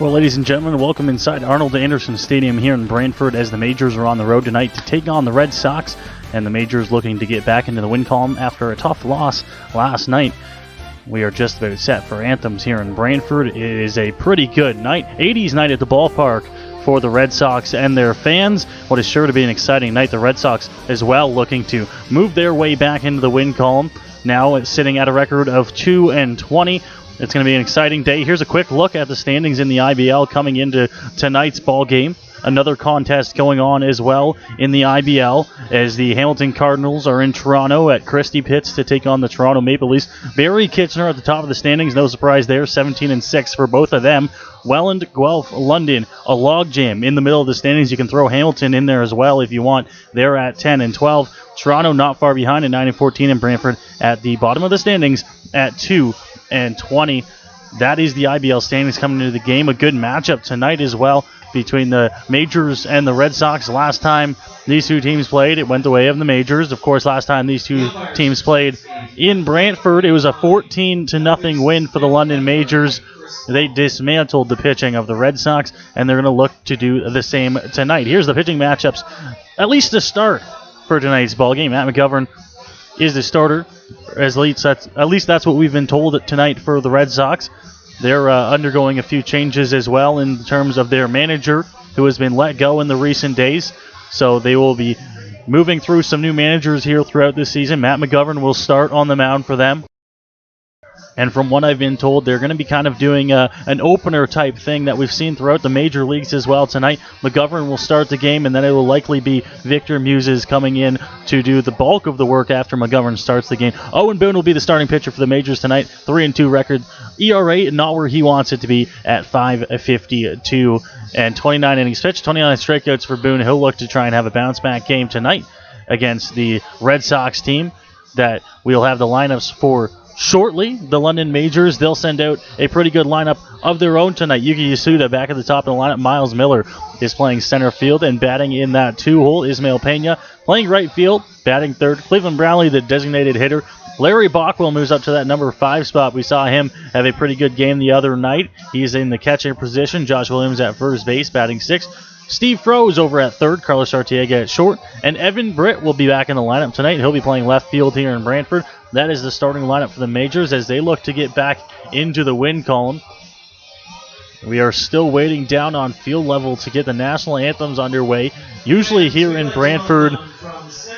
Well, ladies and gentlemen, welcome inside Arnold Anderson Stadium here in Brantford as the Majors are on the road tonight to take on the Red Sox, and the Majors looking to get back into the win column after a tough loss last night. We are just about set for anthems here in Brantford. It is a pretty good night, 80s night at the ballpark for the Red Sox and their fans. What is sure to be an exciting night. The Red Sox as well looking to move their way back into the win column. Now it's sitting at a record of 2-20. It's going to be an exciting day. Here's a quick look at the standings in the IBL coming into tonight's ball game. Another contest going on as well in the IBL as the Hamilton Cardinals are in Toronto at Christie Pitts to take on the Toronto Maple Leafs. Barry Kitchener at the top of the standings, no surprise there, 17-6 for both of them. Welland, Guelph, London, a logjam in the middle of the standings. You can throw Hamilton in there as well if you want. They're at 10-12. Toronto not far behind at 9-14, and Brantford at the bottom of the standings at 2-20. That is the IBL standings coming into the game. A good matchup tonight as well between the Majors and the Red Sox. Last time these two teams played, it went the way of the Majors. Of course, last time these two teams played in Brantford, it was a 14-0 win for the London Majors. They dismantled the pitching of the Red Sox, and they're going to look to do the same tonight. Here's the pitching matchups, at least to start for tonight's ball game. Matt McGovern is the starter. At least that's what we've been told tonight for the Red Sox. They're undergoing a few changes as well in terms of their manager, who has been let go in the recent days. So they will be moving through some new managers here throughout this season. Matt McGovern will start on the mound for them. And from what I've been told, they're going to be kind of doing an opener type thing that we've seen throughout the major leagues as well tonight. McGovern will start the game, and then it will likely be Victor Muses coming in to do the bulk of the work after McGovern starts the game. Owen Boone will be the starting pitcher for the Majors tonight. 3-2 record. ERA not where he wants it to be at 5.52 and 29 innings pitched. 29 strikeouts for Boone. He'll look to try and have a bounce back game tonight against the Red Sox team that we'll have the lineups for shortly. The London Majors, they'll send out a pretty good lineup of their own tonight. Yuki Yasuda back at the top of the lineup. Miles Miller is playing center field, and batting in that 2-hole, Ismael Pena playing right field, batting third. Cleveland Brownlee, the designated hitter. Larry Bockwell moves up to that number 5 spot. We saw him have a pretty good game the other night. He's in the catcher position. Josh Williams at first base, batting 6th. Steve Froese over at third, Carlos Arteaga at short, and Evan Britt will be back in the lineup tonight. He'll be playing left field here in Brantford. That is the starting lineup for the Majors as they look to get back into the win column. We are still waiting down on field level to get the national anthems underway. Usually here in Brantford,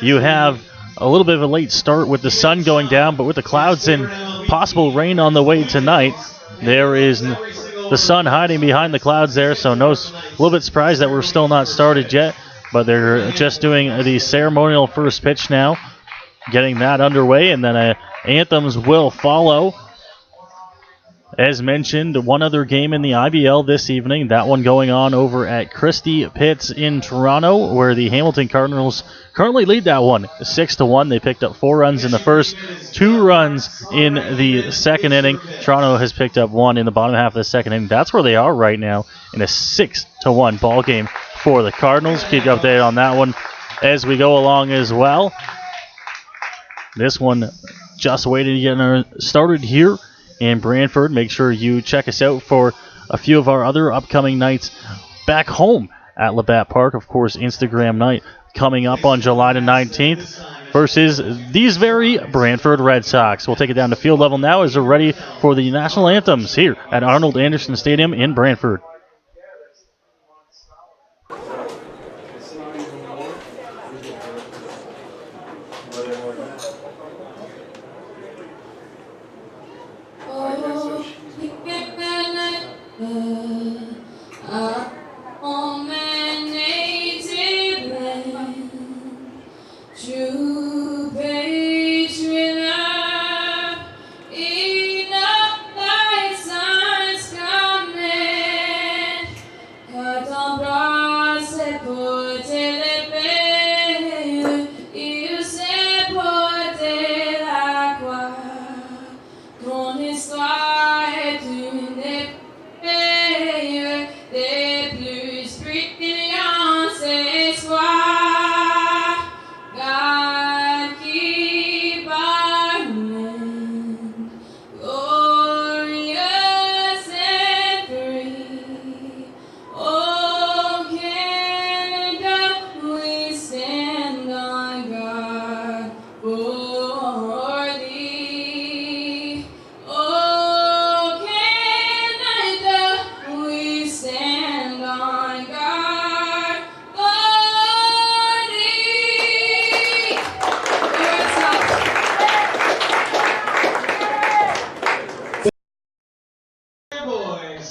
you have a little bit of a late start with the sun going down, but with the clouds and possible rain on the way tonight, there is the sun hiding behind the clouds there, so a little bit surprised that we're still not started yet, but they're just doing the ceremonial first pitch now, getting that underway, and then anthems will follow. As mentioned, one other game in the IBL this evening, that one going on over at Christie Pitts in Toronto, where the Hamilton Cardinals currently lead that one 6-1. They picked up 4 runs in the first, 2 runs in the second inning. Toronto has picked up 1 in the bottom half of the second inning. That's where they are right now in a 6-1 ball game for the Cardinals. Keep you updated on that one as we go along as well. This one just waiting to get started here in Brantford. Make sure you check us out for a few of our other upcoming nights back home at Labatt Park. Of course, Instagram night coming up on July the 19th versus these very Brantford Red Sox. We'll take it down to field level now as we're ready for the national anthems here at Arnold Anderson Stadium in Brantford.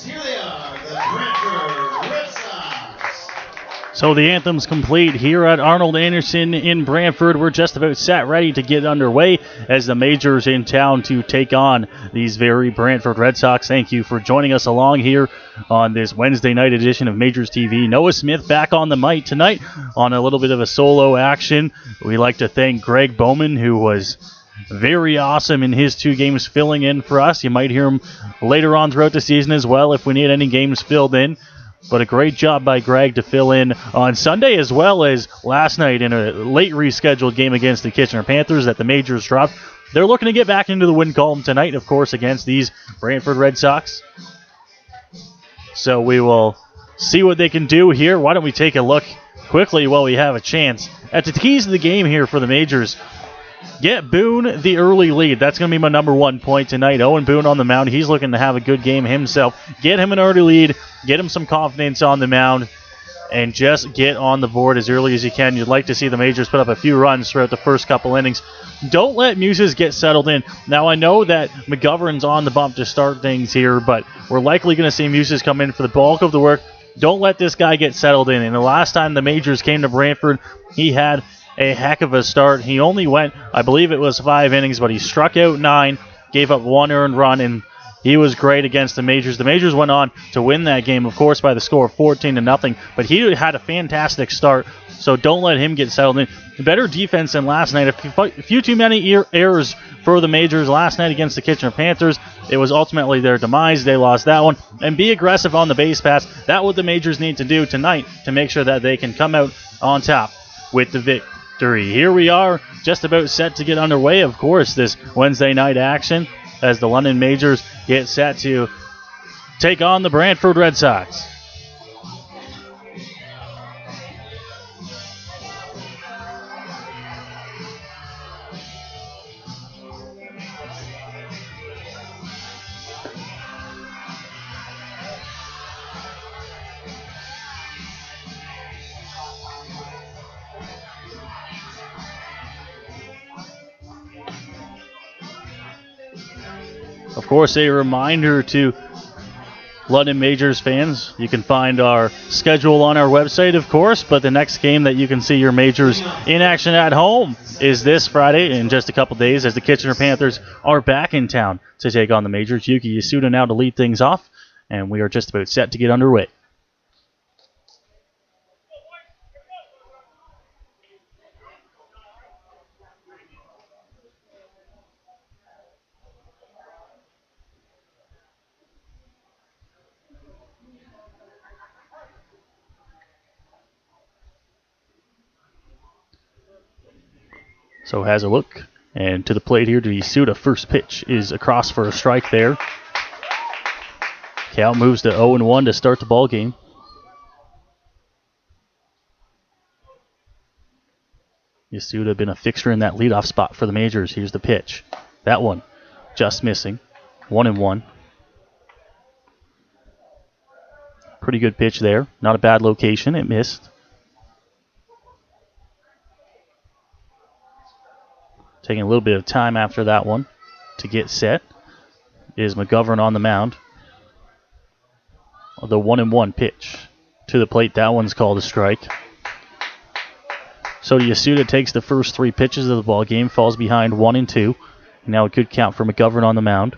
Here they are, the Brantford Red Sox. So the anthem's complete here at Arnold Anderson in Brantford. We're just about set ready to get underway as the Majors in town to take on these very Brantford Red Sox. Thank you for joining us along here on this Wednesday night edition of Majors TV. Noah Smith back on the mic tonight on a little bit of a solo action. We'd like to thank Greg Bowman, who was very awesome in his 2 games filling in for us. You might hear him later on throughout the season as well if we need any games filled in. But a great job by Greg to fill in on Sunday as well as last night in a late rescheduled game against the Kitchener Panthers that the Majors dropped. They're looking to get back into the win column tonight, of course, against these Brantford Red Sox. So we will see what they can do here. Why don't we take a look quickly while we have a chance at the keys to the game here for the Majors. Get Boone the early lead. That's going to be my number 1 point tonight. Owen Boone on the mound. He's looking to have a good game himself. Get him an early lead. Get him some confidence on the mound. And just get on the board as early as you can. You'd like to see the Majors put up a few runs throughout the first couple innings. Don't let Muses get settled in. Now, I know that McGovern's on the bump to start things here, but we're likely going to see Muses come in for the bulk of the work. Don't let this guy get settled in. And the last time the Majors came to Brantford, he had a heck of a start. He only went, I believe it was 5 innings, but he struck out 9, gave up 1 earned run, and he was great against the Majors. The Majors went on to win that game, of course, by the score of 14-0, but he had a fantastic start, so don't let him get settled in. Better defense than last night. A few too many errors for the Majors last night against the Kitchener Panthers. It was ultimately their demise. They lost that one. And be aggressive on the base pass. That's what the Majors need to do tonight to make sure that they can come out on top with the victory. Here we are, just about set to get underway, of course, this Wednesday night action as the London Majors get set to take on the Brantford Red Sox. Of course, a reminder to London Majors fans, you can find our schedule on our website, of course, but the next game that you can see your Majors in action at home is this Friday in just a couple days as the Kitchener Panthers are back in town to take on the Majors. Yuki Yasuda now to lead things off, and we are just about set to get underway. So has a look, and to the plate here to Yasuda. First pitch is across for a strike there. Count moves to 0-1 to start the ball game. Yasuda been a fixture in that leadoff spot for the Majors. Here's the pitch. That one just missing. 1-1. Pretty good pitch there. Not a bad location. It missed. Taking a little bit of time after that one to get set is McGovern on the mound. The 1-1 pitch to the plate. That one's called a strike. So Yasuda takes the first 3 pitches of the ball game, falls behind 1-2. Now a good count for McGovern on the mound.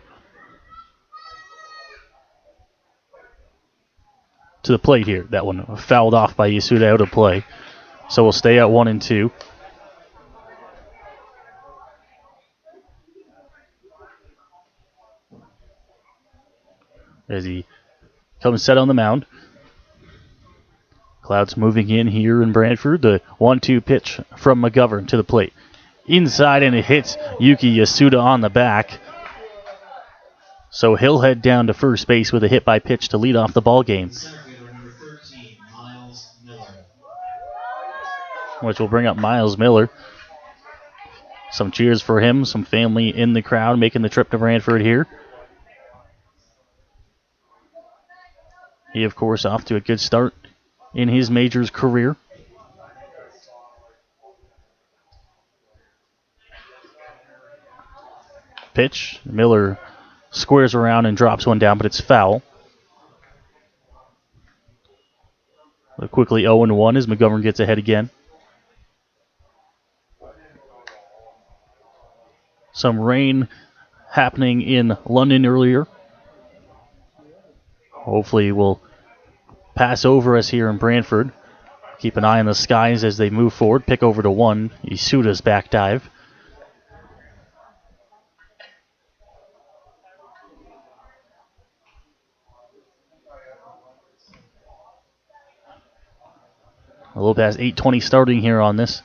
To the plate here. That one fouled off by Yasuda out of play. So we'll stay at 1-2. As he comes set on the mound. Clouds moving in here in Brantford. The 1-2 pitch from McGovern to the plate. Inside, and it hits Yuki Yasuda on the back. So he'll head down to first base with a hit by pitch to lead off the ball game. Which will bring up Miles Miller. Some cheers for him. Some family in the crowd making the trip to Brantford here. He, of course, off to a good start in his Majors career. Pitch. Miller squares around and drops one down, but it's foul. Quickly 0-1 as McGovern gets ahead again. Some rain happening in London earlier. Hopefully will pass over us here in Brantford. Keep an eye on the skies as they move forward. Pick over to 1. Isuda's back dive. A little past 8:20 starting here on this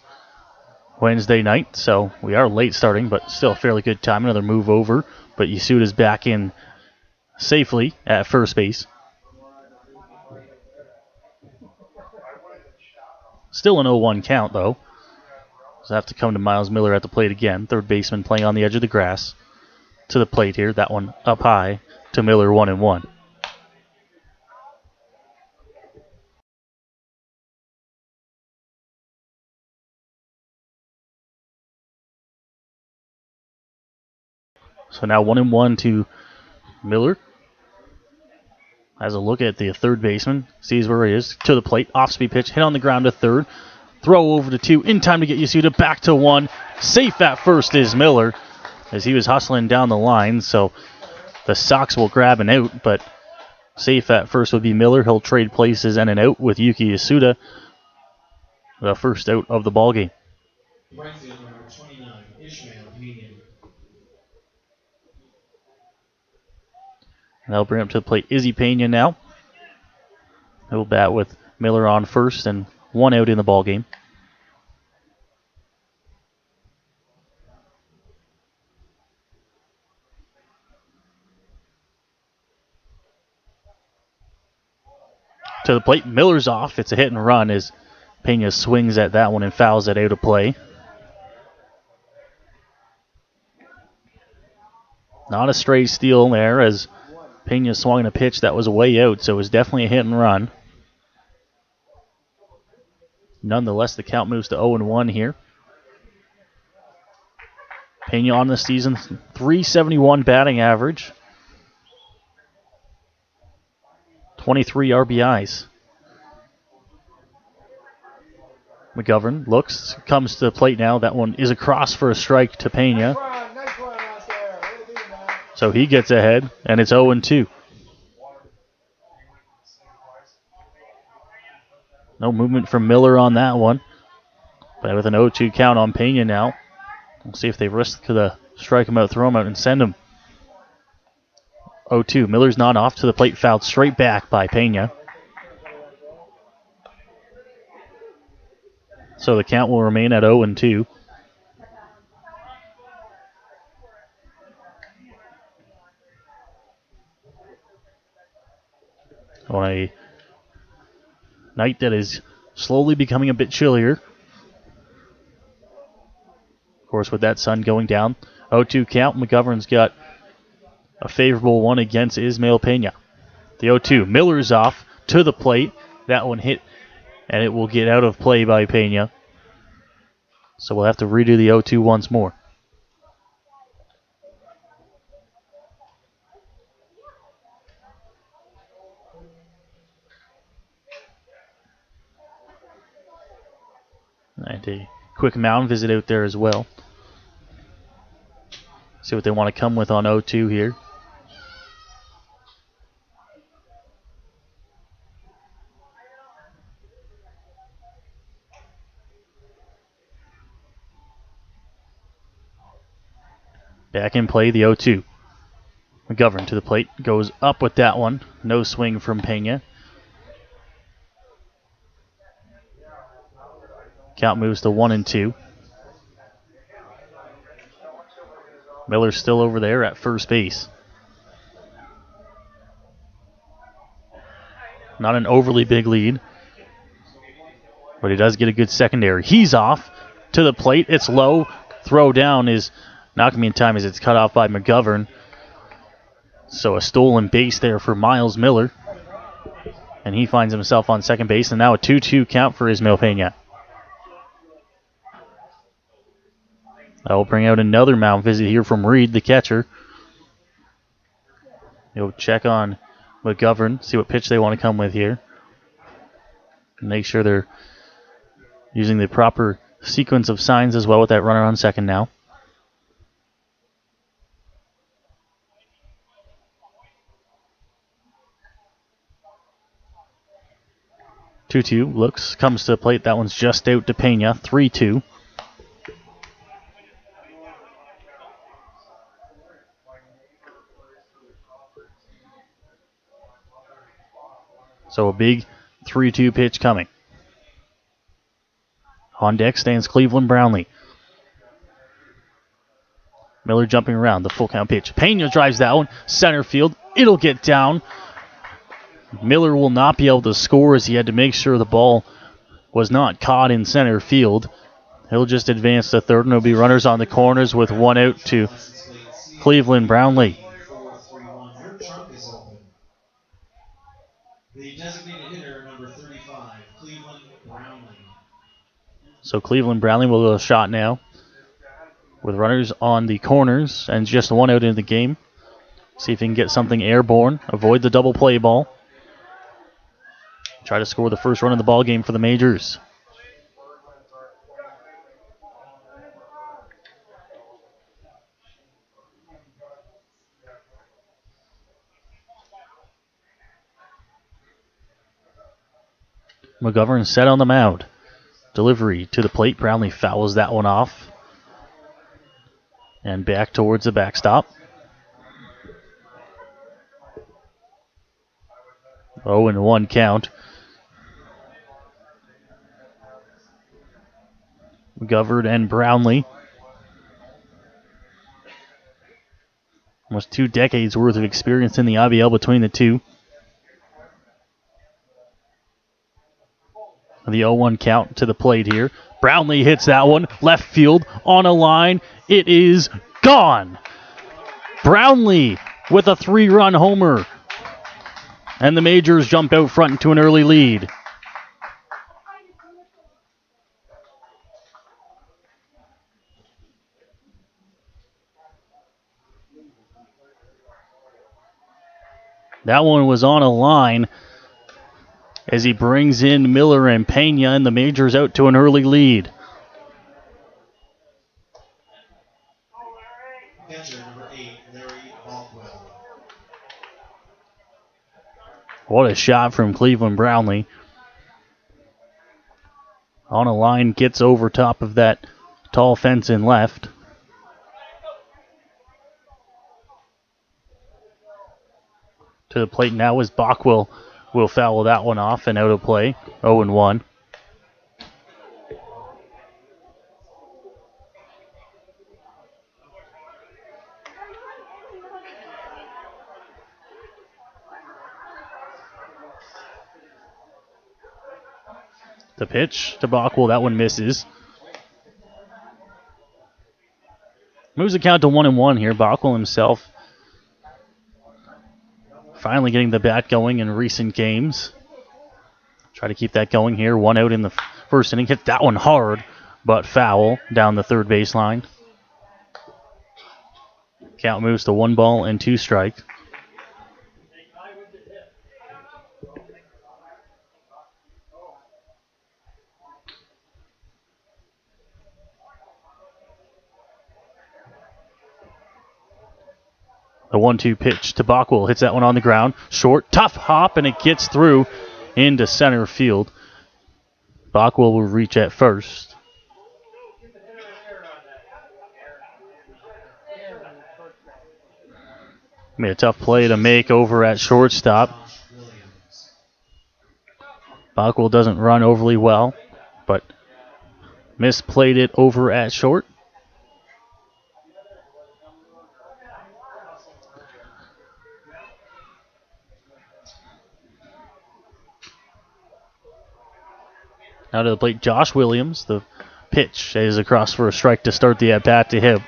Wednesday night, so we are late starting, but still a fairly good time. Another move over, but Isuda's back in safely at first base. Still an 0-1 count, though. So have to come to Miles Miller at the plate again. Third baseman playing on the edge of the grass. To the plate here. That one up high to Miller, 1-1. So now 1-1 to Miller. Has a look at the third baseman. Sees where he is. To the plate. Off-speed pitch. Hit on the ground to third. Throw over to 2. In time to get Yasuda back to 1. Safe at first is Miller as he was hustling down the line. So the Sox will grab an out, but safe at first would be Miller. He'll trade places and an out with Yuki Yasuda. The first out of the ballgame. That'll bring up to the plate Izzy Pena now. He'll bat with Miller on first and 1 out in the ballgame. To the plate, Miller's off. It's a hit and run as Pena swings at that one and fouls it out of play. Not a straight steal there as Pena swung a pitch that was way out, so it was definitely a hit and run. Nonetheless, the count moves to 0-1 here. Pena on the season, .371 batting average. 23 RBIs. McGovern looks, comes to the plate now. That one is across for a strike to Pena. So he gets ahead, and it's 0-2. No movement from Miller on that one. But with an 0-2 count on Pena now. We'll see if they risk to strike him out, throw him out, and send him. 0-2. Miller's not off to the plate, fouled straight back by Pena. So the count will remain at 0-2. On a night that is slowly becoming a bit chillier. Of course, with that sun going down. 0-2 count. McGovern's got a favorable one against Ismael Pena. The 0-2. Miller's off to the plate. That one hit, and it will get out of play by Pena. So we'll have to redo the 0-2 once more. And a quick mound visit out there as well. See what they want to come with on 0-2 here. Back in play, the 0-2. McGovern to the plate, goes up with that one. No swing from Pena. Count moves to 1-2. Miller's still over there at first base. Not an overly big lead, but he does get a good secondary. He's off to the plate. It's low. Throw down is not going to be in time as it's cut off by McGovern. So a stolen base there for Miles Miller. And he finds himself on second base, and now a 2-2 count for Ismael Pena. That will bring out another mound visit here from Reed, the catcher. He'll check on McGovern, see what pitch they want to come with here. Make sure they're using the proper sequence of signs as well with that runner on second now. Two looks, comes to the plate. That one's just out to Pena. 3-2. So a big 3-2 pitch coming. On deck stands Cleveland Brownlee. Miller jumping around, the full count pitch. Pena drives that one, center field. It'll get down. Miller will not be able to score as he had to make sure the ball was not caught in center field. He'll just advance to third, and there'll be runners on the corners with one out to Cleveland Brownlee. Your trunk is open. The designated hitter, number 35, Cleveland Brownlee. So Cleveland Brownlee will go a shot now with runners on the corners and just one out in the game. See if he can get something airborne. Avoid the double play ball. Try to score the first run of the ball game for the Majors. McGovern set on the mound. Delivery to the plate. Brownlee fouls that one off. And back towards the backstop. 0-1 count. McGovern and Brownlee. Almost 2 decades worth of experience in the IBL between the two. The 0-1 count to the plate here. Brownlee hits that one. Left field on a line. It is gone. Brownlee with a 3-run homer. And the Majors jump out front into an early lead. That one was on a line as he brings in Miller and Pena, and the Majors out to an early lead. Catcher, number 8, Larry Balkwell. What a shot from Cleveland Brownlee. On a line, gets over top of that tall fence in left. To the plate now as Bockwell will foul that one off and out of play. 0-1. The pitch to Bockwell, that one misses. Moves the count to 1-1 here. Bockwell himself finally getting the bat going in recent games. Try to keep that going here. One out in the first inning. Hit that one hard, but foul down the third baseline. Count moves to 1-2 strike. The 1-2 pitch to Bockwell. Hits that one on the ground. Short, tough hop, and it gets through into center field. Bockwell will reach at first. Made a tough play to make over at shortstop. Bockwell doesn't run overly well, but misplayed it over at short. Now to the plate, Josh Williams. The pitch is across for a strike to start the at-bat to him.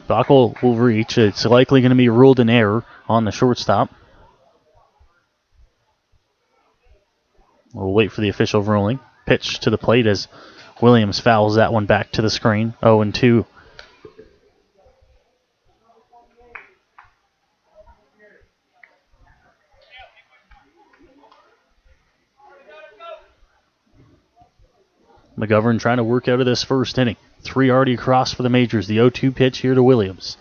Bockwell will reach. It's likely going to be ruled an error on the shortstop. We'll wait for the official ruling. Pitch to the plate as Williams fouls that one back to the screen. 0-2. McGovern trying to work out of this first inning. 3 already across for the Majors. The 0-2 pitch here to Williams.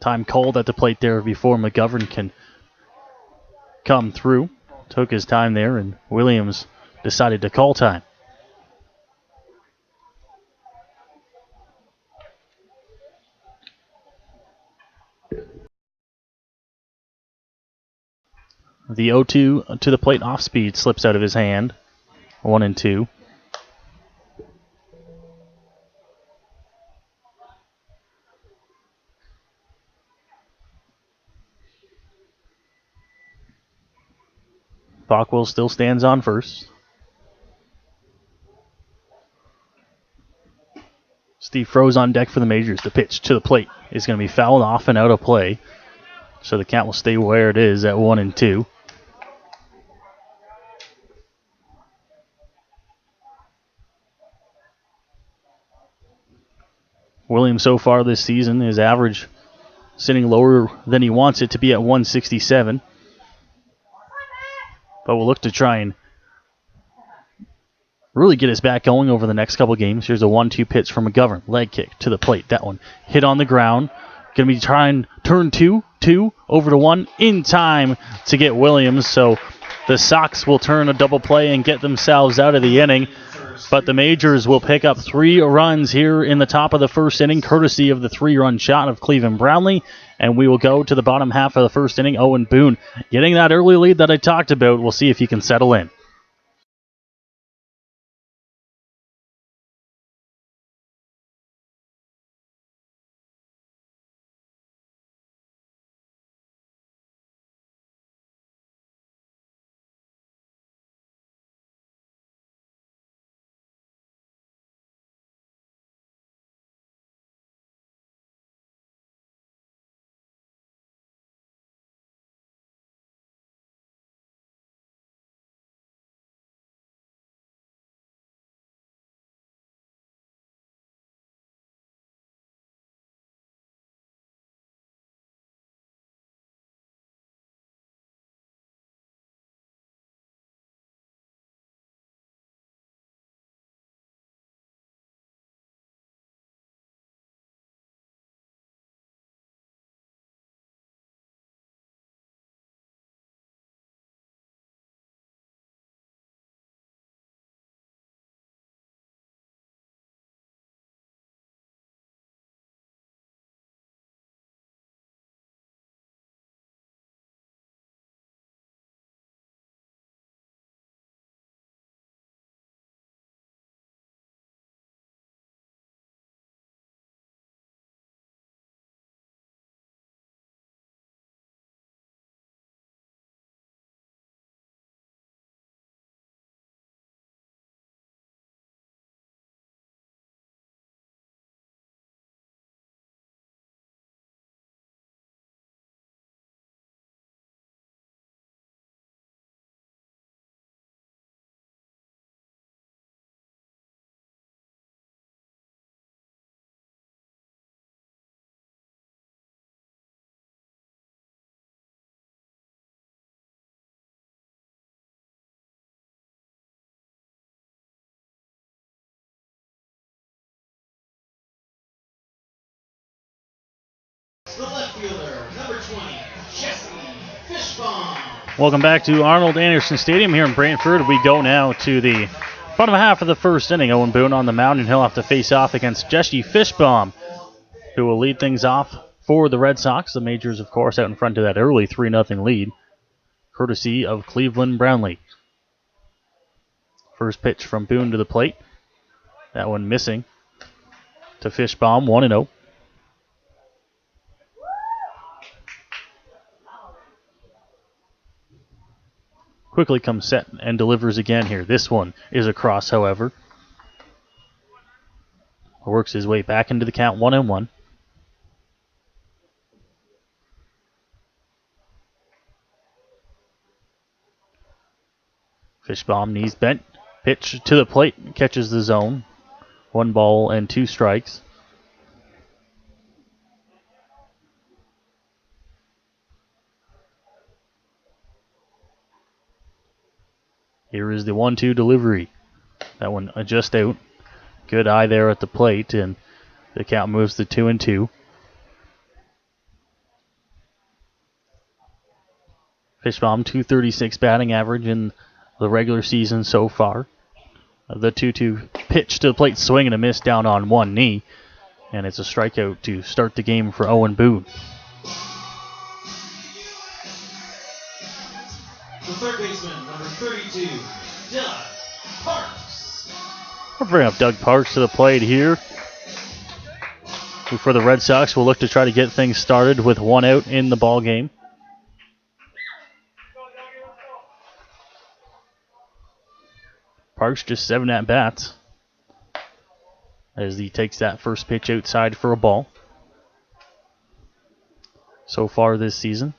Time called at the plate there before McGovern can come through. Took his time there, and Williams decided to call time. The 0-2 to the plate off speed slips out of his hand. 1-2. Bockwell still stands on first. Steve Froze on deck for the Majors. The pitch to the plate is going to be fouled off and out of play. So the count will stay where it is at 1-2. Williams so far this season, his average sitting lower than he wants it to be at 167. But we'll look to try and really get us back going over the next couple games. Here's a 1-2 pitch from McGovern. Leg kick to the plate. That one hit on the ground. Going to be trying turn 2 over to 1 in time to get Williams. So the Sox will turn a double play and get themselves out of the inning. But the Majors will pick up 3 runs here in the top of the first inning, courtesy of the 3-run shot of Cleveland Brownlee. And we will go to the bottom half of the first inning. Owen Boone getting that early lead that I talked about. We'll see if he can settle in. The left fielder, number 20, Jesse Fishbone. Welcome back to Arnold Anderson Stadium here in Brantford. We go now to the bottom half of the first inning. Owen Boone on the mound, and he'll have to face off against Jesse Fishbaum, who will lead things off for the Red Sox. The Majors, of course, out in front of that early 3-0 lead, courtesy of Cleveland Brownlee. First pitch from Boone to the plate. That one missing to Fishbaum, 1-0. Quickly comes set and delivers again here. This one is across, however. Works his way back into the count, 1-1. Fishbaum, knees bent. Pitch to the plate, catches the zone. 1 ball and 2 strikes. Here is the 1-2 delivery. That one just out. Good eye there at the plate, and the count moves to 2-2. Fishbaum, 236 batting average in the regular season so far. The 2-2 pitch to the plate, swing and a miss down on one knee. And it's a strikeout to start the game for Owen Boone. The third baseman, number 32, Doug Parks. We'll bring up Doug Parks to the plate here. Who for the Red Sox will look to try to get things started with one out in the ball game. Parks just 7 at-bats as he takes that first pitch outside for a ball. So far this season,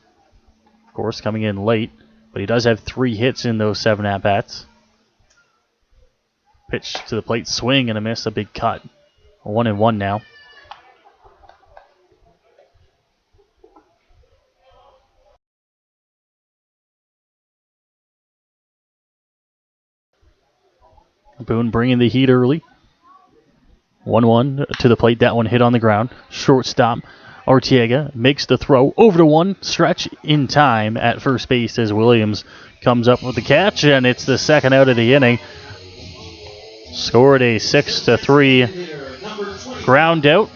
of course, coming in late, but he does have 3 hits in those 7 at-bats. Pitch to the plate, swing and a miss, a big cut. 1-1 now. Boone bringing the heat early. 1-1 to the plate. That one hit on the ground. Shortstop Arteaga makes the throw over to one. Stretch in time at first base as Williams comes up with the catch, and it's the second out of the inning. Scored a 6-3 ground out,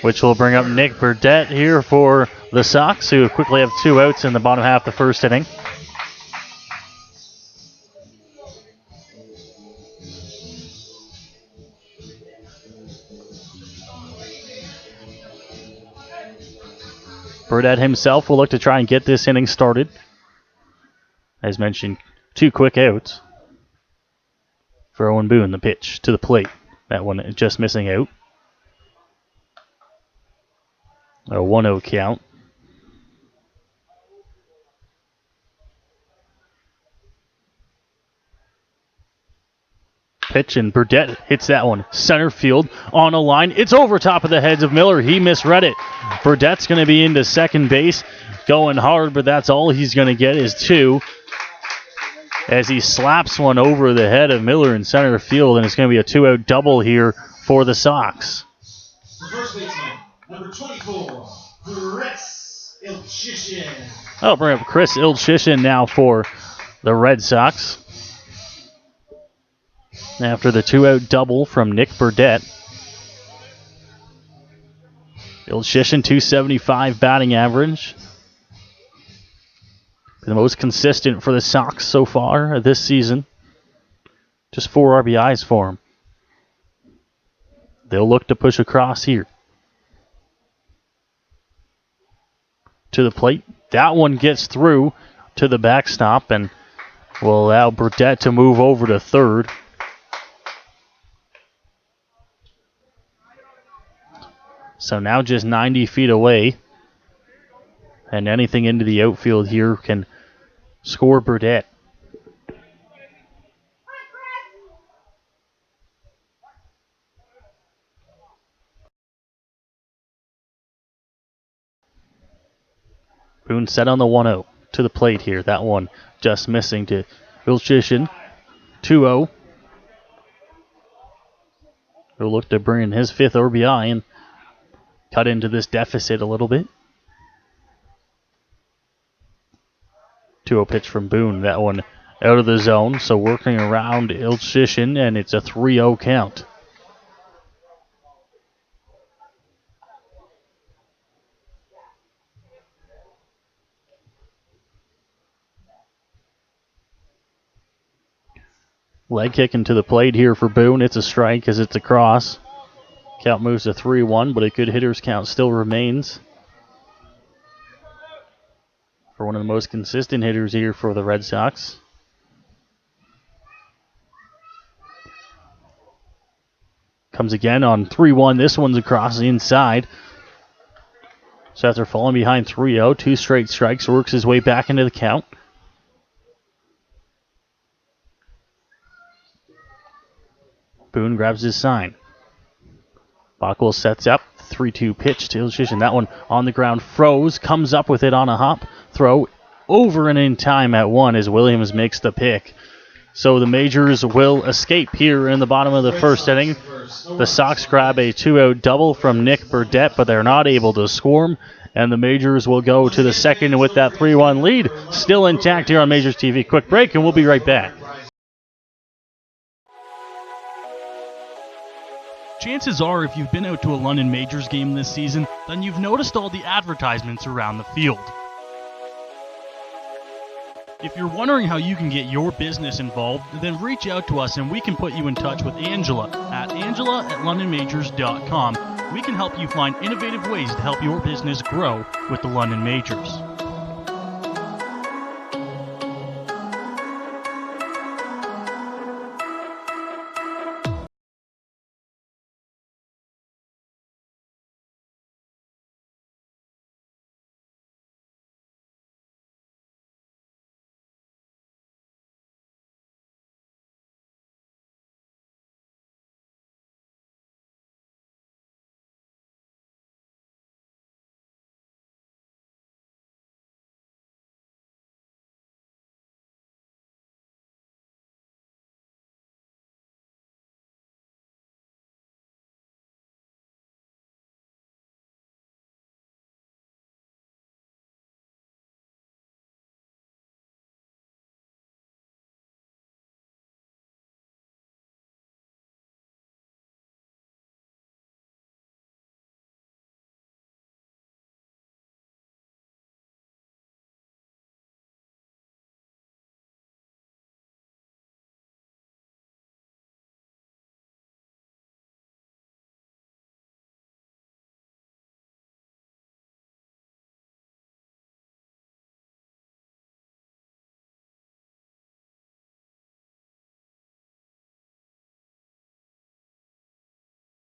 which will bring up Nick Burdett here for the Sox, who quickly have 2 outs in the bottom half of the first inning. Burdett himself will look to try and get this inning started. As mentioned, 2 quick outs for Owen Boone. The pitch to the plate. That one just missing out. A 1-0 count. Pitch, and Burdett hits that one. Center field on a line. It's over top of the heads of Miller. He misread it. Burdett's going to be into second base, going hard, but that's all he's going to get is 2. As he slaps one over the head of Miller in center field, and it's going to be a 2-out double here for the Sox. First baseman, number 24, Chris Ilchishin. I'll bring up Chris Ilchishin now for the Red Sox. After the 2-out double from Nick Burdett. Ilchishin, 275 batting average. The most consistent for the Sox so far this season. Just 4 RBIs for him. They'll look to push across here. To the plate. That one gets through to the backstop and will allow Burdett to move over to third. So now just 90 feet away. And anything into the outfield here can score Burdett. Boone set on the 1-0 to the plate here. That one just missing to Ilchishin. 2-0. He'll look to bring in his 5th RBI and cut into this deficit a little bit. 2-0 pitch from Boone. That one out of the zone, so working around Ilchishin, and it's a 3-0 count. Leg kick into the plate here for Boone. It's a strike as it's a cross. Count moves to 3-1, but a good hitter's count still remains for one of the most consistent hitters here for the Red Sox. Comes again on 3-1. This one's across the inside. So after falling behind 3-0, 2 straight strikes, works his way back into the count. Boone grabs his sign. Bockel sets up. 3-2 pitch to Ilchishin. That one on the ground froze. Comes up with it on a hop throw. Over and in time at 1 as Williams makes the pick. So the Majors will escape here in the bottom of the first inning. The Sox grab a 2-out double from Nick Burdett, but they're not able to score him. And the Majors will go to the second with that 3-1 lead. Still intact here on Majors TV. Quick break, and we'll be right back. Chances are, if you've been out to a London Majors game this season, then you've noticed all the advertisements around the field. If you're wondering how you can get your business involved, then reach out to us and we can put you in touch with Angela at angela@londonmajors.com. We can help you find innovative ways to help your business grow with the London Majors.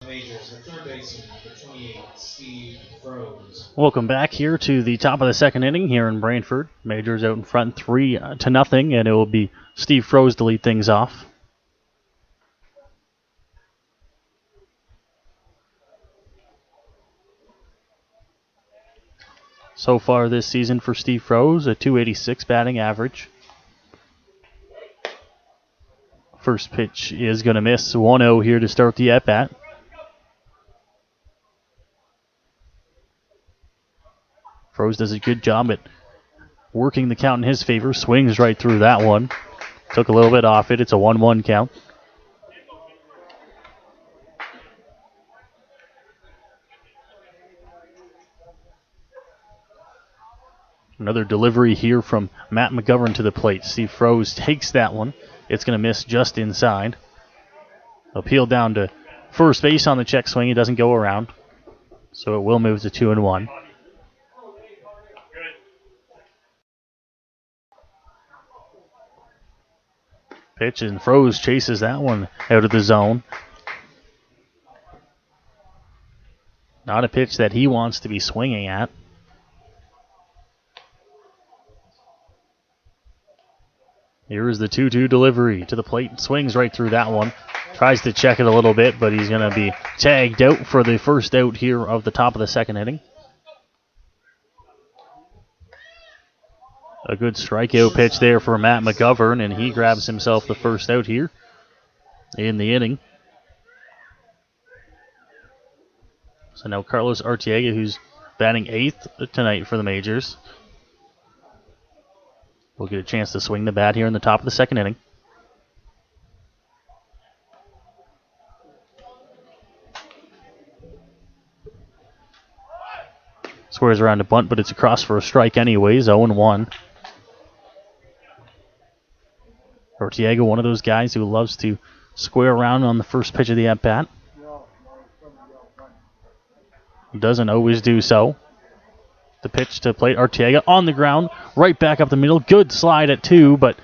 Majors, the third baseman, number 28, Steve Froese. Welcome back here to the top of the second inning here in Brantford. Majors out in front 3-0, and it will be Steve Froese to lead things off. So far this season for Steve Froese, a .286 batting average. First pitch is going to miss. 1-0 here to start the at-bat. Froese does a good job at working the count in his favor. Swings right through that one. Took a little bit off it. It's a 1-1 count. Another delivery here from Matt McGovern to the plate. Steve Froese takes that one. It's going to miss just inside. Appeal down to first base on the check swing. He doesn't go around. So it will move to 2-1. Pitch, and Froese chases that one out of the zone. Not a pitch that he wants to be swinging at. Here is the 2-2 delivery to the plate. Swings right through that one. Tries to check it a little bit, but he's going to be tagged out for the first out here of the top of the second inning. A good strikeout pitch there for Matt McGovern, and he grabs himself the first out here in the inning. So now Carlos Arteaga, who's batting 8th tonight for the Majors, will get a chance to swing the bat here in the top of the second inning. Squares around a bunt, but it's across for a strike anyways, 0-1. Arteaga, one of those guys who loves to square around on the first pitch of the at-bat. Doesn't always do so. The pitch to plate, Arteaga on the ground, right back up the middle. Good slide at 2, but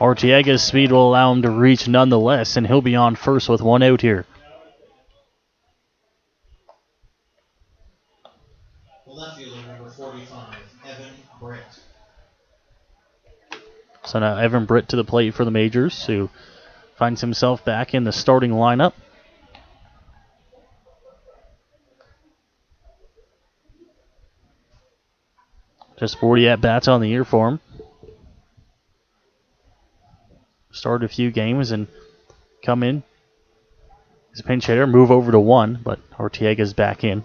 Arteaga's speed will allow him to reach nonetheless, and he'll be on first with 1 out here. The left fielder, number 45, Evan Britt. So now Evan Britt to the plate for the Majors, who finds himself back in the starting lineup. Just 40 at-bats on the year for him. start a few games and come in as a pinch hitter, move over to 1, but Arteaga's back in.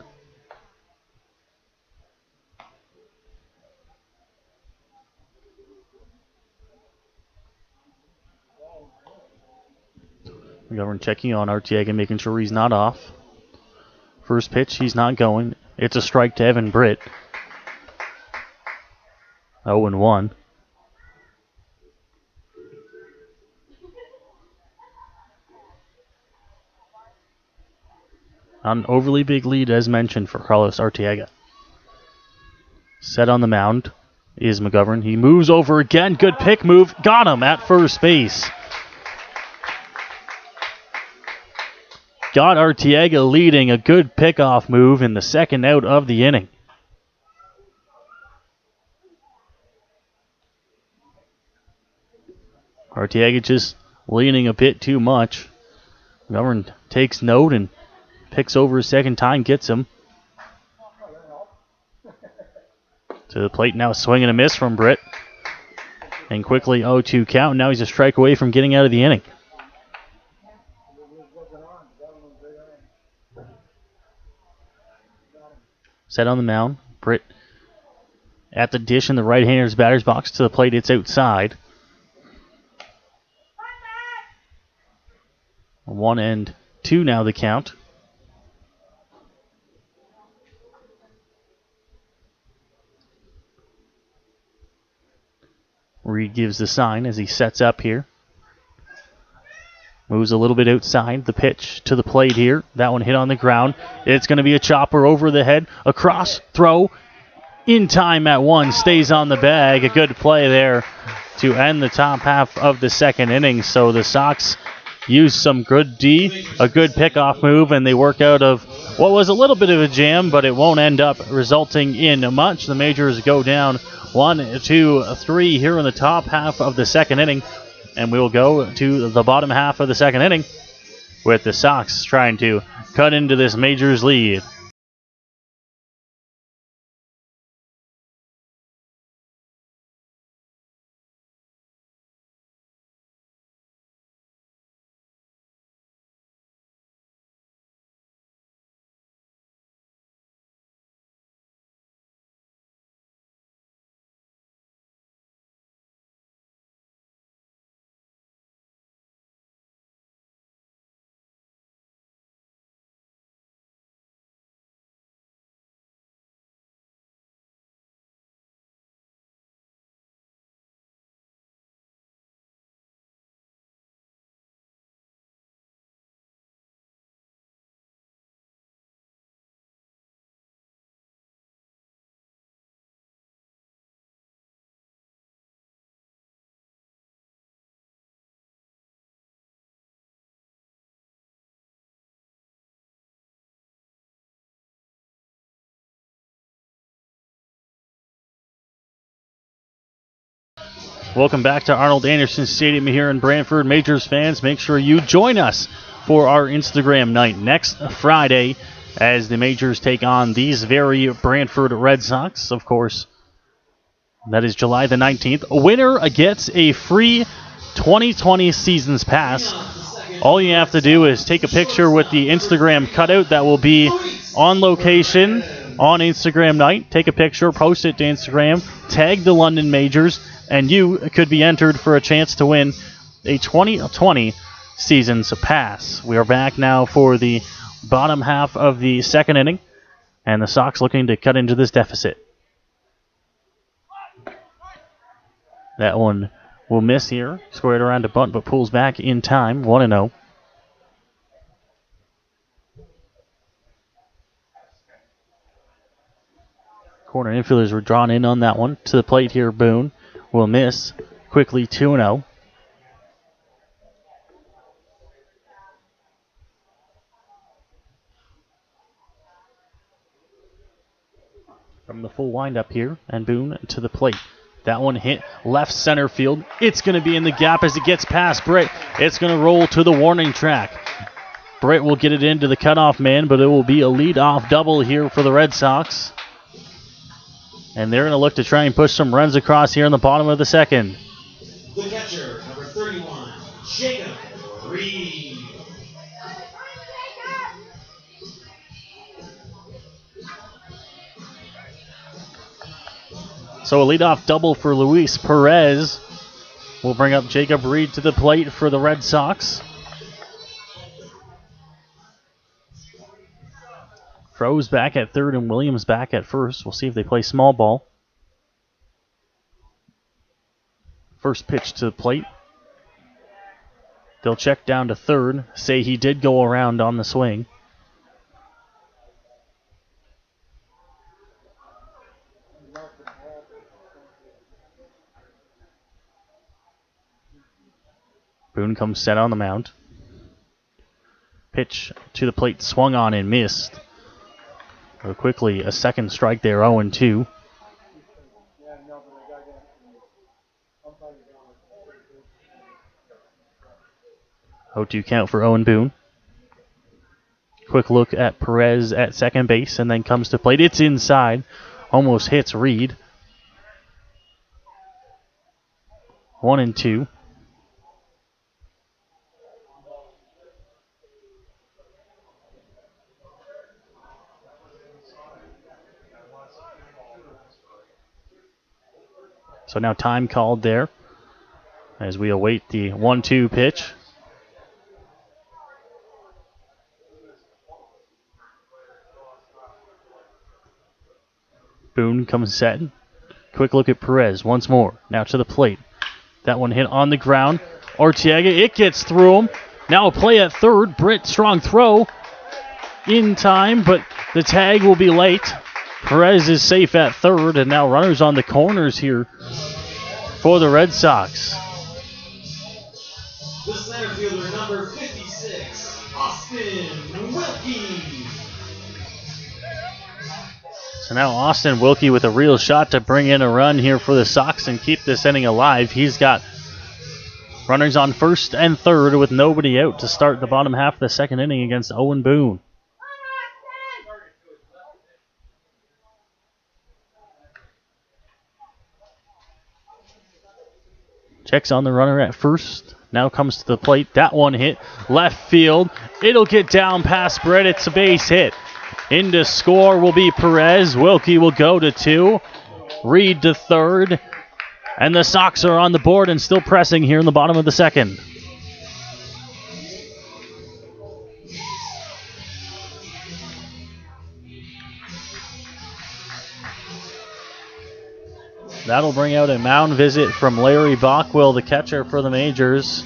McGovern checking on Arteaga, making sure he's not off. First pitch, he's not going. It's a strike to Evan Britt. 0-1. Not an overly big lead, as mentioned, for Carlos Arteaga. Set on the mound is McGovern. He moves over again. Good pick move. Got him at first base. Got Arteaga leading. A good pickoff move in the second out of the inning. Arteaga just leaning a bit too much. McGovern takes note and picks over a second time, gets him. To the plate now, swing and a miss from Britt. And quickly 0-2 count. Now he's a strike away from getting out of the inning. Set on the mound. Britt at the dish in the right-hander's batter's box. To the plate, it's outside. 1-2 now the count. Reed gives the sign as he sets up here. Moves a little bit outside. The pitch to the plate here. That one hit on the ground. It's going to be a chopper over the head. Across, throw. In time at 1. Stays on the bag. A good play there to end the top half of the second inning. So the Sox use some good D, a good pickoff move, and they work out of what was a little bit of a jam, but it won't end up resulting in much. The Majors go down 1, 2, 3 here in the top half of the second inning, and we will go to the bottom half of the second inning with the Sox trying to cut into this Majors lead. Welcome back to Arnold Anderson Stadium here in Brantford. Majors fans, make sure you join us for our Instagram night next Friday as the Majors take on these very Brantford Red Sox. Of course, that is July the 19th. A winner gets a free 2020 season's pass. All you have to do is take a picture with the Instagram cutout that will be on location on Instagram night. Take a picture, post it to Instagram, tag the London Majors, and you could be entered for a chance to win a 2020 season's pass. We are back now for the bottom half of the second inning, and the Sox looking to cut into this deficit. That one will miss here. Squared around a bunt, but pulls back in time. 1-0. Corner infielders were drawn in on that one. To the plate here, Boone will miss. Quickly 2-0. From the full windup here, and Boone to the plate. That one hit left center field. It's going to be in the gap as it gets past Britt. It's going to roll to the warning track. Britt will get it into the cutoff man, but it will be a lead-off double here for the Red Sox. And they're going to look to try and push some runs across here in the bottom of the second. The catcher, number 31, So a leadoff double for Luis Perez will bring up Jacob Reed to the plate for the Red Sox. Froze back at third and Williams back at first. We'll see if they play small ball. First pitch to the plate. They'll check down to third. Say he did go around on the swing. Boone comes set on the mound. Pitch to the plate, swung on and missed. Quickly, a second strike there, 0-2. 0-2 count for Owen Boone. Quick look at Perez at second base and then comes to plate. It's inside. Almost hits Reed. 1-2. So now time called there as we await the 1-2 pitch. Boone comes set. Quick look at Perez once more. Now to the plate. That one hit on the ground. Arteaga, it gets through him. Now a play at third. Britt, strong throw in time, but the tag will be late. Perez is safe at third, and now runners on the corners here for the Red Sox. The center fielder, number 56, Austin Wilkie. So now Austin Wilkie with a real shot to bring in a run here for the Sox and keep this inning alive. He's got runners on first and third with nobody out to start the bottom half of the second inning against Owen Boone. Checks on the runner at first. Now comes to the plate. That one hit left field. It'll get down past Brett. It's a base hit. In to score will be Perez. Wilkie will go to 2. Reed to third. And the Sox are on the board and still pressing here in the bottom of the second. That'll bring out a mound visit from Larry Bockwell, the catcher for the Majors.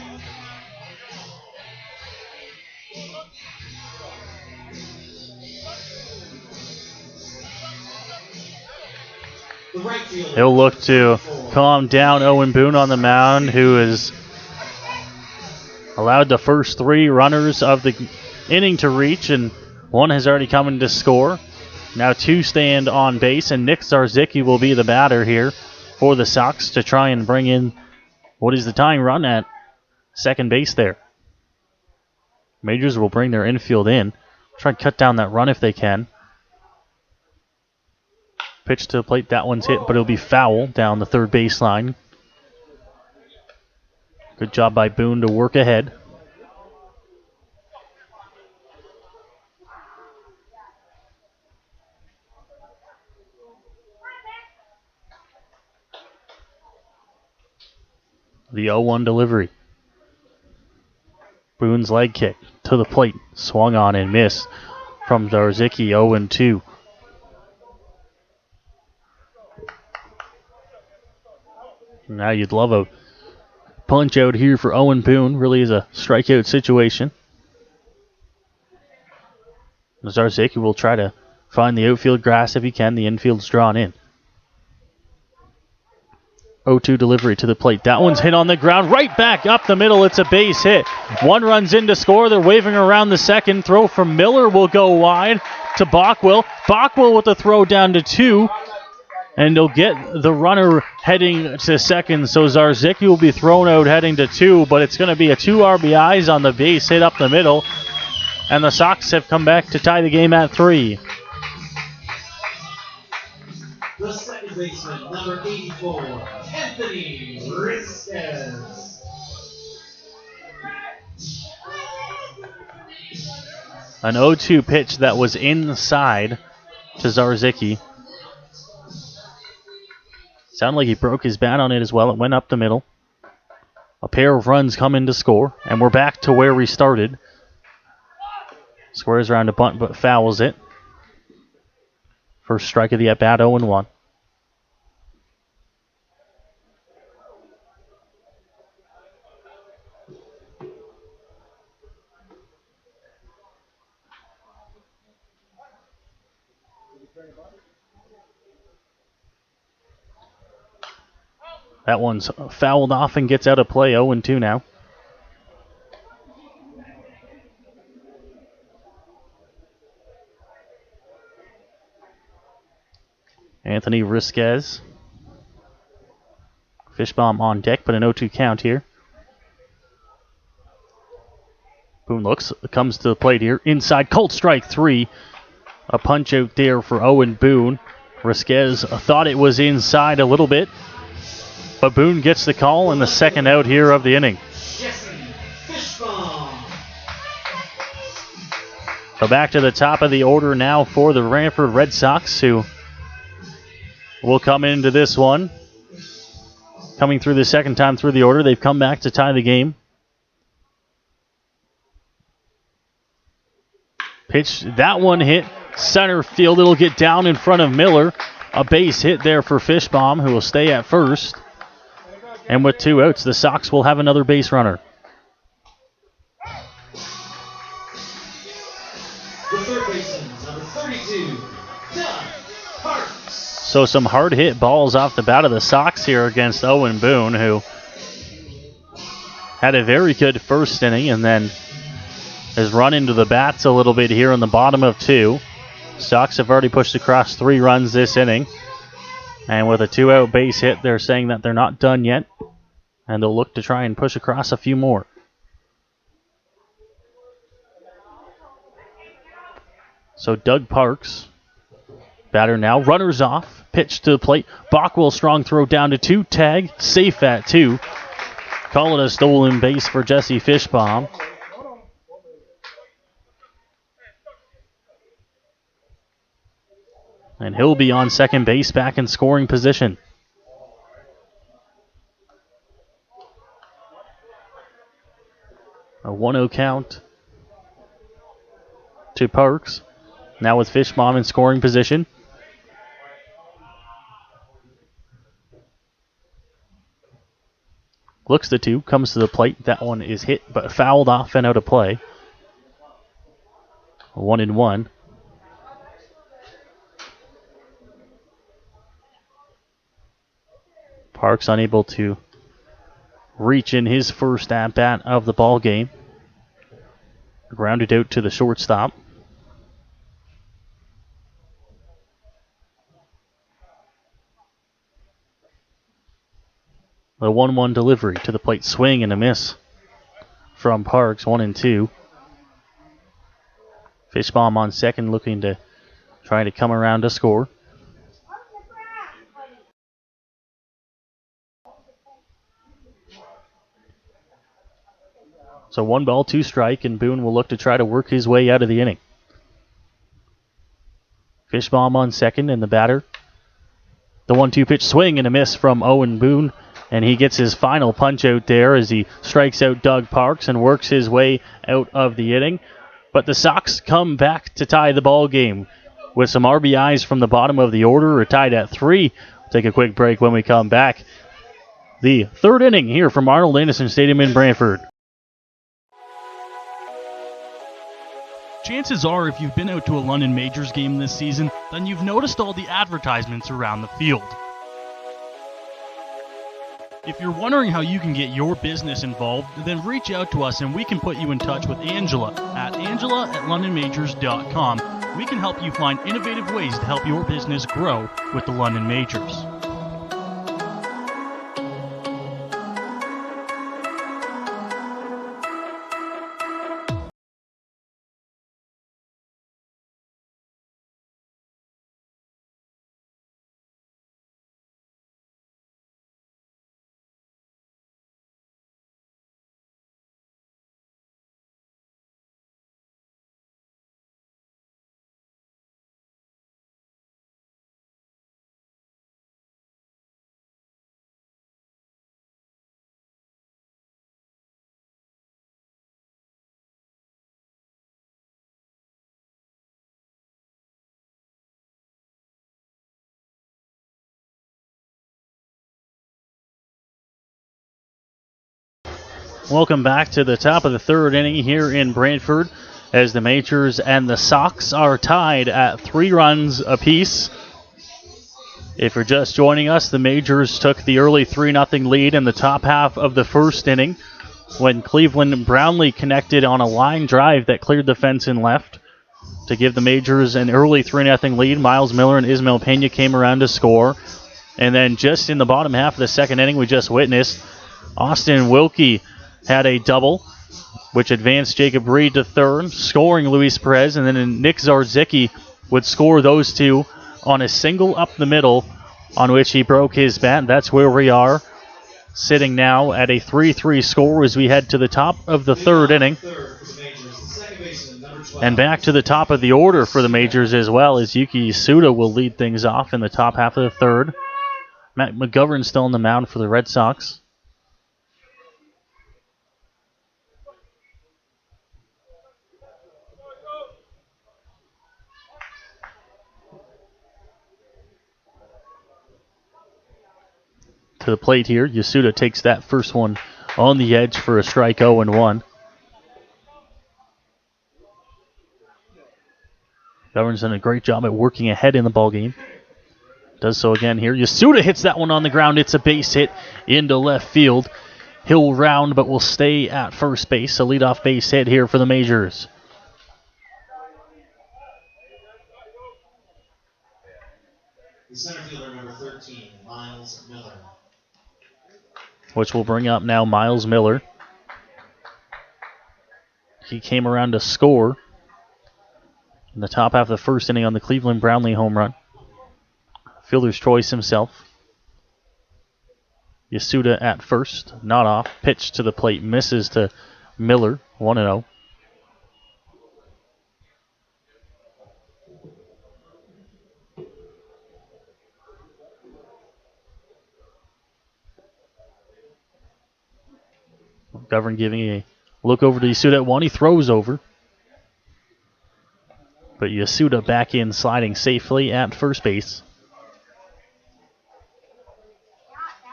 He'll look to calm down Owen Boone on the mound, who has allowed the first 3 runners of the inning to reach, and one has already come in to score. Now 2 stand on base, and Nick Zarzicki will be the batter here for the Sox to try and bring in what is the tying run at second base there. Majors will bring their infield in. Try and cut down that run if they can. Pitch to the plate, that one's hit, but it'll be foul down the third baseline. Good job by Boone to work ahead. The 0-1 delivery. Boone's leg kick to the plate. Swung on and missed from Zarzicki, 0-2. Now you'd love a punch out here for Owen Boone. Really is a strikeout situation. Zarzicki will try to find the outfield grass if he can. The infield's drawn in. 0-2 delivery to the plate. That one's hit on the ground. Right back up the middle. It's a base hit. One runs in to score. They're waving around the second. Throw from Miller will go wide to Bockwell. Bockwell with the throw down to 2. And they'll get the runner heading to second. So Zarzicki will be thrown out heading to 2. But it's going to be a 2 RBIs on the base hit up the middle. And the Sox have come back to tie the game at 3. The second baseman, number 84, Anthony Risquez. An 0-2 pitch that was inside to Zarzicki. Sounded like he broke his bat on it as well. It went up the middle. A pair of runs come in to score, and we're back to where we started. Squares around a bunt, but fouls it. First strike of the at-bat, 0-1. That one's fouled off and gets out of play, 0-2 now. Anthony Risquez. Fishbaum on deck, but an 0-2 count here. Boone comes to the plate here. Inside, Colt strike 3. A punch out there for Owen Boone. Risquez thought it was inside a little bit, but Boone gets the call and the second out here of the inning. So back to the top of the order now for the Brantford Red Sox, who will come into this one. Coming through the second time through the order, they've come back to tie the game. Pitch, that one hit center field. It'll get down in front of Miller. A base hit there for Fishbaum, who will stay at first. And with 2 outs, the Sox will have another base runner. The third baseman, number 32, Doug Parks. So some hard hit balls off the bat of the Sox here against Owen Boone, who had a very good first inning and then has run into the bats a little bit here in the bottom of 2. Sox have already pushed across 3 runs this inning. And with a 2-out base hit, they're saying that they're not done yet. And they'll look to try and push across a few more. So Doug Parks, batter now, runners off, pitch to the plate. Bockwell strong throw down to 2, tag, safe at 2. Call it a stolen base for Jesse Fishbaum. And he'll be on second base, back in scoring position. A 1-0 count to Parks. Now with Fishbaum in scoring position. Looks the 2, comes to the plate. That one is hit, but fouled off and out of play. 1-1. Parks unable to reach in his first at-bat of the ball game. Grounded out to the shortstop. The 1-1 delivery to the plate, swing and a miss from Parks, 1-2. Fishbaum on second, looking to try to come around to score. So 1 ball, 2 strike, and Boone will look to try to work his way out of the inning. Fishbaum on second, and the batter. The 1-2 pitch, swing and a miss from Owen Boone, and he gets his final punch out there as he strikes out Doug Parks and works his way out of the inning. But the Sox come back to tie the ball game with some RBIs from the bottom of the order. We're tied at 3. We'll take a quick break when we come back. The third inning here from Arnold Anderson Stadium in Brantford. Chances are, if you've been out to a London Majors game this season, then you've noticed all the advertisements around the field. If you're wondering how you can get your business involved, then reach out to us and we can put you in touch with Angela at angela@londonmajors.com. We can help you find innovative ways to help your business grow with the London Majors. Welcome back to the top of the third inning here in Brantford as the Majors and the Sox are tied at 3 runs apiece. If you're just joining us, the Majors took the early 3-0 lead in the top half of the first inning when Cleveland Brownlee connected on a line drive that cleared the fence and left to give the Majors an early 3-0 lead. Miles Miller and Ismael Pena came around to score. And then just in the bottom half of the second inning we just witnessed, Austin Wilkie had a double, which advanced Jacob Reed to third, scoring Luis Perez, and then Nick Zarzicki would score those two on a single up the middle on which he broke his bat. That's where we are, sitting now at a 3-3 score as we head to the top of the third inning. And back to the top of the order for the Majors as well, as Yuki Yasuda will lead things off in the top half of the third. Matt McGovern still on the mound for the Red Sox. To the plate here, Yasuda takes that first one on the edge for a strike 0-1. McGovern's done a great job at working ahead in the ballgame. Does so again here. Yasuda hits that one on the ground. It's a base hit into left field. He'll round, but will stay at first base. A leadoff base hit here for the Majors. The center fielder, number 13, Miles Miller. Which will bring up now Miles Miller. He came around to score in the top half of the first inning on the Cleveland Brownlee home run. Fielder's choice himself. Yasuda at first, not off. Pitch to the plate, misses to Miller, 1-0. McGovern giving a look over to Yasuda at one. He throws over. But Yasuda back in, sliding safely at first base.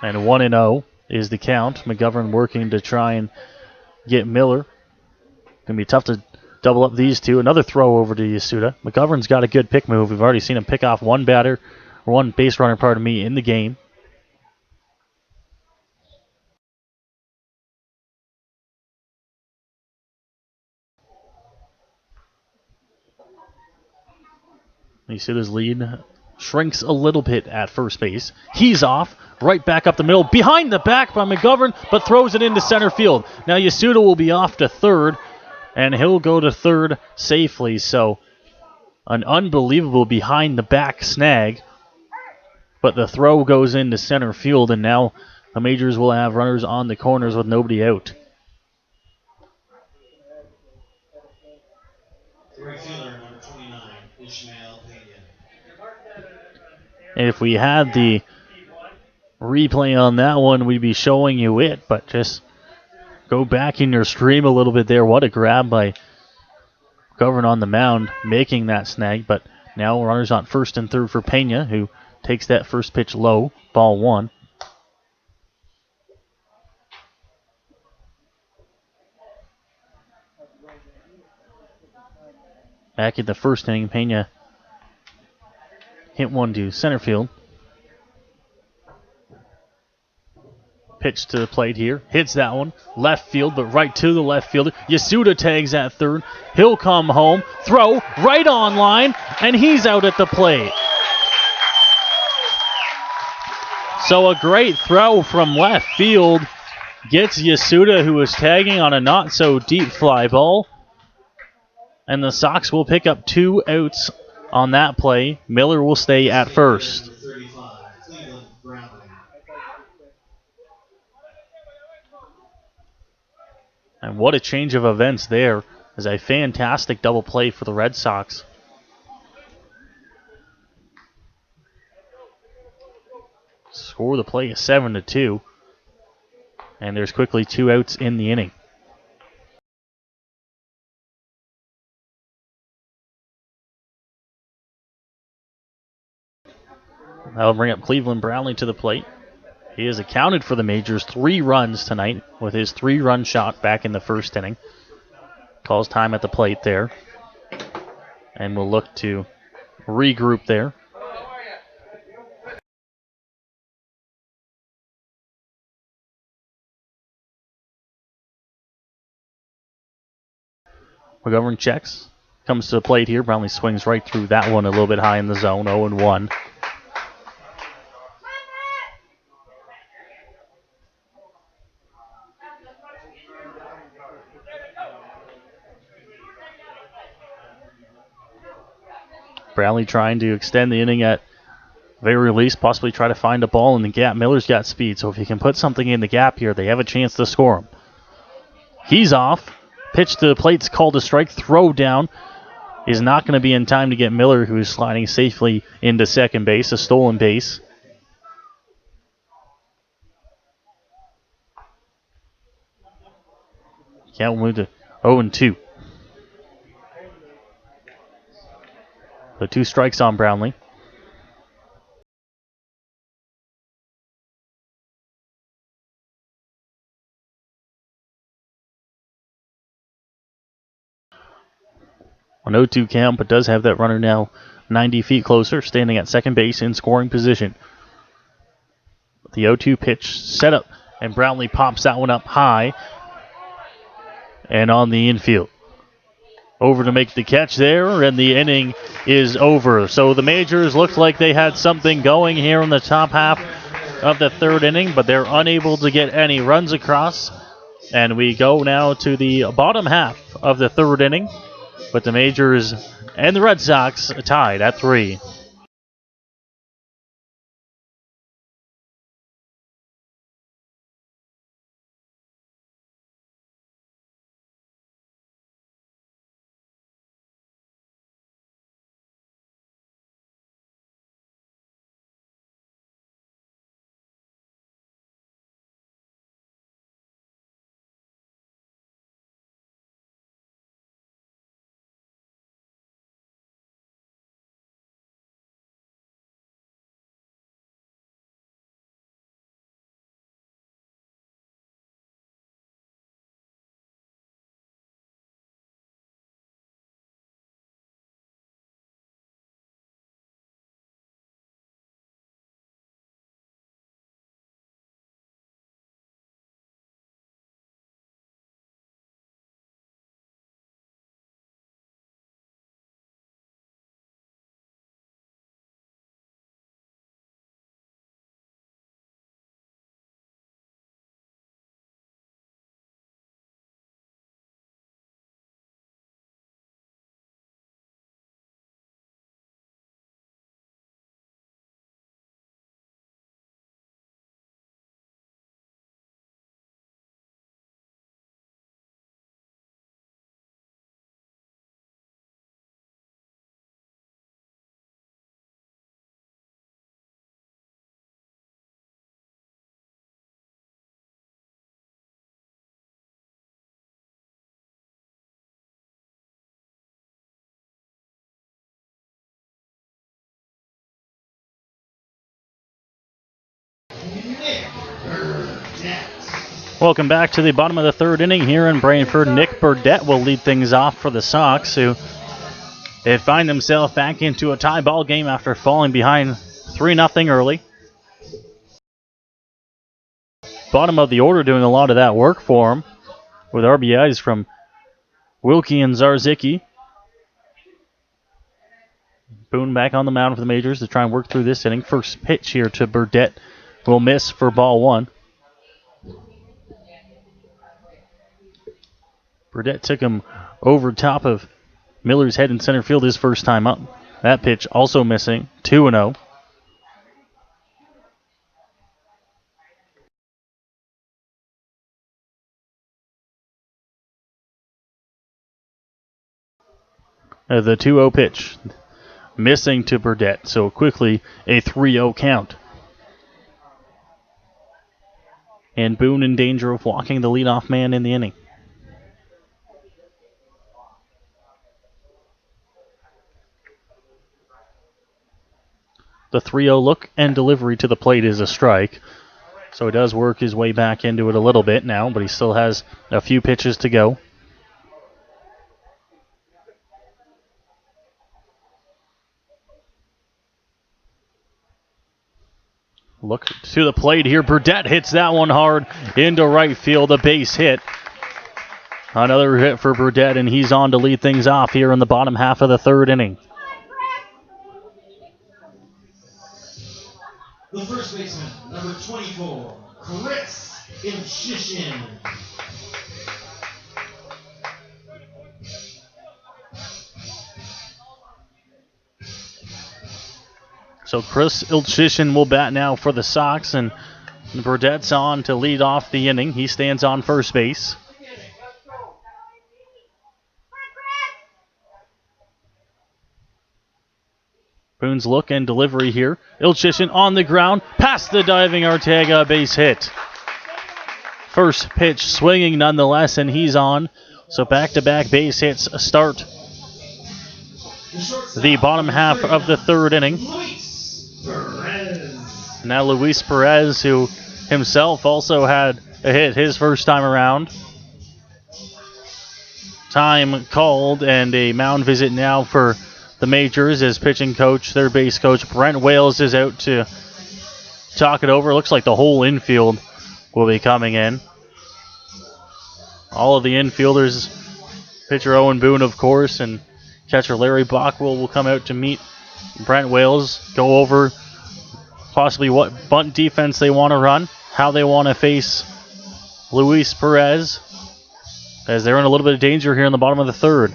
And 1-0 is the count. McGovern working to try and get Miller. Going to be tough to double up these two. Another throw over to Yasuda. McGovern's got a good pick move. We've already seen him pick off one base runner, in the game. Yasuda's lead shrinks a little bit at first base. He's off, right back up the middle, behind the back by McGovern, but throws it into center field. Now Yasuda will be off to third, and he'll go to third safely. So an unbelievable behind the back snag, but the throw goes into center field, and now the Majors will have runners on the corners with nobody out. Right fielder, number 29, Ismael Pena. And if we had the replay on that one, we'd be showing you it, but just go back in your stream a little bit there. What a grab by McGovern on the mound, making that snag, but now runners on first and third for Pena, who takes that first pitch low, ball 1. Back in the first inning, Pena hit one to center field. Pitch to the plate here. Hits that one. Left field, but right to the left fielder. Yasuda tags at third. He'll come home. Throw right on line, and he's out at the plate. So a great throw from left field gets Yasuda, who was tagging on a not-so-deep fly ball. And the Sox will pick up 2 outs on that play. Miller will stay at first. Number 35, Cleveland Brownlee. And what a change of events there. As a fantastic double play for the Red Sox. Score the play is 7-2. And there's quickly 2 outs in the inning. That'll bring up Cleveland Brownlee to the plate. He has accounted for the Majors 3 runs tonight with his 3-run shot back in the first inning. Calls time at the plate there. And we'll look to regroup there. McGovern checks. Comes to the plate here. Brownlee swings right through that one a little bit high in the zone. 0-1. Brownlee trying to extend the inning at very least, possibly try to find a ball in the gap. Miller's got speed, so if he can put something in the gap here, they have a chance to score him. He's off. Pitch to the plate's called a strike. Throw down is not going to be in time to get Miller, who is sliding safely into second base, a stolen base. Count moved to 0-2. The 2 strikes on Brownlee. An 0-2 count, but does have that runner now 90 feet closer, standing at second base in scoring position. The 0-2 pitch set up, and Brownlee pops that one up high and on the infield. Over to make the catch there, and the inning is over. So the Majors looked like they had something going here in the top half of the third inning, but they're unable to get any runs across. And we go now to the bottom half of the third inning, with the Majors and the Red Sox tied at 3. Welcome back to the bottom of the third inning here in Brantford. Nick Burdett will lead things off for the Sox, who they find themselves back into a tie ball game after falling behind 3-0 early. Bottom of the order doing a lot of that work for him, with RBIs from Wilkie and Zarzicki. Boone back on the mound for the Majors to try and work through this inning. First pitch here to Burdett will miss for ball 1. Burdett took him over top of Miller's head in center field his first time up. That pitch also missing. 2-0. The 2-0 pitch missing to Burdett. So quickly a 3-0 count. And Boone in danger of walking the leadoff man in the inning. The 3-0 look and delivery to the plate is a strike. So he does work his way back into it a little bit now, but he still has a few pitches to go. Look to the plate here. Burdett hits that one hard into right field. A base hit. Another hit for Burdett, and he's on to lead things off here in the bottom half of the third inning. The first baseman, number 24, Chris Ilchishin. So Chris Ilchishin will bat now for the Sox, and Burdett's on to lead off the inning. He stands on first base. Boone's look and delivery here. Ilchishin on the ground, past the diving Arteaga, base hit. First pitch swinging nonetheless, and he's on. So back-to-back base hits start the bottom half of the third inning. Now Luis Perez, who himself also had a hit his first time around. Time called, and a mound visit now for the Majors as pitching coach, their base coach, Brent Wales, is out to talk it over. Looks like the whole infield will be coming in. All of the infielders, pitcher Owen Boone, of course, and catcher Larry Bockwell will come out to meet Brent Wales, go over possibly what bunt defense they want to run, how they want to face Luis Perez, as they're in a little bit of danger here in the bottom of the third.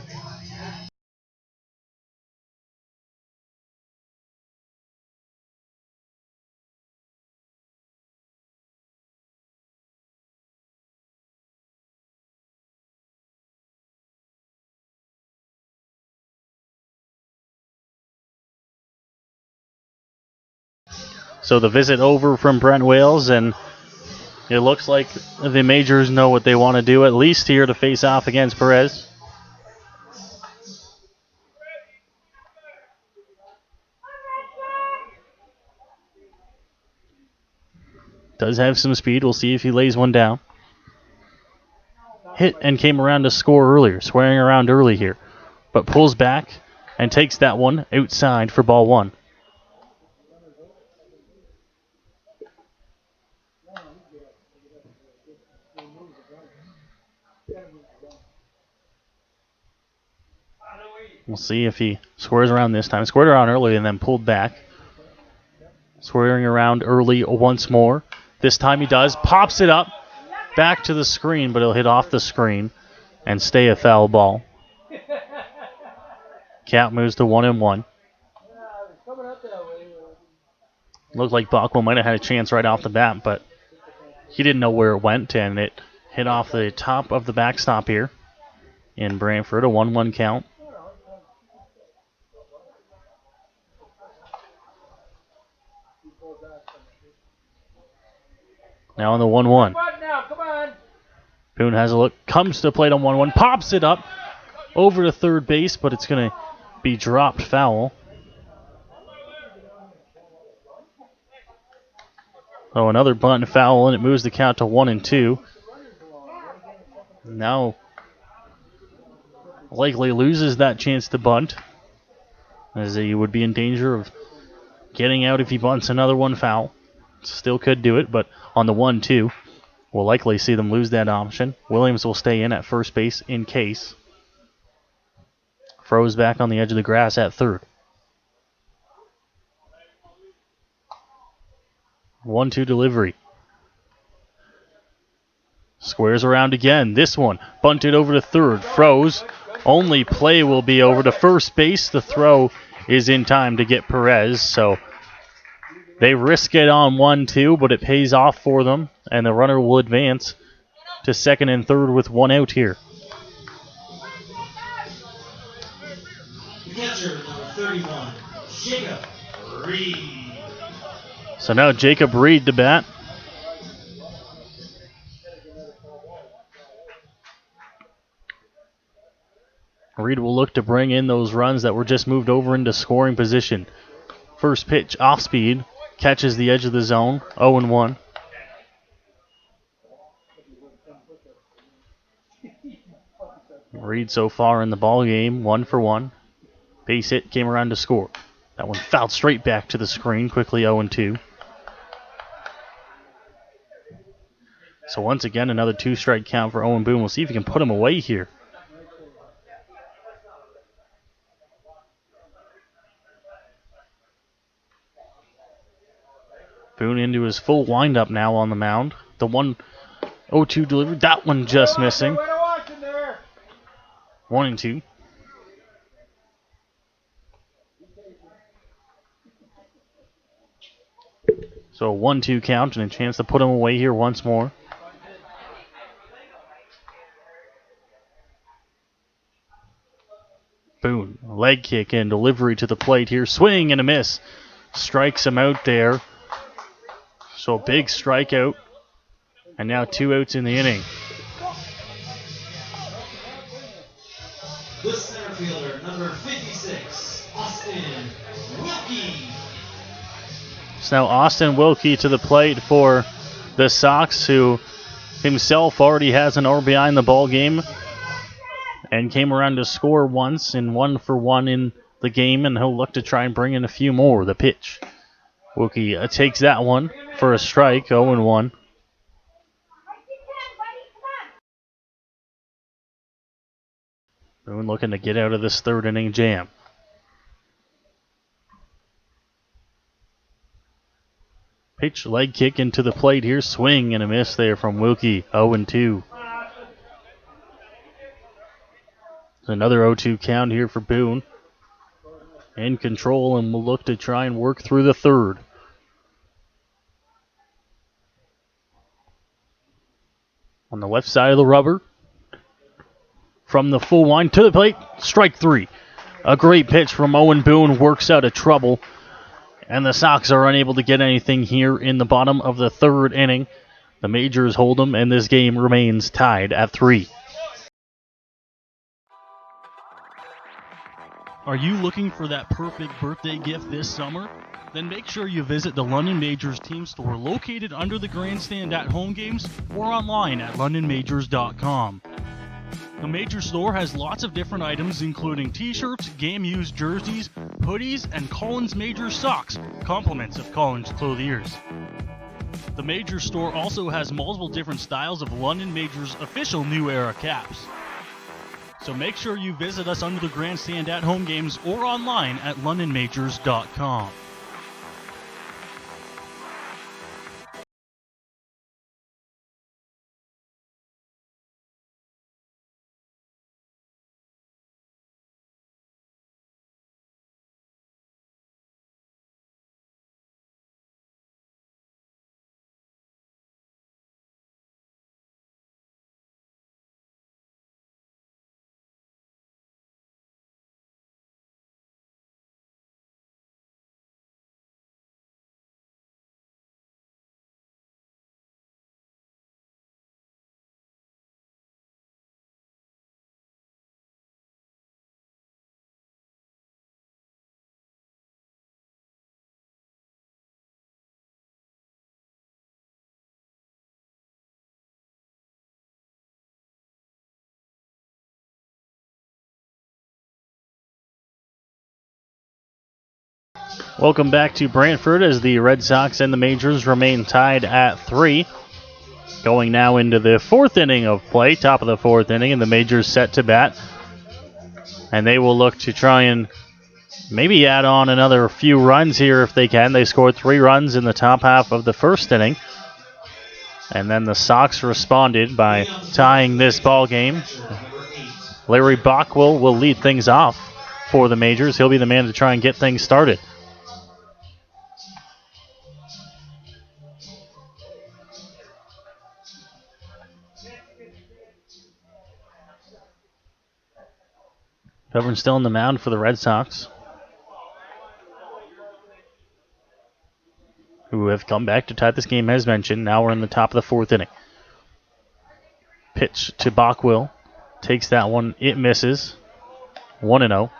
So the visit over from Brent Wales, and it looks like the Majors know what they want to do, at least here to face off against Perez. Does have some speed. We'll see if he lays one down. Hit and came around to score earlier, swearing around early here, but pulls back and takes that one outside for ball one. We'll see if he squares around this time. Squared around early and then pulled back. Squaring around early once more. This time he does. Pops it up. Back to the screen, but it'll hit off the screen and stay a foul ball. Count moves to 1-1. Looked like Bockwell might have had a chance right off the bat, but he didn't know where it went, and it hit off the top of the backstop here in Brantford. A 1-1 count. Now on the 1-1. Boone has a look, comes to plate on 1-1, pops it up over to third base, but it's going to be dropped foul. Oh, another bunt foul, and it moves the count to 1-2. Now likely loses that chance to bunt, as he would be in danger of getting out if he bunts another one foul. Still could do it, but on the 1-2, we'll likely see them lose that option. Williams will stay in at first base in case. Froze back on the edge of the grass at third. 1-2 delivery. Squares around again. This one bunted over to third. Froze. Only play will be over to first base. The throw is in time to get Perez, so they risk it on 1-2, but it pays off for them, and the runner will advance to second and third with one out here. The catcher, number 31, Jacob Reed. So now Jacob Reed to bat. Reed will look to bring in those runs that were just moved over into scoring position. First pitch off speed, catches the edge of the zone, 0-1. Reed so far in the ball game, 1 for 1. Base hit came around to score. That one fouled straight back to the screen, quickly 0-2. So once again, another 2-strike count for Owen Boone. We'll see if he can put him away here. Boone into his full windup now on the mound. The 1-0-2 delivery, that one just missing. 1-2. So a 1-2 count and a chance to put him away here once more. Boone, leg kick and delivery to the plate here. Swing and a miss. Strikes him out there. So a big strikeout. And now 2 outs in the inning. The center fielder, number 56, Austin Wilkie. So now Austin Wilkie to the plate for the Sox, who himself already has an RBI in the ball game and came around to score once in 1 for 1 in the game, and he'll look to try and bring in a few more. The pitch. Wilkie takes that one for a strike, 0-1. Boone looking to get out of this third inning jam. Pitch, leg kick into the plate here. Swing and a miss there from Wilkie. 0-2. Another 0-2 count here for Boone. In control and will look to try and work through the third. On the left side of the rubber. From the full wind to the plate. Strike 3. A great pitch from Owen Boone works out of trouble. And the Sox are unable to get anything here in the bottom of the third inning. The Majors hold them, and this game remains tied at 3. Are you looking for that perfect birthday gift this summer? Then make sure you visit the London Majors team store located under the grandstand at home games or online at londonmajors.com. The Major store has lots of different items including t-shirts, game-used jerseys, hoodies, and Collins Major socks, compliments of Collins clothiers. The Major store also has multiple different styles of London Majors official New Era caps. So make sure you visit us under the grandstand at home games or online at londonmajors.com. Welcome back to Brantford as the Red Sox and the Majors remain tied at 3. Going now into the 4th inning of play, top of the 4th inning, and the Majors set to bat. And they will look to try and maybe add on another few runs here if they can. They scored 3 runs in the top half of the 1st inning. And then the Sox responded by tying this ball game. Larry Bockwell will lead things off for the Majors. He'll be the man to try and get things started. Everyone's still on the mound for the Red Sox, who have come back to tie this game as mentioned. Now we're in the top of the 4th inning. Pitch to Bockwell. Takes that one. It misses. 1-0.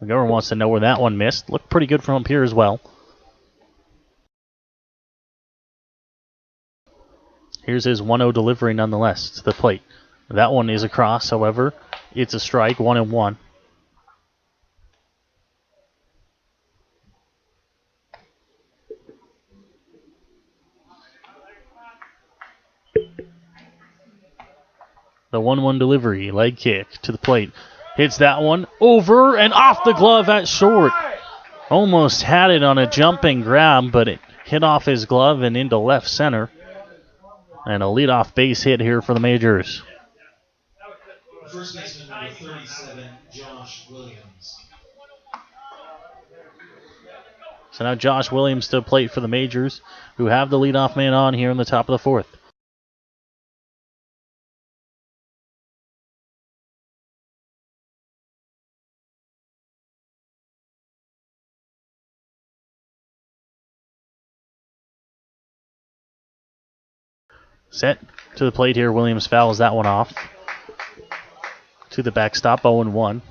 McGovern wants to know where that one missed. Looked pretty good from up here as well. Here's his 1-0 delivery nonetheless to the plate. That one is across, however. It's a strike, 1-1. The 1-1 delivery, leg kick to the plate. Hits that one over and off the glove at short. Almost had it on a jumping grab, but it hit off his glove and into left center. And a leadoff base hit here for the Majors. First baseman number 37, Josh Williams. So now Josh Williams to the plate for the Majors, who have the leadoff man on here in the top of the fourth. Set to the plate here. Williams fouls that one off. To the backstop, 0-1.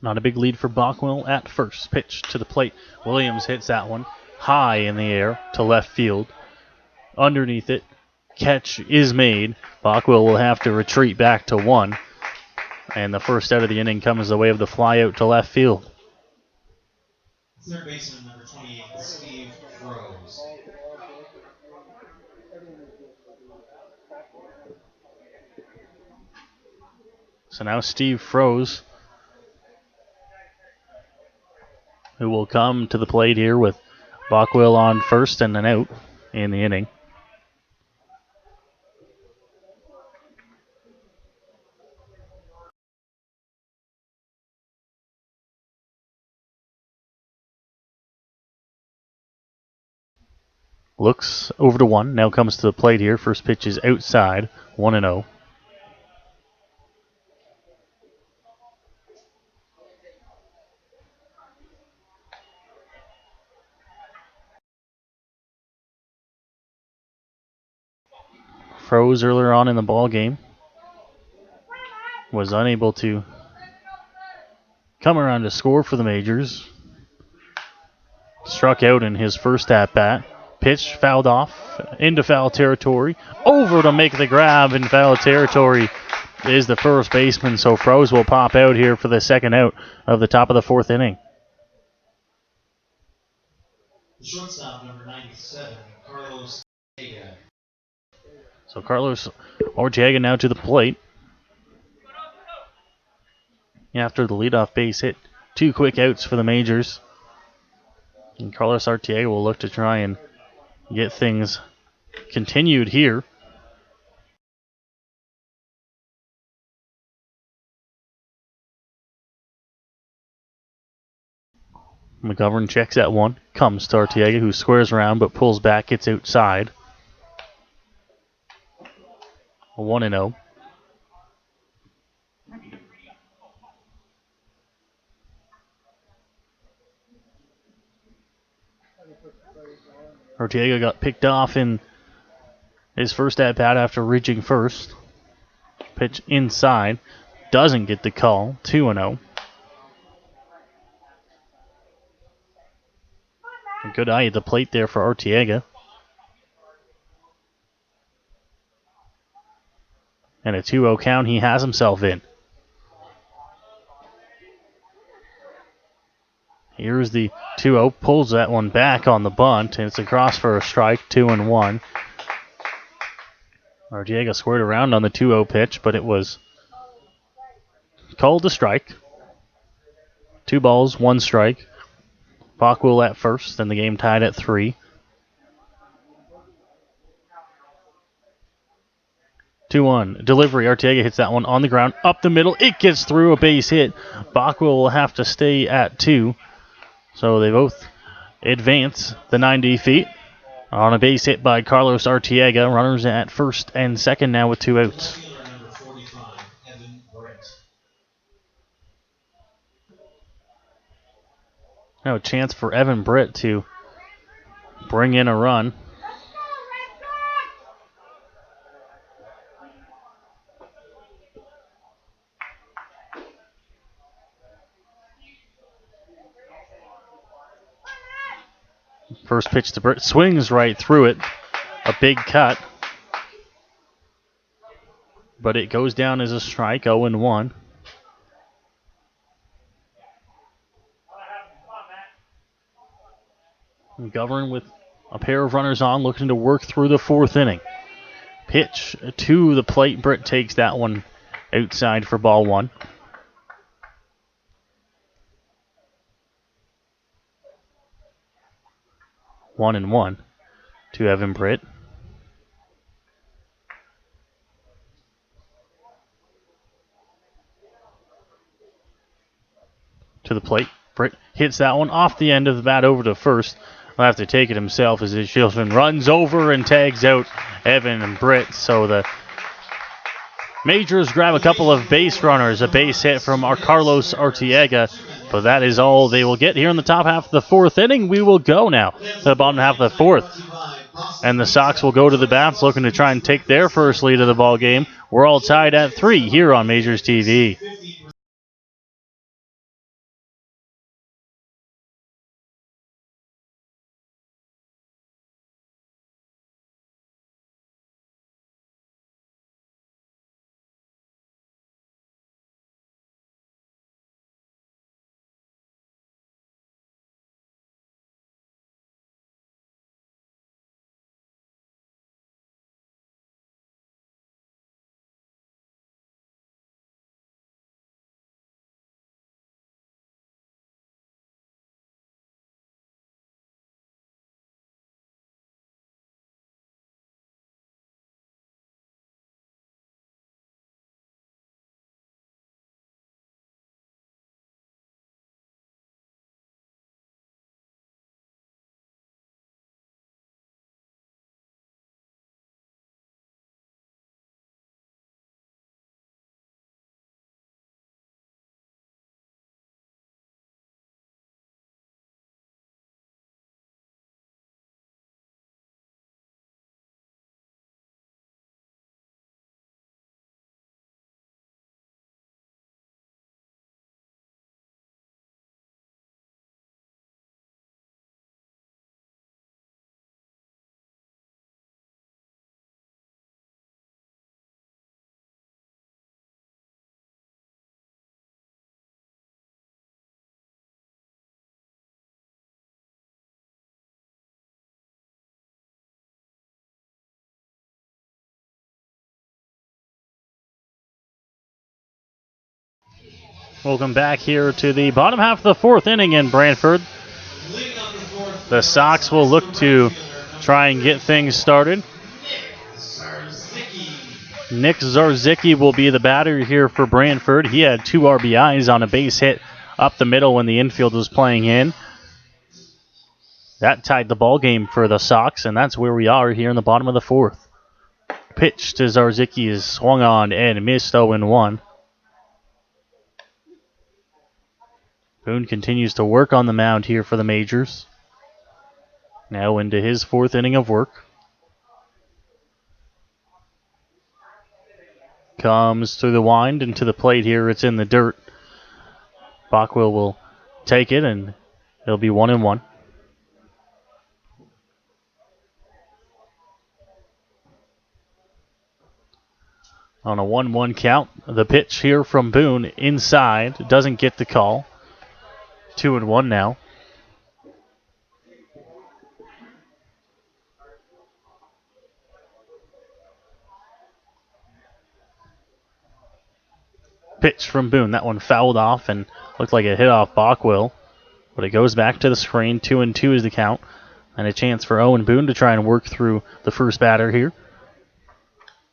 Not a big lead for Bockwell at first. Pitch to the plate. Williams hits that one high in the air to left field. Underneath it. Catch is made. Bockwell will have to retreat back to one. And the first out of the inning comes the way of the fly out to left field. Third baseman number 28, Steve Froese. So now Steve Froese, who will come to the plate here with Bockwell on first and an out in the inning. Looks over to one, now comes to the plate here. First pitch is outside, 1-0. Froze earlier on in the ball game was unable to come around to score for the Majors. Struck out in his first at bat. Pitch fouled off into foul territory. Over to make the grab in foul territory is the first baseman. So Froze will pop out here for the second out of the top of the fourth inning. The shortstop number 97, Carlos Ortega. So Carlos Ortega now to the plate. After the leadoff base hit, 2 quick outs for the Majors. And Carlos Ortega will look to try and get things continued here. McGovern checks at one. Comes to Ortega, who squares around but pulls back, gets outside. 1-0. Ortega got picked off in his first at bat after reaching first. Pitch inside. Doesn't get the call. 2-0. A good eye at the plate there for Ortega. And a 2-0 count he has himself in. Here's the 2-0. Pulls that one back on the bunt, and it's across for a strike. 2-1. Ortega squared around on the 2-0 pitch, but it was called a strike. 2 balls, 1 strike. Bockwell at first, and the game tied at 3. 2-1. Delivery. Ortega hits that one on the ground. Up the middle. It gets through, a base hit. Bockwell will have to stay at 2. So they both advance the 90 feet on a base hit by Carlos Ortega. Runners at first and second now with 2 outs. Fielder number 45, Evan Brett. Now a chance for Evan Britt to bring in a run. First pitch to Britt, swings right through it. A big cut. But it goes down as a strike, 0-1. McGovern with a pair of runners on, looking to work through the fourth inning. Pitch to the plate. Britt takes that one outside for ball one. 1-1 to Evan Britt. To the plate. Britt hits that one off the end of the bat over to first. Will have to take it himself as his Shilton runs over and tags out Evan and Britt. So the Majors grab a couple of base runners, a base hit from our Carlos Artiega, but that is all they will get here in the top half of the fourth inning. We will go now to the bottom half of the fourth, and the Sox will go to the bats looking to try and take their first lead of the ball game. We're all tied at 3 here on Majors TV. Welcome back here to the bottom half of the fourth inning in Brantford. The Sox will look to try and get things started. Nick Zarzicki will be the batter here for Brantford. He had 2 RBIs on a base hit up the middle when the infield was playing in. That tied the ball game for the Sox, and that's where we are here in the bottom of the fourth. Pitch to Zarzicki is swung on and missed, 0-1. Boone continues to work on the mound here for the Majors. Now into his fourth inning of work. Comes through the wind and to the plate here. It's in the dirt. Bockwell will take it, and it'll be 1-1. On a 1-1 count, the pitch here from Boone inside. Doesn't get the call. 2-1 now. Pitch from Boone. That one fouled off and looked like it hit off Bockwell. But it goes back to the screen. 2-2 is the count. And a chance for Owen Boone to try and work through the first batter here.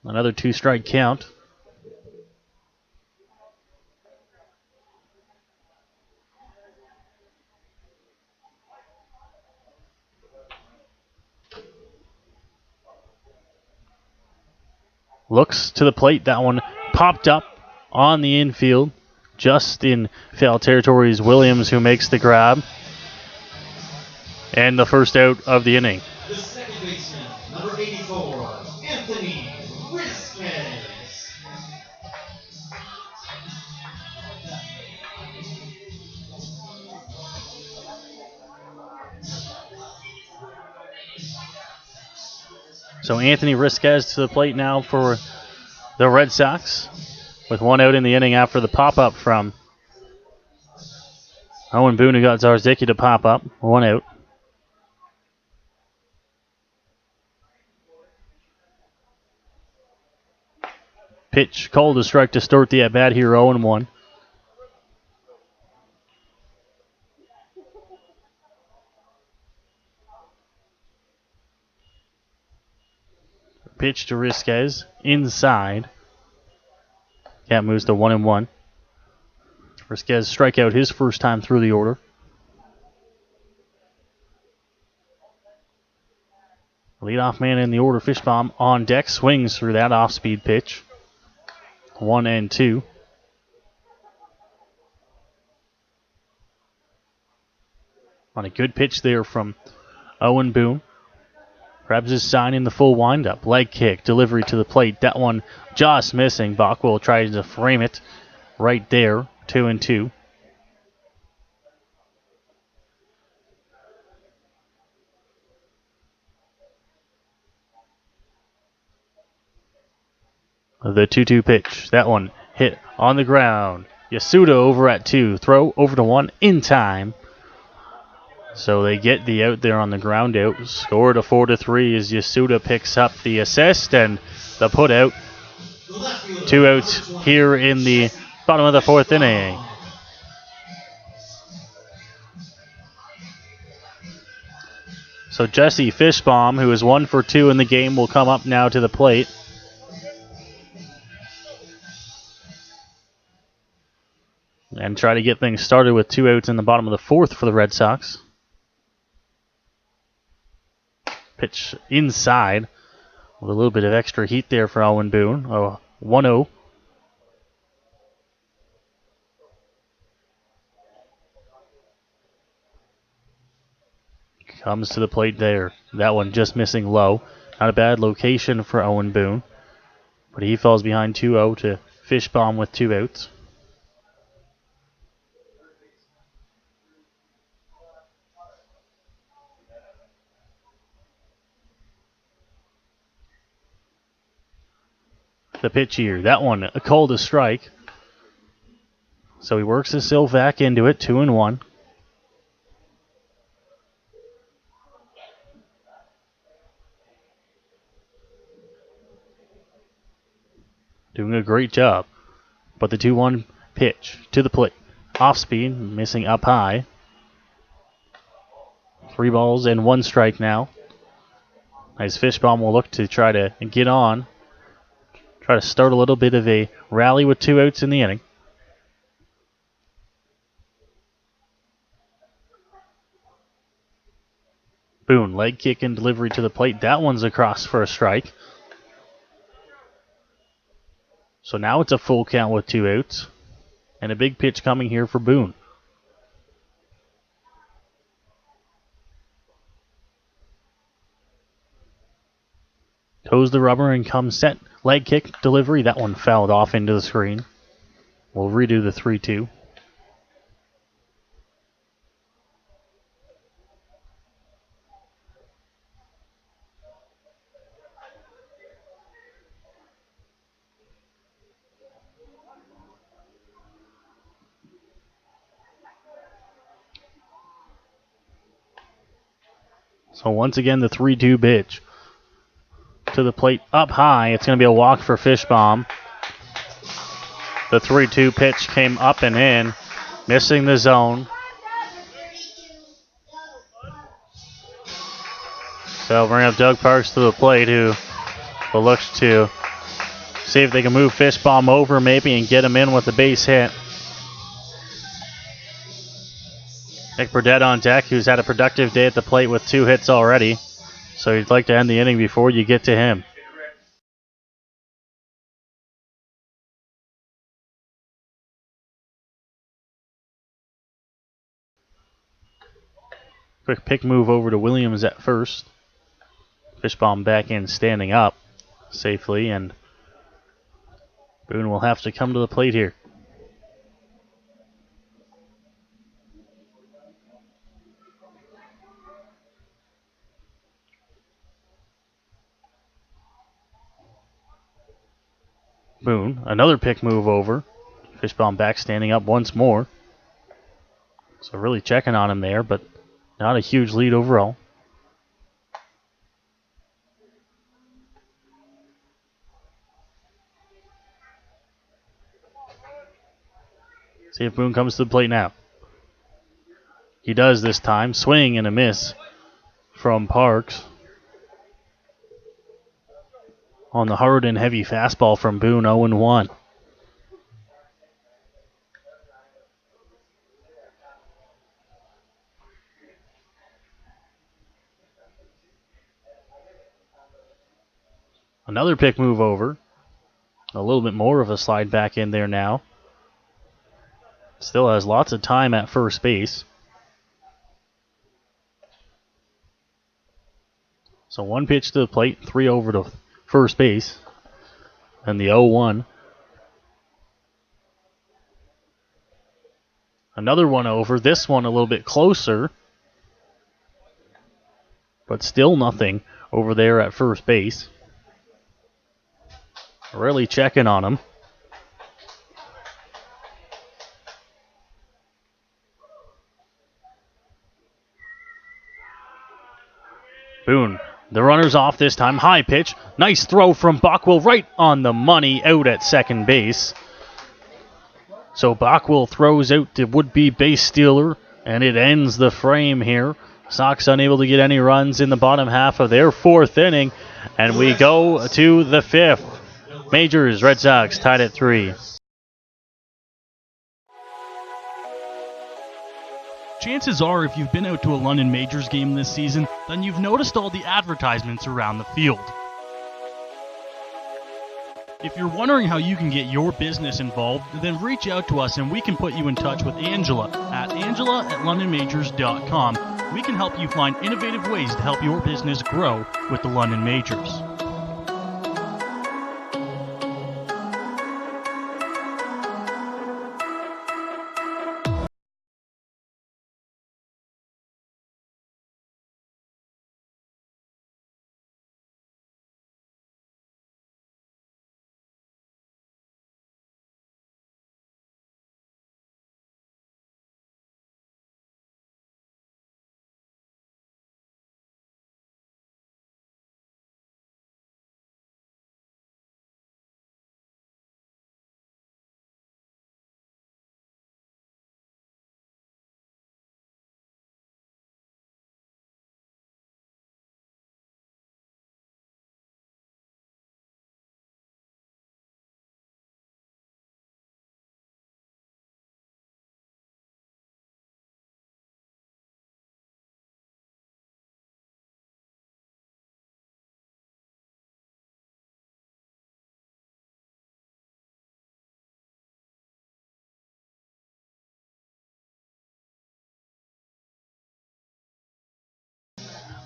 Another 2-strike count. Looks to the plate. That one popped up on the infield. Just in foul territory is Williams, who makes the grab. And the first out of the inning. The second baseman, number 84, Anthony Rizquez. So Anthony Risquez to the plate now for the Red Sox, with 1 out in the inning after the pop-up from Owen Boone, who got Zarzicki to pop up. 1 out. Pitch called a strike to start the at-bat here, 0-1. Pitch to Risquez, inside. Count moves to 1-1. Risquez strike out his first time through the order. Leadoff man in the order, Fishbaum on deck, swings through that off-speed pitch. 1-2. On a good pitch there from Owen Boone. Grabs his sign in the full windup. Leg kick, delivery to the plate. That one just missing. Bockwell tries to frame it right there. 2-2. The 2-2 pitch. That one hit on the ground. Yasuda over at 2. Throw over to 1 in time. So they get the out there on the ground out. Scored a 4-3 as Yasuda picks up the assist and the put out. 2 outs here in the bottom of the 4th inning. So Jesse Fishbaum, who is 1 for 2 in the game, will come up now to the plate. And try to get things started with 2 outs in the bottom of the 4th for the Red Sox. Pitch inside with a little bit of extra heat there for Owen Boone. 1-0. Comes to the plate there. That one just missing low. Not a bad location for Owen Boone. But he falls behind 2-0 to Fishbaum with 2 outs. The pitch here. That one called a strike. So he works himself back into it. 2-1. Doing a great job. But the 2-1 pitch to the plate. Off speed, missing up high. 3 balls and 1 strike now. As Fishbaum will look to try to get on. Try to start a little bit of a rally with 2 outs in the inning. Boone, leg kick and delivery to the plate. That one's across for a strike. So now it's a full count with 2 outs. And a big pitch coming here for Boone. Toes the rubber and comes set. Leg kick, delivery. That one fouled off into the screen. We'll redo the 3-2. So once again, the 3-2 pitch. To the plate, up high. It's going to be a walk for Fishbaum. The 3-2 pitch came up and in, missing the zone. So bring up Doug Parks to the plate, who will look to see if they can move Fishbaum over maybe and get him in with a base hit. Nick Burdett on deck, who's had a productive day at the plate with 2 hits already. So you'd like to end the inning before you get to him. Quick pick move over to Williams at first. Fishbaum back in standing up safely, and Boone will have to come to the plate here. Boone, another pick move over. Fishbone back standing up once more. So really checking on him there, but not a huge lead overall. See if Boone comes to the plate now. He does this time. Swing and a miss from Parks. On the hard and heavy fastball from Boone, 0-1. Another pick move over. A little bit more of a slide back in there now. Still has lots of time at first base. So one pitch to the plate, 3 over to first base. And the 0-1. Another one over. This one a little bit closer. But still nothing over there at first base. Really checking on him. Boone, the runner's off this time. High pitch. Nice throw from Bockwell right on the money out at second base. So Bockwell throws out the would-be base stealer, and it ends the frame here. Sox unable to get any runs in the bottom half of their fourth inning, and we go to the fifth. Majors, Red Sox tied at 3. Chances are, if you've been out to a London Majors game this season, then you've noticed all the advertisements around the field. If you're wondering how you can get your business involved, then reach out to us and we can put you in touch with Angela at angela@londonmajors.com. We can help you find innovative ways to help your business grow with the London Majors.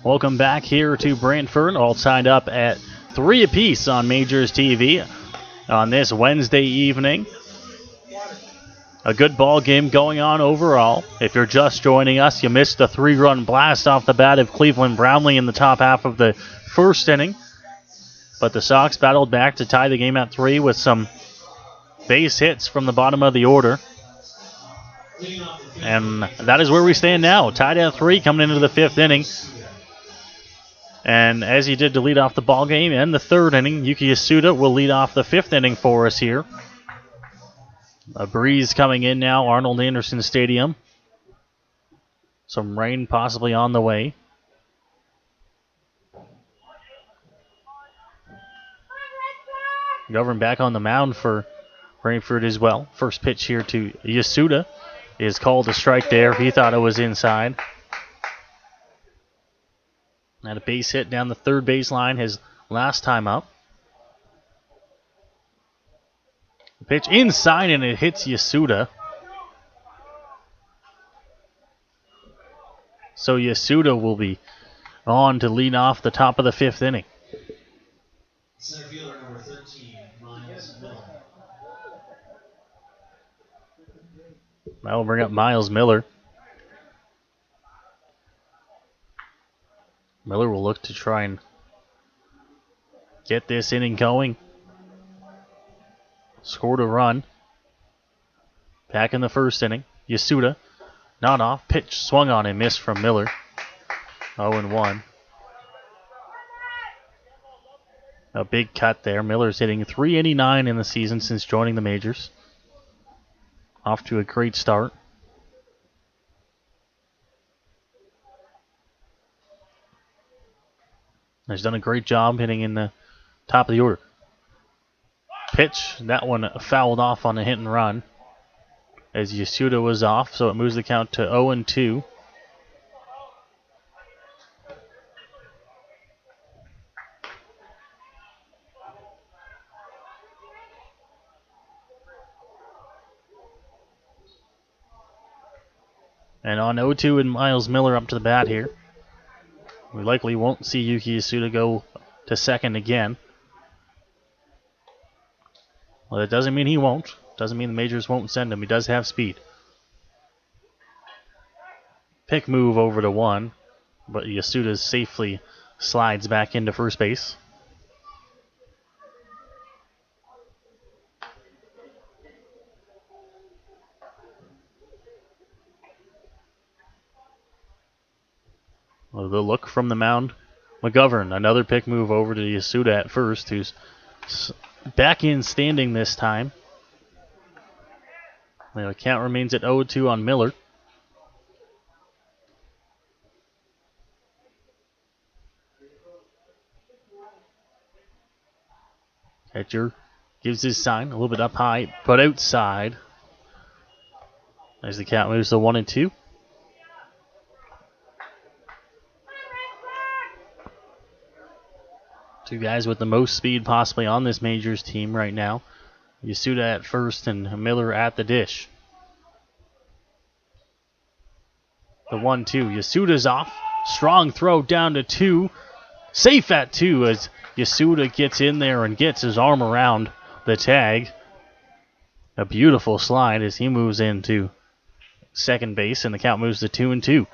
Welcome back here to Brantford, all signed up at 3 apiece on Majors TV on this Wednesday evening. A good ball game going on overall. If you're just joining us, you missed a 3-run blast off the bat of Cleveland Brownlee in the top half of the first inning. But the Sox battled back to tie the game at 3 with some base hits from the bottom of the order. And that is where we stand now, tied at 3 coming into the 5th inning. And as he did to lead off the ball game and the 3rd inning, Yuki Yasuda will lead off the 5th inning for us here. A breeze coming in now, Arnold Anderson Stadium. Some rain possibly on the way. Govern back on the mound for Brantford as well. First pitch here to Yasuda is called a strike there. He thought it was inside. Had a base hit down the third baseline his last time up. The pitch inside and it hits Yasuda. So Yasuda will be on to lead off the top of the 5th inning. Center fielder number 13, Miles Miller. That will bring up Miles Miller. Miller will look to try and get this inning going. scored a run back in the first inning. Yasuda, not off, pitch swung on and missed from Miller. 0-1. A big cut there. Miller's hitting .389 in the season since joining the majors. Off to a great start. He's done a great job hitting in the top of the order. Pitch, that one fouled off on a hit and run as Yasuda was off, so it moves the count to 0-2. And on 0-2 and Miles Miller up to the bat here. We likely won't see Yuki Yasuda go to second again. Well, that doesn't mean he won't. Doesn't mean the majors won't send him. He does have speed. Pick move over to 1, but Yasuda safely slides back into first base. Well, the look from the mound. McGovern, another pick move over to Yasuda at first, who's back in standing this time. The count remains at 0-2 on Miller. Catcher gives his sign, a little bit up high, but outside. As the count moves to 1-2. Two guys with the most speed possibly on this majors team right now. Yasuda at first and Miller at the dish. The 1-2. Yasuda's off. Strong throw down to 2. Safe at 2 as Yasuda gets in there and gets his arm around the tag. A beautiful slide as he moves into second base, and the count moves to 2-2.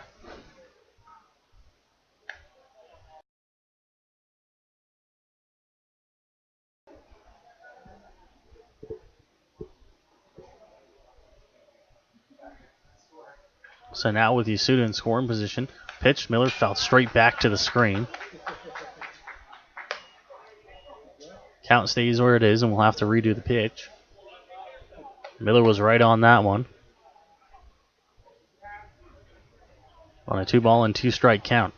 So now with Yasuda in scoring position, pitch, Miller fell straight back to the screen. Count stays where it is, and we'll have to redo the pitch. Miller was right on that one. On a 2-ball and 2-strike count.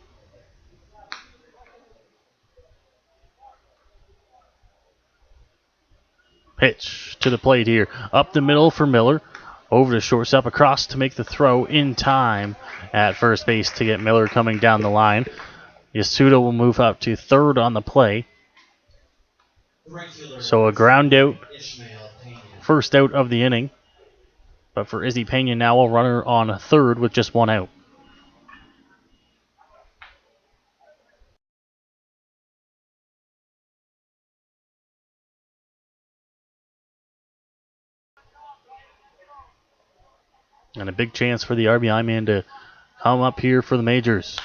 Pitch to the plate here. Up the middle for Miller. Over to shortstop, across to make the throw in time at first base to get Miller coming down the line. Yasuda will move up to third on the play. So a ground out, first out of the inning. But for Izzy Pena now, a runner on third with just one out. And a big chance for the RBI man to come up here for the majors.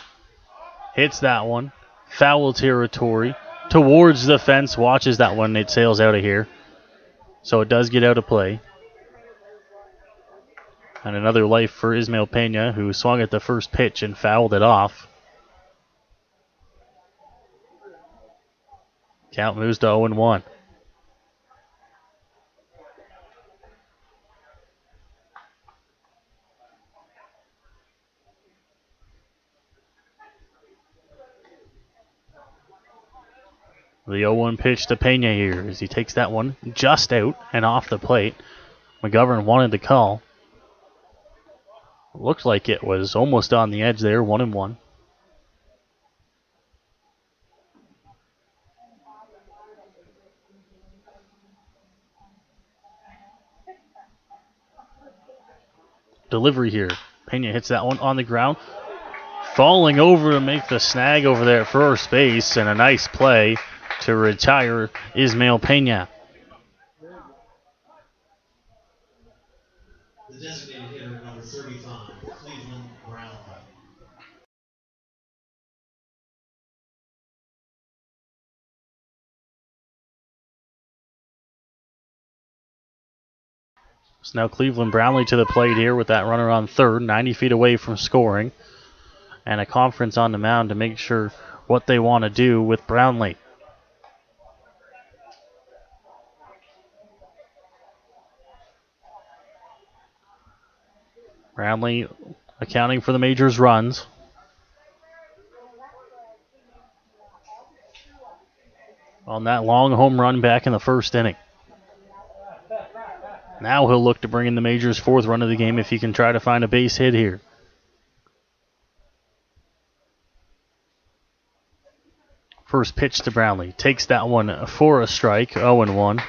Hits that one. Foul territory. Towards the fence. Watches that one. It sails out of here. So it does get out of play. And another life for Ismael Pena, who swung at the first pitch and fouled it off. Count moves to 0-1. The 0-1 pitch to Pena here as he takes that one just out and off the plate. McGovern wanted to call. Looked like it was almost on the edge there, 1-1. Delivery here. Pena hits that one on the ground. Falling over to make the snag over there at first base, and a nice play to retire Ismael Pena. The designated hitter, number 35, Cleveland Brown. So now Cleveland Brownlee to the plate here with that runner on third, 90 feet away from scoring. And a conference on the mound to make sure what they want to do with Brownlee. Brownlee accounting for the Majors' runs. On that long home run back in the first inning. Now he'll look to bring in the Majors' fourth run of the game if he can try to find a base hit here. First pitch to Brownlee. Takes that one for a strike. 0-1.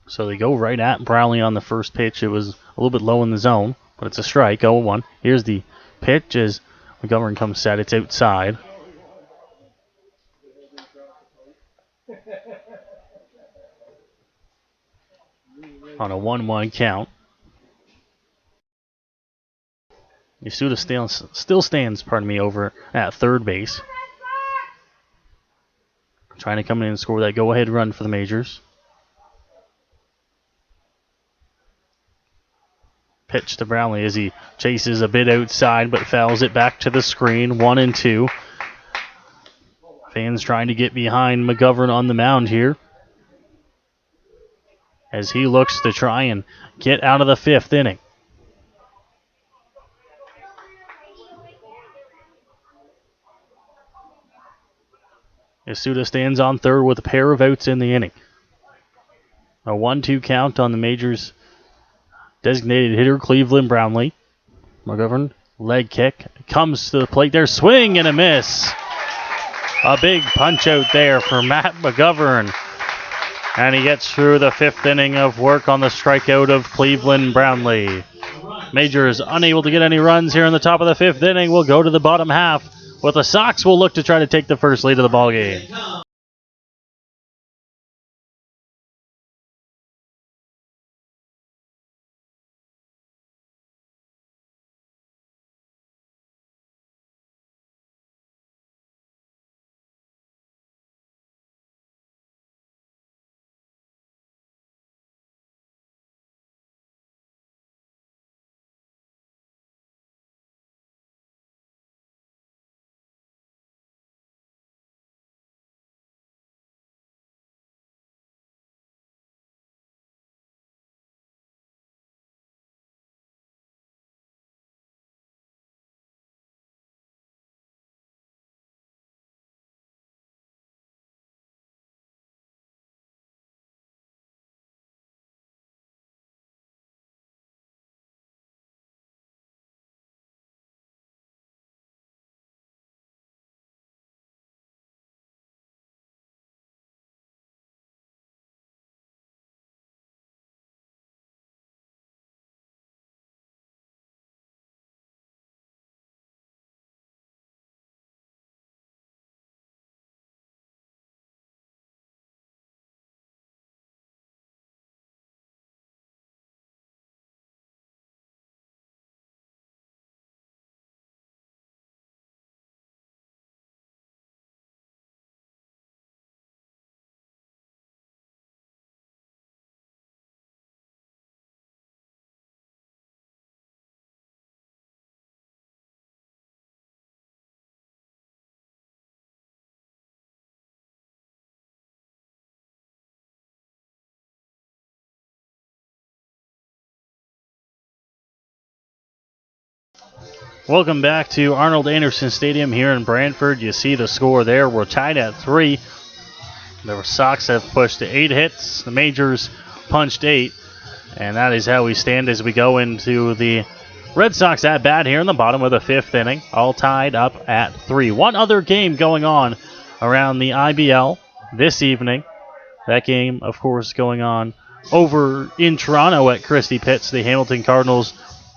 So they go right at Brownlee on the first pitch. It was a little bit low in the zone, but it's a strike. 0-1. Here's the pitch as McGovern comes set. It's outside. On a 1-1 count. Yasuda still stands, over at third base. Trying to come in and score that go-ahead run for the Majors. Pitch to Brownlee as he chases a bit outside but fouls it back to the screen. 1-2. Fans trying to get behind McGovern on the mound here as he looks to try and get out of the fifth inning. Yasuda stands on third with a pair of outs in the inning. A 1-2 count on the Majors' designated hitter, Cleveland Brownlee. McGovern, leg kick, comes to the plate there, swing and a miss. A big punch out there for Matt McGovern. And he gets through the fifth inning of work on the strikeout of Cleveland Brownlee. Majors unable to get any runs here in the top of the fifth inning. We'll go to the bottom half, with the Sox will look to try to take the first lead of the ball game. Welcome back to Arnold Anderson Stadium here in Brantford. You see the score there. We're tied at 3. The Sox have pushed 8 hits. The Majors punched 8. And that is how we stand as we go into the Red Sox at bat here in the bottom of the fifth inning. All tied up at 3. One other game going on around the IBL this evening. That game, of course, going on over in Toronto at Christie Pitts. The Hamilton Cardinals,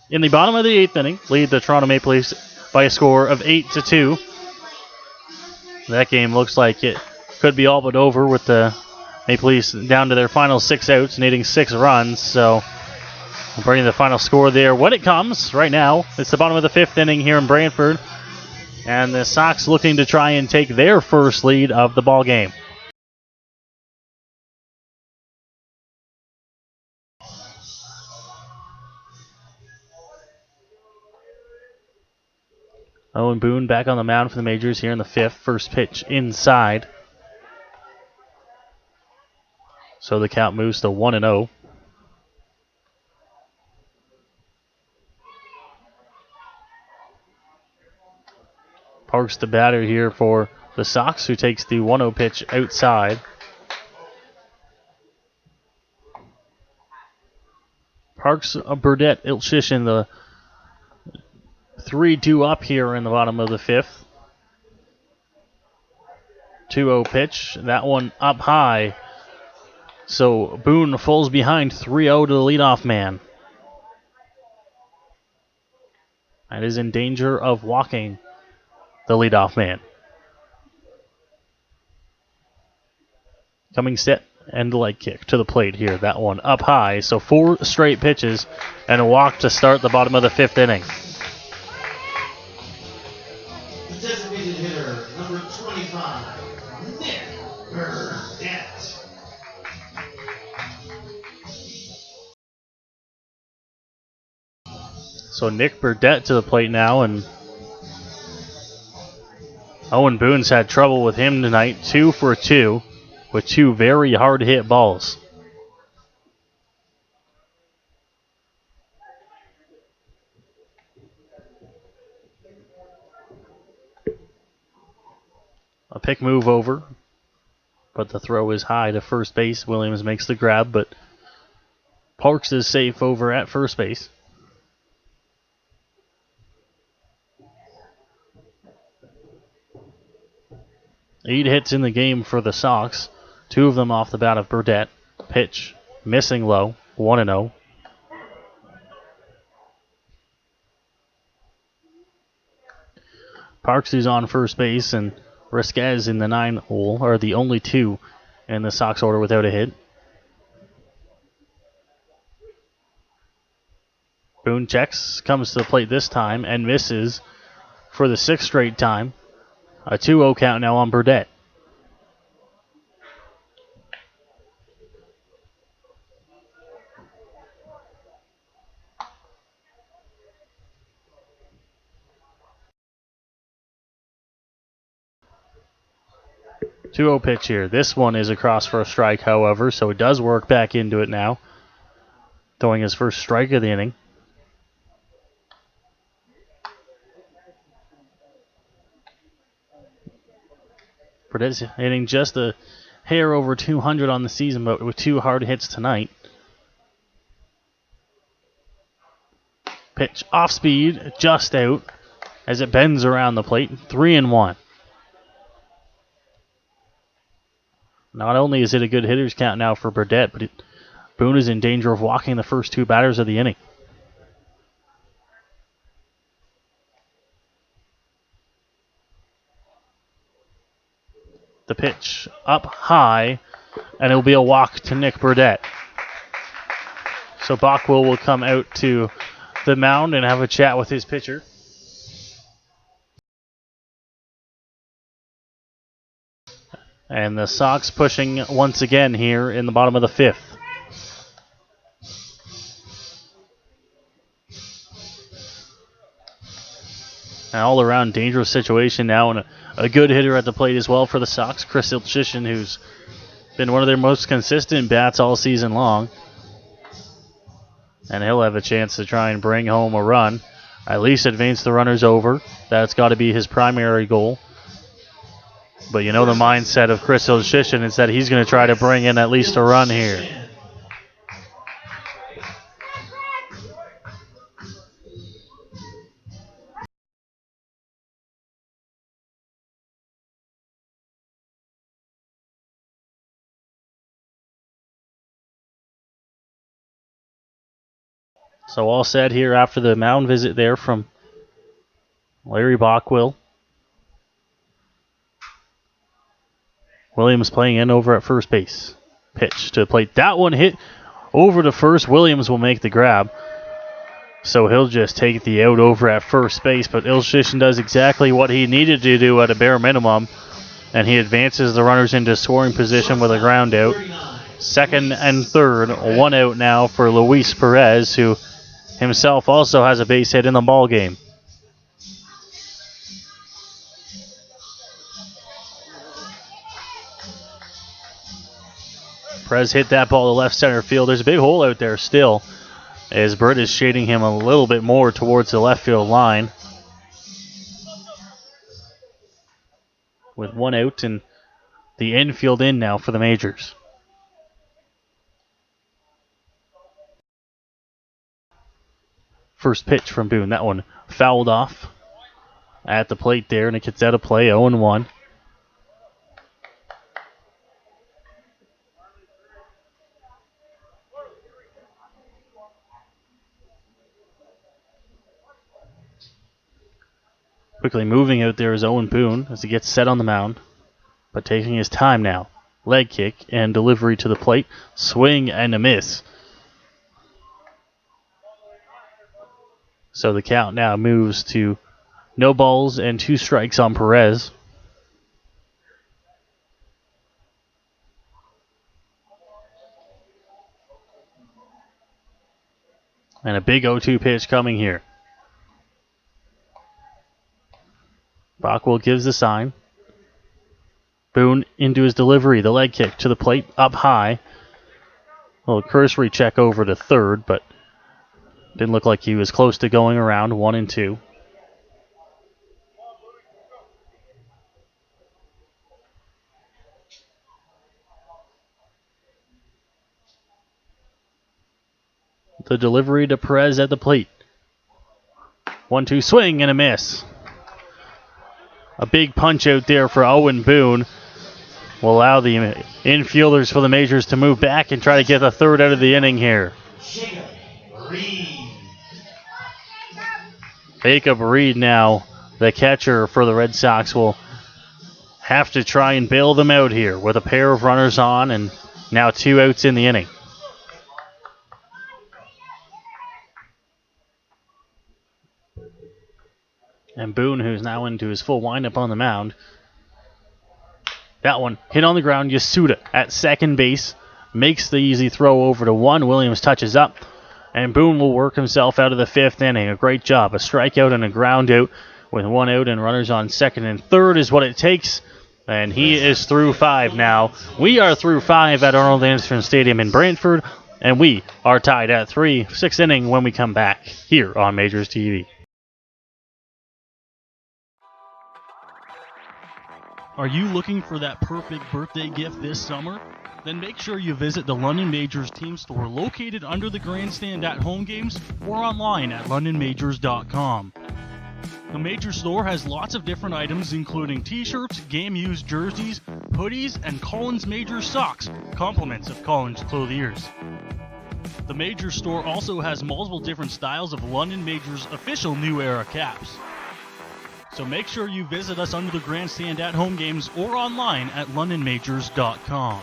in the bottom of the 8th inning, lead the Toronto Maple Leafs by a score of 8-2. That game looks like it could be all but over with the Maple Leafs down to their final 6 outs, needing 6 runs. So We'll bring you the final score there when it comes. Right now, it's the bottom of the 5th inning here in Brantford. And the Sox looking to try and take their first lead of the ball game. Owen Boone back on the mound for the Majors here in the 5th. First pitch inside. So the count moves to 1-0. Parks the batter here for the Sox, who takes the 1-0 pitch outside. Parks, Burdette, Ilchishin, the 3-2 up here in the bottom of the 5th. 2-0 pitch. That one up high. So Boone falls behind 3-0 to the leadoff man. And is in danger of walking the leadoff man. Coming set and leg kick to the plate here. That one up high. So 4 straight pitches and a walk to start the bottom of the 5th inning. The designated hitter, number 25, Nick Burdette. So Nick Burdette to the plate now, and Owen Boone's had trouble with him tonight. 2 for 2 with 2 very hard hit balls. A pick move over, but the throw is high to first base. Williams makes the grab, but Parks is safe over at first base. Eight hits in the game for the Sox. 2 of them off the bat of Burdette. Pitch missing low. 1-0. Parks is on first base, and Risquez in the 9 hole are the only 2 in the Sox order without a hit. Boone checks, comes to the plate this time, and misses for the 6th straight time. A 2-0 count now on Burdette. Two-0 pitch here. This one is across for a strike, however, so it does work back into it now. Throwing his first strike of the inning. Burdett's hitting just a hair over 200 on the season, but with 2 hard hits tonight. Pitch off speed, just out as it bends around the plate. 3-1. Not only is it a good hitter's count now for Burdette, but Boone is in danger of walking the first 2 batters of the inning. The pitch up high, and it'll be a walk to Nick Burdette. So Bockwell will come out to the mound and have a chat with his pitcher. And the Sox pushing once again here in the bottom of the 5th. An all-around dangerous situation now, and a good hitter at the plate as well for the Sox. Chris Ilchishin, who's been one of their most consistent bats all season long. And he'll have a chance to try and bring home a run. At least advance the runners over. That's got to be his primary goal. But you know the mindset of Chris Ilchishin is that he's going to try to bring in at least a run here. So all said here after the mound visit there from Larry Bockwell. Williams playing in over at first base. Pitch to the plate. That one hit over to first. Williams will make the grab. So he'll just take the out over at first base, but Ilshishn does exactly what he needed to do at a bare minimum, and he advances the runners into scoring position with a ground out. Second and third, one out now for Luis Perez, who himself also has a base hit in the ball game. Perez hit that ball to left center field. There's a big hole out there still, as Britt is shading him a little bit more towards the left field line. With one out and the infield in now for the Majors. First pitch from Boone. That one fouled off at the plate there, and it gets out of play, 0-1. Quickly moving out there is Owen Boone as he gets set on the mound, but taking his time now. Leg kick and delivery to the plate. Swing and a miss. So the count now moves to no balls and 2 strikes on Perez. And a big 0-2 pitch coming here. Bockwell gives the sign. Boone into his delivery. The leg kick to the plate, up high. A little cursory check over to third, but didn't look like he was close to going around. 1-2. The delivery to Perez at the plate. 1-2 swing and a miss. A big punch out there for Owen Boone will allow the infielders for the Majors to move back and try to get the third out of the inning here. Jacob Reed now, the catcher for the Red Sox, will have to try and bail them out here with a pair of runners on and now 2 outs in the inning. And Boone, who's now into his full windup on the mound. That one hit on the ground. Yasuda at second base makes the easy throw over to 1. Williams touches up, and Boone will work himself out of the 5th inning. A great job. A strikeout and a ground out with 1 out and runners on second and third is what it takes. And he is through 5 now. We are through 5 at Arnold Anderson Stadium in Brantford, and we are tied at 3. 6th inning when we come back here on Majors TV. Are you looking for that perfect birthday gift this summer? Then make sure you visit the London Majors team store located under the grandstand at home games or online at londonmajors.com. The Major store has lots of different items including t-shirts, game-used jerseys, hoodies, and Collins Majors socks, compliments of Collins clothiers. The Major store also has multiple different styles of London Majors official New Era caps. So make sure you visit us under the grandstand at home games or online at londonmajors.com.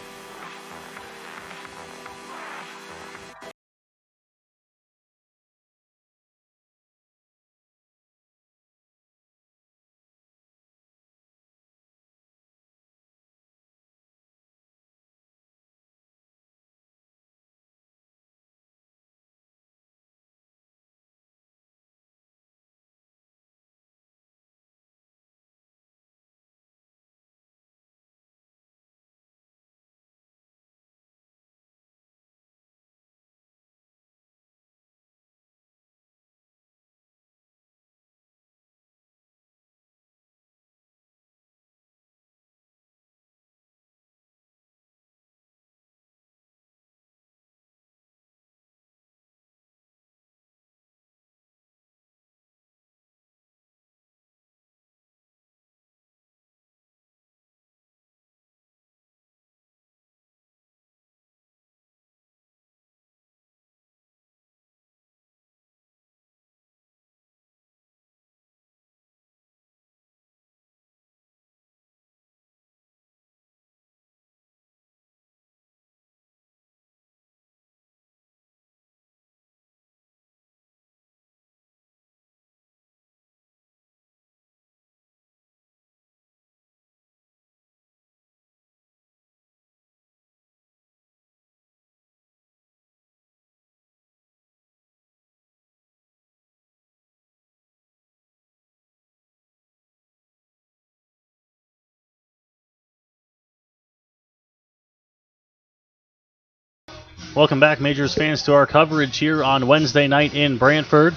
Welcome back, Majors fans, to our coverage here on Wednesday night in Brantford.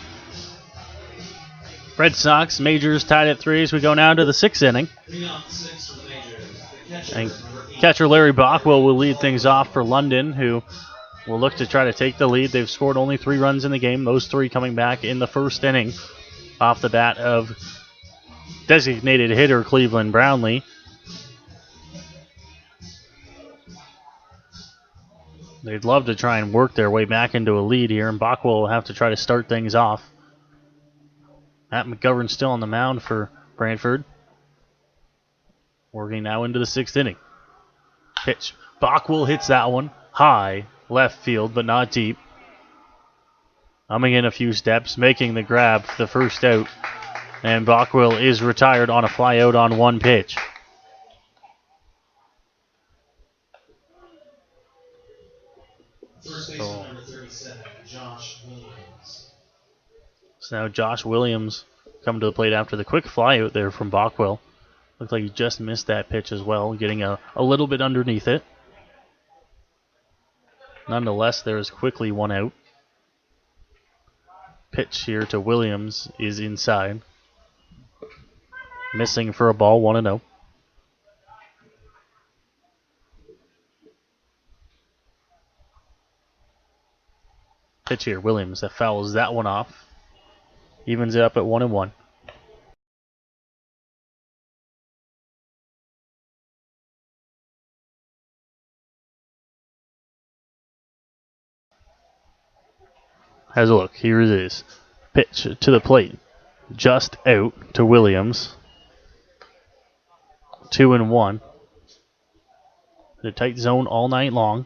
Red Sox, Majors tied at 3 as we go now to the 6th inning. And catcher Larry Bockwell will lead things off for London, who will look to try to take the lead. They've scored only 3 runs in the game, those 3 coming back in the 1st inning off the bat of designated hitter Cleveland Brownlee. They'd love to try and work their way back into a lead here, and Bockwell will have to try to start things off. Matt McGovern still on the mound for Brantford. Working now into the 6th inning. Pitch. Bockwell hits that one high, left field, but not deep. Coming in a few steps, making the grab for the first out. And Bockwell is retired on a fly out on 1 pitch. First baseman number 37, Josh Williams. So now Josh Williams coming to the plate after the quick fly out there from Bockwell. Looks like he just missed that pitch as well, getting a little bit underneath it. Nonetheless, there is quickly 1 out. Pitch here to Williams is inside. Missing for a ball, 1-0. Pitch here, Williams, that fouls that one off. Evens it up at 1-1. Has a look, here it is. Pitch to the plate, just out to Williams. 2-1. The tight zone all night long.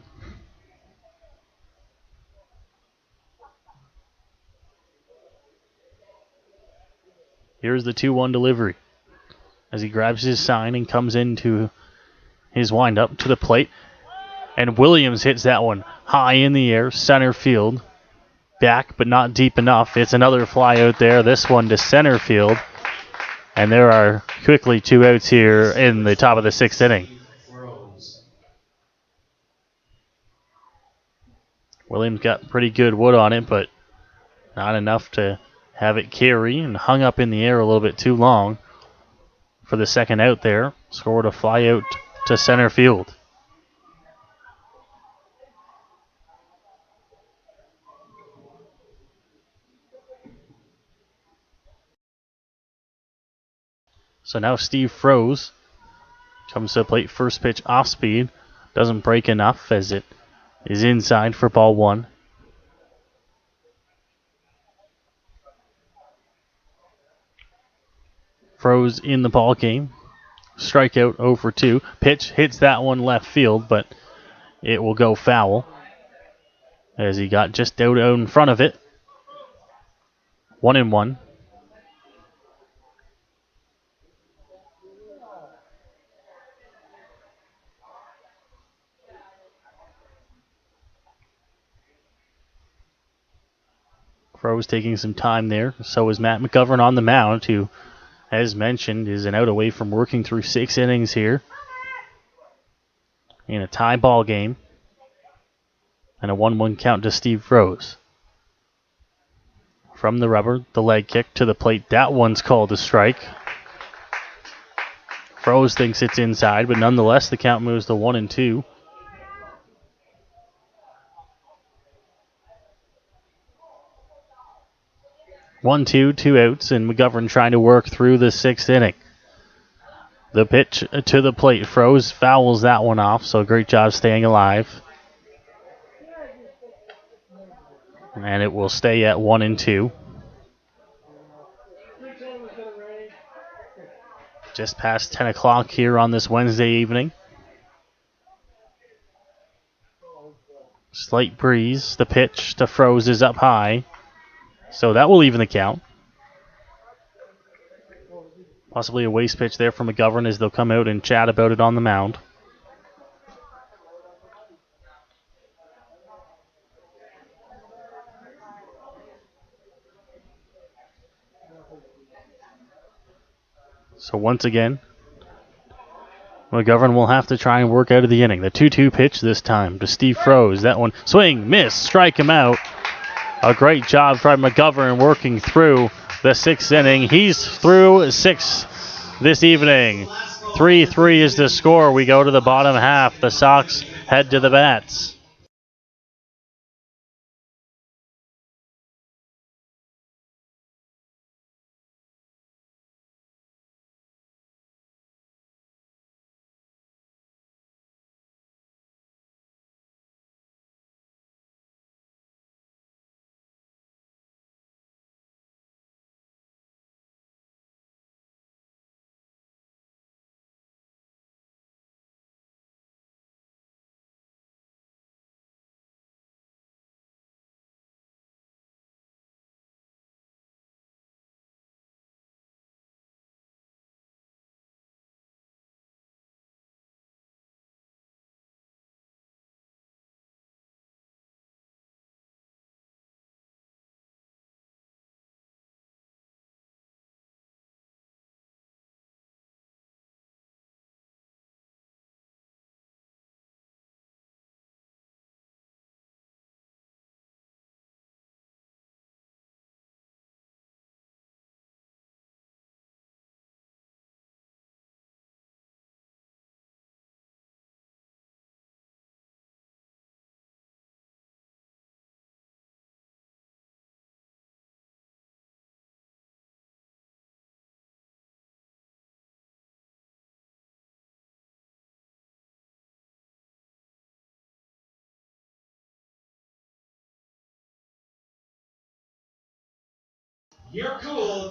Here's the 2-1 delivery as he grabs his sign and comes into his windup to the plate. And Williams hits that one high in the air, center field. Back, but not deep enough. It's another fly out there, this one to center field. And there are quickly 2 outs here in the top of the 6th inning. Williams got pretty good wood on it, but not enough to have it carry, and hung up in the air a little bit too long for the 2nd out there. Scored a fly out to center field. So now Steve Froese comes to the plate, first pitch off speed. Doesn't break enough as it is inside for ball 1. Froese in the ball game. Strikeout 0 for 2. Pitch hits that one left field, but it will go foul as he got just out in front of it. 1-1. Froese taking some time there. So is Matt McGovern on the mound, who, as mentioned, is an out away from working through 6 innings here in a tie ball game. And a 1-1 count to Steve Froese. From the rubber, the leg kick to the plate. That one's called a strike. Froese thinks it's inside, but nonetheless, the count moves to 1-2. One, two, 2 outs, and McGovern trying to work through the 6th inning. The pitch to the plate. Froese fouls that one off, so great job staying alive. And it will stay at 1-2. Just past 10 o'clock here on this Wednesday evening. Slight breeze. The pitch to Froese is up high. So that will even the count. Possibly a waste pitch there from McGovern as they'll come out and chat about it on the mound. So once again, McGovern will have to try and work out of the inning. The 2-2 pitch this time to Steve Froese. That one, swing, miss, strike him out. A great job by McGovern working through the 6th inning. He's through 6 this evening. 3-3 is the score. We go to the bottom half. The Sox head to the bats.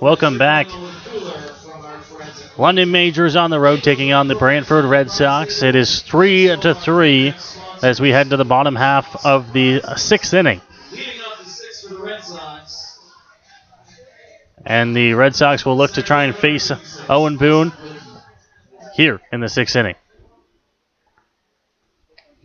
Welcome back. London Majors on the road taking on the Brantford Red Sox. It is 3-3 as we head to the bottom half of the 6th inning. Leading off the 6th for the Red Sox. And the Red Sox will look to try and face Owen Boone here in the 6th inning.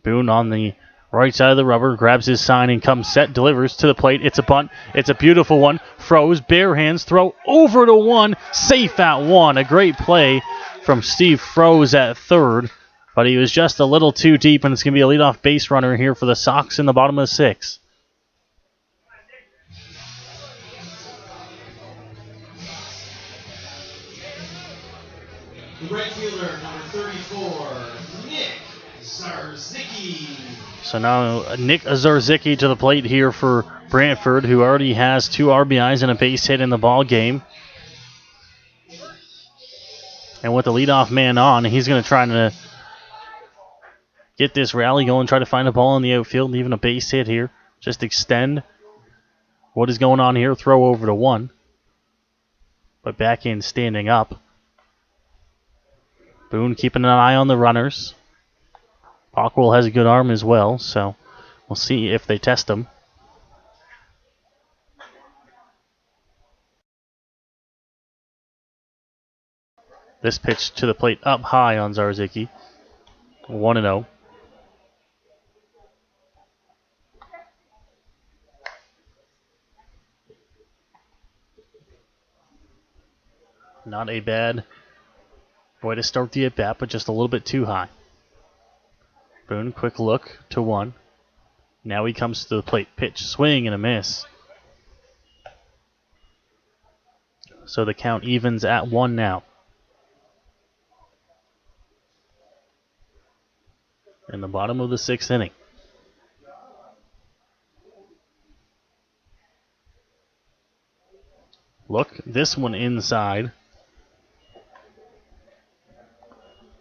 Boone on the right side of the rubber, grabs his sign and comes set, delivers to the plate. It's a bunt. It's a beautiful one. Froese, bare hands, throw over to 1, safe at 1. A great play from Steve Froese at third, but he was just a little too deep, and it's going to be a leadoff base runner here for the Sox in the bottom of the 6th. The right fielder, number 34, Nick Zarzicki. So now Nick Zarzicki to the plate here for Brantford, who already has 2 RBIs and a base hit in the ball game. And with the leadoff man on, he's going to try to get this rally going, try to find a ball in the outfield, and even a base hit here. Just extend what is going on here. Throw over to 1. But back in standing up. Boone keeping an eye on the runners. Ockwell has a good arm as well, so we'll see if they test him. This pitch to the plate up high on Zarzicki. 1-0. Not a bad way to start the at-bat, but just a little bit too high. Boone, quick look to 1. Now he comes to the plate. Pitch, swing, and a miss. So the count evens at 1 now. In the bottom of the 6th inning. Look, this one inside.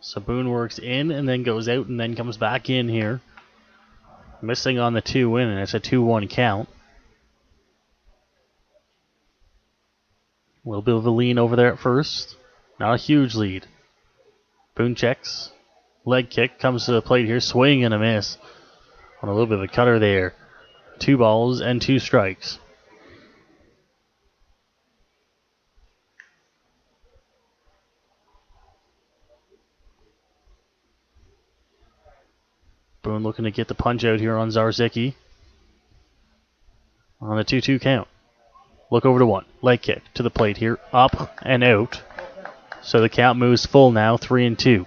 So Boone works in and then goes out and then comes back in here. Missing on the 2-1, and it's a 2-1 count. A little bit of a lean over there at first. Not a huge lead. Boone checks. Leg kick comes to the plate here. Swing and a miss. On a little bit of a cutter there. 2 balls and 2 strikes. Boone looking to get the punch out here on Zarzicki. On a 2-2 count. Look over to 1. Leg kick to the plate here. Up and out. So the count moves full now, 3-2.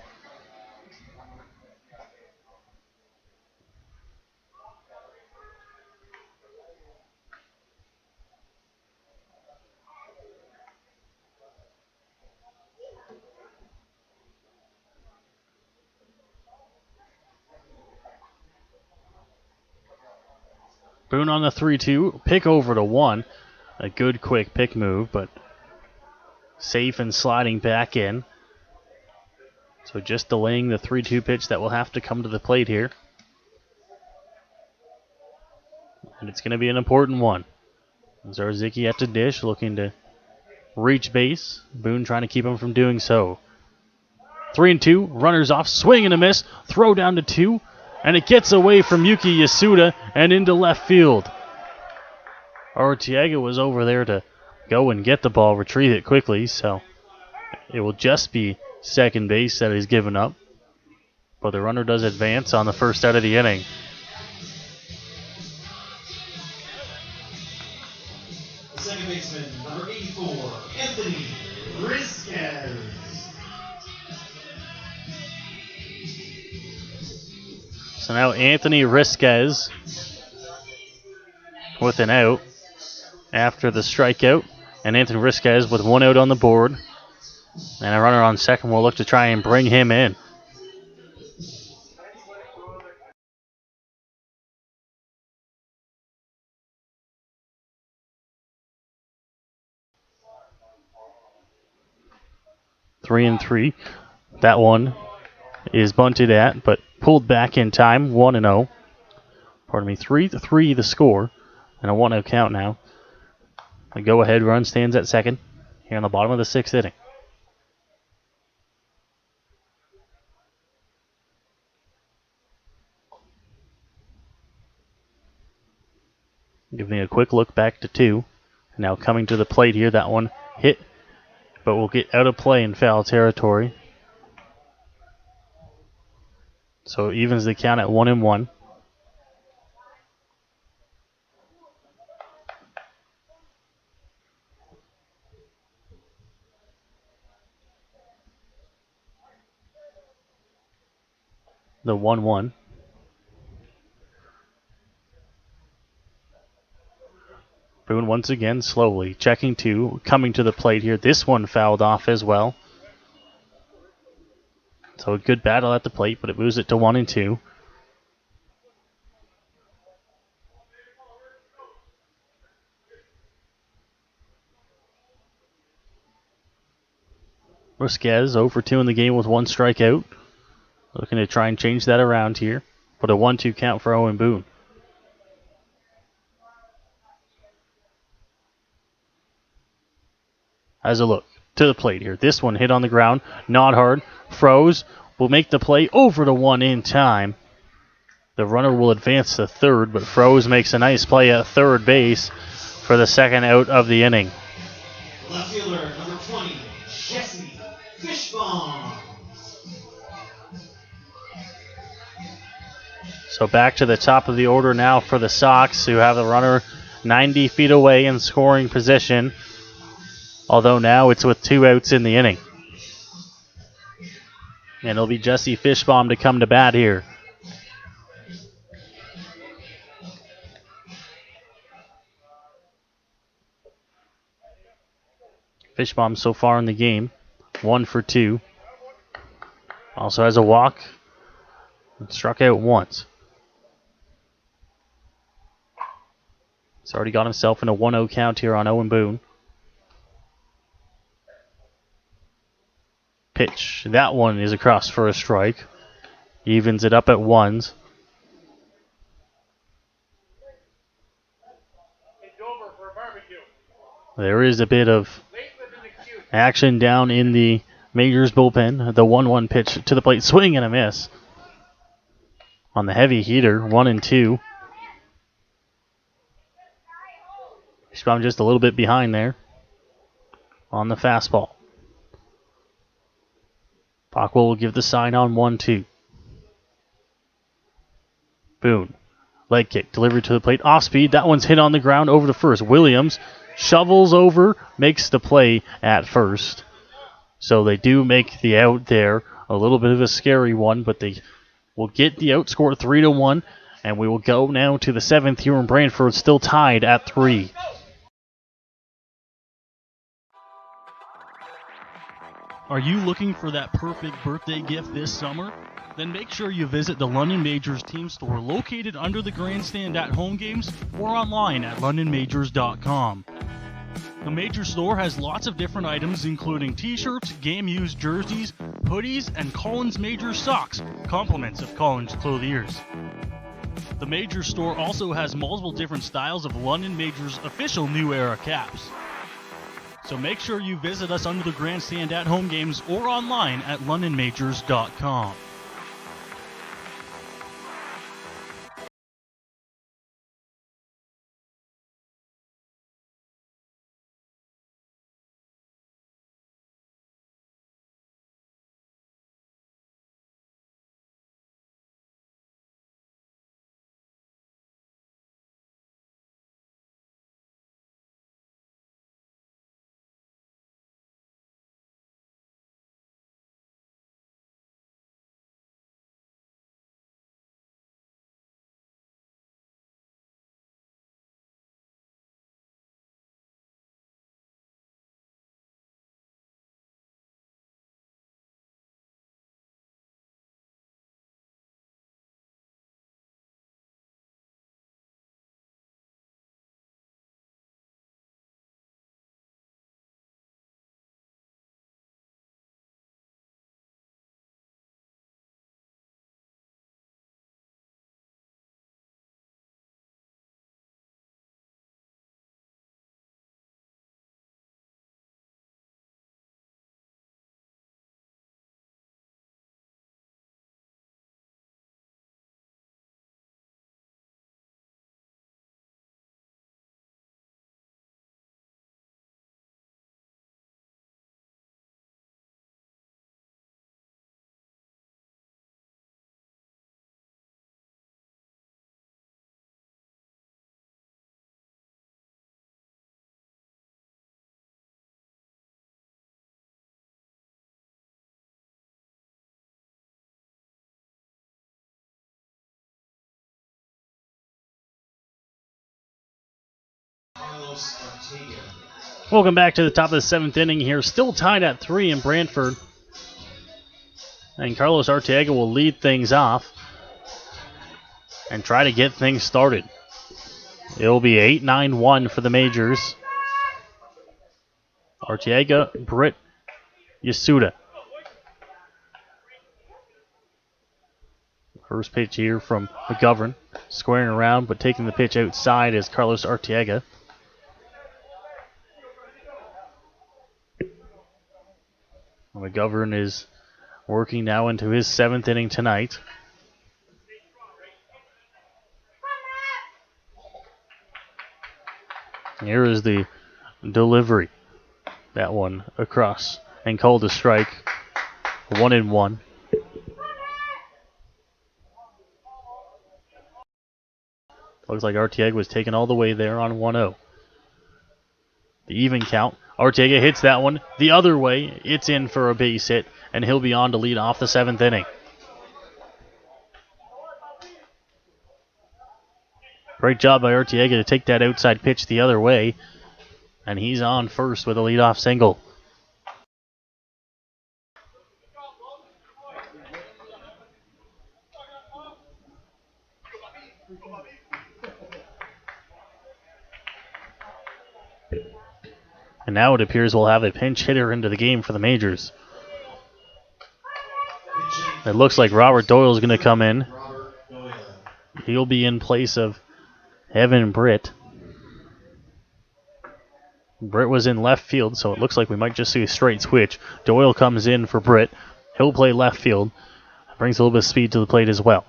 Boone on the 3-2. Pick over to 1. A good quick pick move, but safe and sliding back in. So just delaying the 3-2 pitch that will have to come to the plate here. And it's going to be an important one. Zarzicki at the dish, looking to reach base. Boone trying to keep him from doing so. 3-2, runners off, swing and a miss, throw down to 2, and it gets away from Yuki Yasuda and into left field. Artiega was over there to go and get the ball, retrieve it quickly, so it will just be second base that he's given up. But the runner does advance on the first out of the inning. Second baseman, number 84, Anthony Risquez. So now Anthony Risquez with an out after the strikeout. And Anthony Risquez with 1 out on the board. And a runner on second will look to try and bring him in. Three and 3. That one is bunted at, but pulled back in time. 1-0. Pardon me, 3-3 the score, and a 1-0 count now. The go-ahead run stands at second here on the bottom of the 6th inning. Giving a quick look back to 2. Now coming to the plate here. That one hit, but will get out of play in foul territory. So it evens the count at 1-1. The 1-1. Boone once again slowly checking 2, coming to the plate here. This one fouled off as well. So a good battle at the plate, but it moves it to 1-2. Risquez 0-for-2 in the game with 1 strikeout. Looking to try and change that around here. But a 1-2 count for Owen Boone. As a look to the plate here. This one hit on the ground, not hard. Froze will make the play over to 1 in time. The runner will advance to third, but Froze makes a nice play at third base for the second out of the inning. Left fielder, number 20, Jesse Fishbone. So back to the top of the order now for the Sox, who have the runner 90 feet away in scoring position. Although now it's with 2 outs in the inning. And it'll be Jesse Fishbaum to come to bat here. Fishbaum so far in the game, 1-for-2. Also has a walk. Struck out once. He's already got himself in a 1-0 count here on Owen Boone. Pitch. That one is across for a strike. Evens it up at 1s. There is a bit of action down in the Majors bullpen. The 1-1 pitch to the plate. Swing and a miss. On the heavy heater, 1-2. Fishbaum just a little bit behind there on the fastball. Bockwell will give the sign on 1-2. Boone. Leg kick. Delivered to the plate. Off speed. That one's hit on the ground over to first. Williams shovels over. Makes the play at first. So they do make the out there. A little bit of a scary one, but they will get the out, score 3-1. And we will go now to the 7th here in Brantford. Still tied at 3. Are you looking for that perfect birthday gift this summer? then make sure you visit the London Majors team store located under the grandstand at home games or online at londonmajors.com. The Major store has lots of different items including t-shirts, game-used jerseys, hoodies, and Collins Majors socks, compliments of Collins clothiers. The Major store also has multiple different styles of London Majors official New Era caps. So make sure you visit us under the grandstand at home games or online at londonmajors.com. Welcome back to the top of the 7th inning here. Still tied at 3 in Brantford. And Carlos Arteaga will lead things off and try to get things started. It will be 8-9-1 for the Majors. Arteaga, Britt, Yasuda. First pitch here from McGovern. Squaring around, but taking the pitch outside is Carlos Arteaga. McGovern is working now into his 7th inning tonight. Here is the delivery. That one across and called a strike. 1-1. Looks like Arteaga was taken all the way there on 1-0. The even count. Arteaga hits that one the other way. It's in for a base hit, and he'll be on to lead off the 7th inning. Great job by Arteaga to take that outside pitch the other way, and he's on first with a leadoff single. And now it appears we'll have a pinch hitter into the game for the Majors. It looks like Robert Doyle is going to come in. He'll be in place of Evan Britt. Britt was in left field, so it looks like we might just see a straight switch. Doyle comes in for Britt. He'll play left field. Brings a little bit of speed to the plate as well.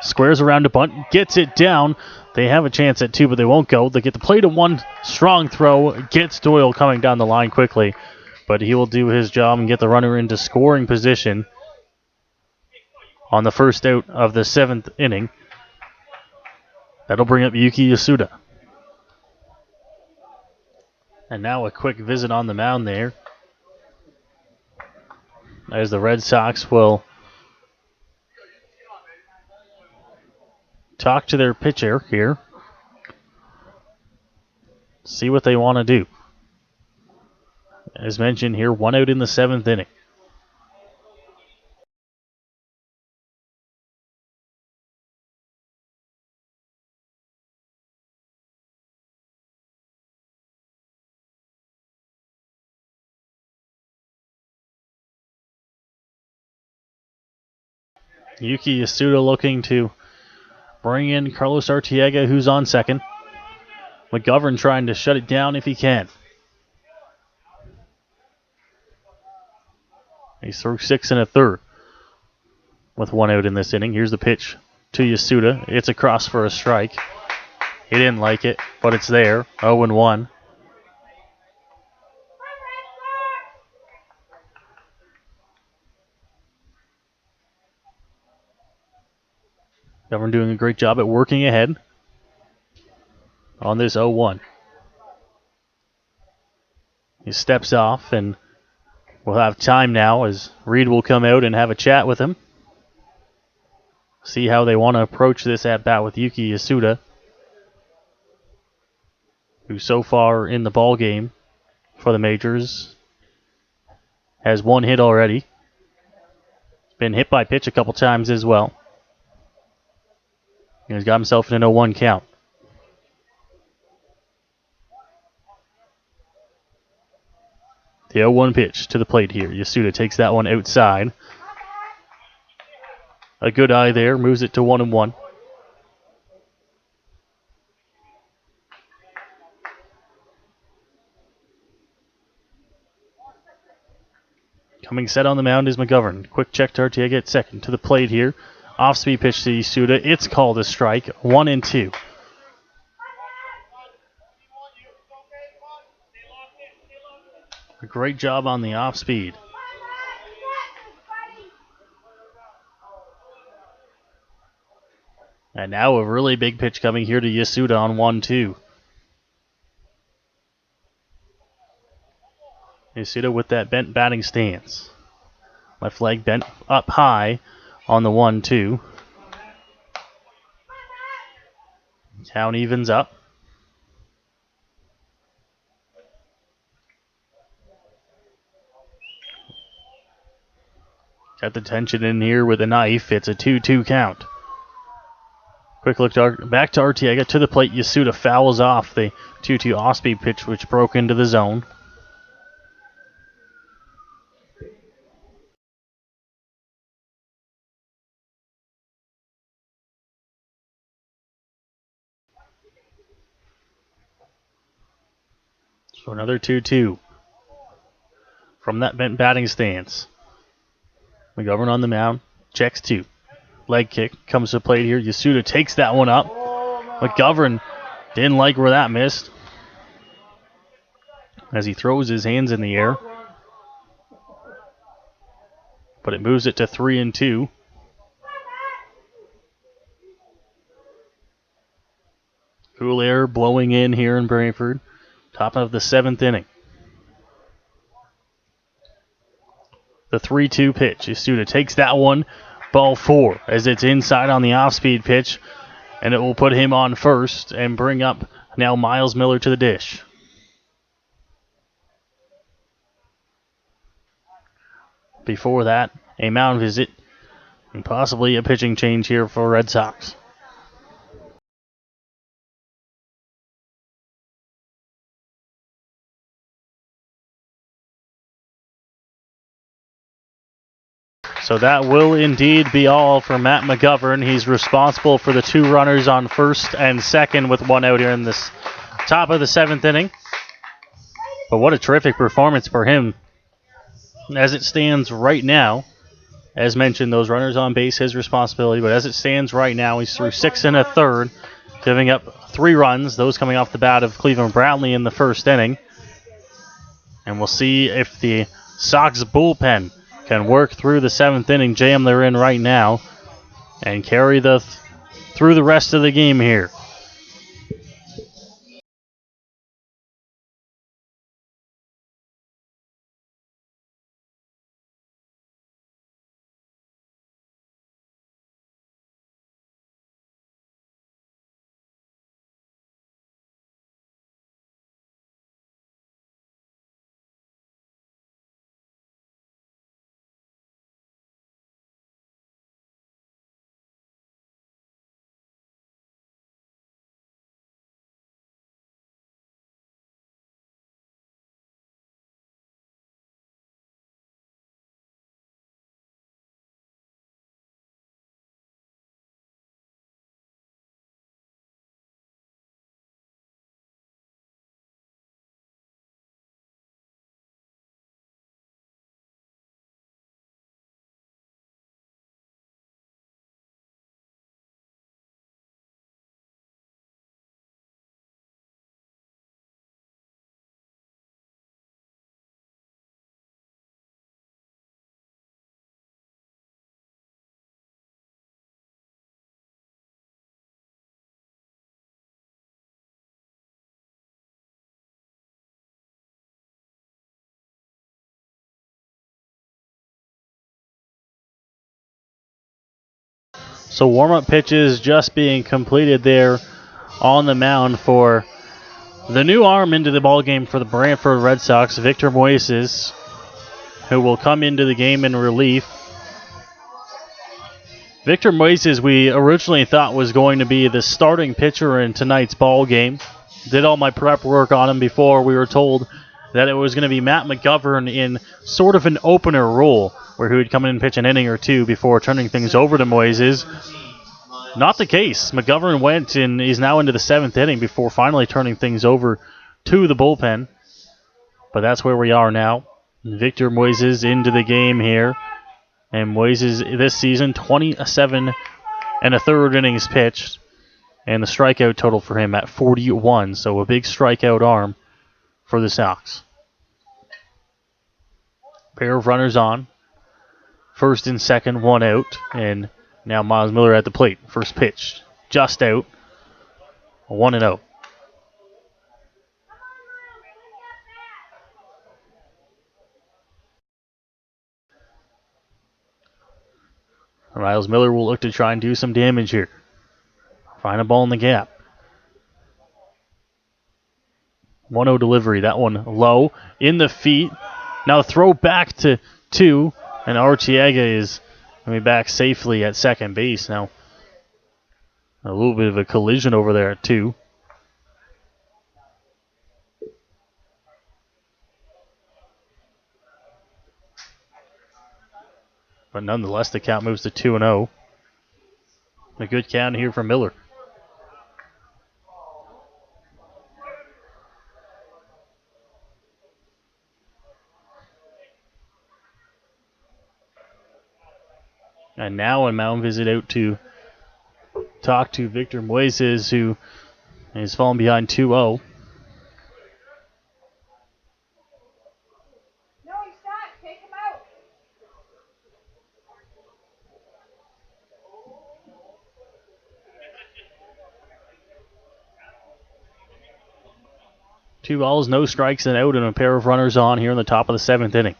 Squares around to bunt, gets it down. They have a chance at 2, but they won't go. They get the play to 1. Strong throw. Gets Doyle coming down the line quickly. But he will do his job and get the runner into scoring position on the first out of the 7th inning. That'll bring up Yuki Yasuda. And now a quick visit on the mound there, as the Red Sox will talk to their pitcher here. See what they want to do. As mentioned here, 1 out in the 7th inning. Yuki Yasuda looking to bring in Carlos Arteaga, who's on second. McGovern trying to shut it down if he can. He's through 6 1/3 with 1 out in this inning. Here's the pitch to Yasuda. It's across for a strike. He didn't like it, but it's there. 0-1. McGovern doing a great job at working ahead on this 0-1. He steps off, and we'll have time now as Reed will come out and have a chat with him. See how they want to approach this at-bat with Yuki Yasuda, who so far in the ball game for the Majors has 1 hit already. Been hit by pitch a couple times as well. And he's got himself in an 0-1 count. The 0-1 pitch to the plate here. Yasuda takes that one outside. A good eye there, moves it to 1-1. Coming set on the mound is McGovern. Quick check to Arteaga at second. To the plate here. Off-speed pitch to Yasuda. It's called a strike. 1-2. A great job on the off-speed. And now a really big pitch coming here to Yasuda on 1-2. Yasuda with that bent batting stance. Left leg bent up high on the 1-2. Count evens up. Got the tension in here with a knife. It's a 2-2 count. Quick look back to Arteaga. To the plate, Yasuda fouls off the 2-2 off-speed pitch, which broke into the zone. So another 2-2 from that bent batting stance. McGovern on the mound. Checks 2. Leg kick comes to plate here. Yasuda takes that one up. McGovern didn't like where that missed as he throws his hands in the air. But it moves it to 3-2. Cool air blowing in here in Brantford. Top of the 7th inning. The 3-2 pitch. Yasuda takes that one. Ball 4 as it's inside on the off-speed pitch. And it will put him on first and bring up now Miles Miller to the dish. Before that, a mound visit and possibly a pitching change here for Red Sox. So that will indeed be all for Matt McGovern. He's responsible for the 2 runners on first and second with 1 out here in this top of the 7th inning. But what a terrific performance for him. As it stands right now, as mentioned, those runners on base, his responsibility. But as it stands right now, he's through 6 1/3, giving up 3 runs, those coming off the bat of Cleveland Brownlee in the first inning. And we'll see if the Sox bullpen can work through the 7th inning jam they're in right now and carry through the rest of the game here. So warm-up pitches just being completed there on the mound for the new arm into the ballgame for the Brantford Red Sox, Victor Moises, who will come into the game in relief. Victor Moises, we originally thought was going to be the starting pitcher in tonight's ball game. Did all my prep work on him before. We were told that it was going to be Matt McGovern in sort of an opener role, where he would come in and pitch an inning or two before turning things over to Moises. Not the case. McGovern went and is now into the 7th inning before finally turning things over to the bullpen. But that's where we are now. Victor Moises into the game here. And Moises this season, 27 and a third innings pitched. And the strikeout total for him at 41. So a big strikeout arm for the Sox. Pair of runners on. First and second, one out. And now Miles Miller at the plate. First pitch, just out. 1-0. Miles Miller will look to try and do some damage here. Find a ball in the gap. 1-0 delivery. That one low. In the feet. Now throw back to 2. And Archiega is going to be back safely at second base. Now a little bit of a collision over there at 2. But nonetheless, the count moves to 2-0. A good count here for Miller. And now a mound visit out to talk to Victor Moises, who is falling behind 2-0. Two balls, no strikes, and out, and a pair of runners on here in the top of the 7th inning.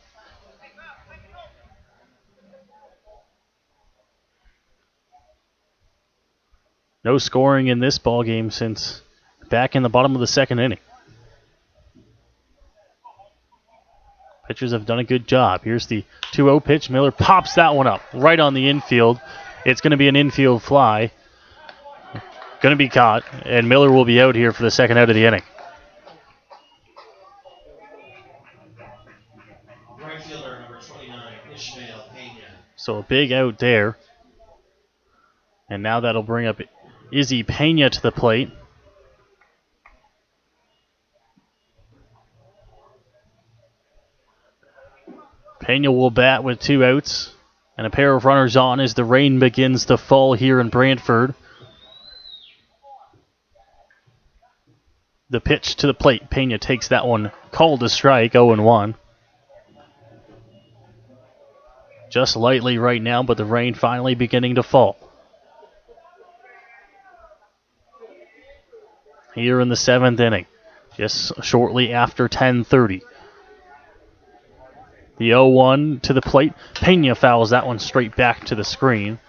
No scoring in this ball game since back in the bottom of the 2nd inning. Pitchers have done a good job. Here's the 2-0 pitch. Miller pops that one up right on the infield. It's going to be an infield fly. Going to be caught, and Miller will be out here for the second out of the inning. Right fielder number 29, Ishmael Pena. So a big out there. And now that'll bring up Izzy Pena to the plate. Pena will bat with 2 outs and a pair of runners on as the rain begins to fall here in Brantford. The pitch to the plate. Pena takes that one. Called a strike, 0-1. Just lightly right now, but the rain finally beginning to fall. Here in the 7th inning, just shortly after 10:30. The 0-1 to the plate. Pena fouls that one straight back to the screen.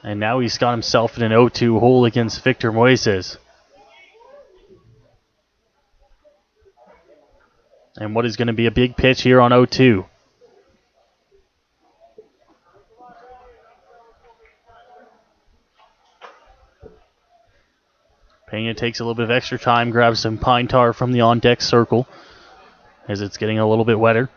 And now he's got himself in an 0-2 hole against Victor Moises. And what is going to be a big pitch here on 0-2. Pena takes a little bit of extra time, grabs some pine tar from the on-deck circle as it's getting a little bit wetter.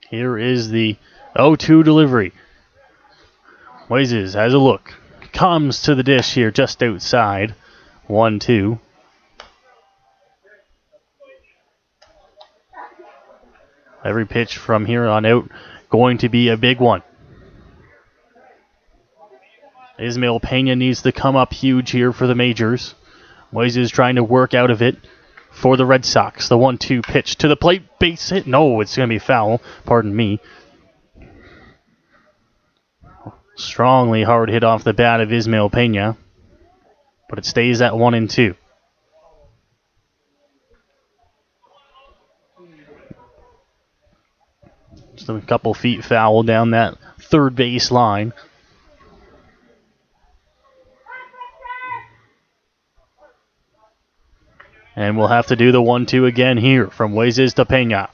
Here is the 0-2 delivery. Moises has a look. Comes to the dish here just outside. 1-2. Every pitch from here on out going to be a big one. Ismael Pena needs to come up huge here for the majors. Moises trying to work out of it for the Red Sox. The 1-2 pitch to the plate. Base hit. No, it's going to be foul. Pardon me. Strongly hard hit off the bat of Ismael Pena. But it stays at 1-2. a couple feet foul down that third base line. And we'll have to do the 1-2 again here from Hueses to Pena.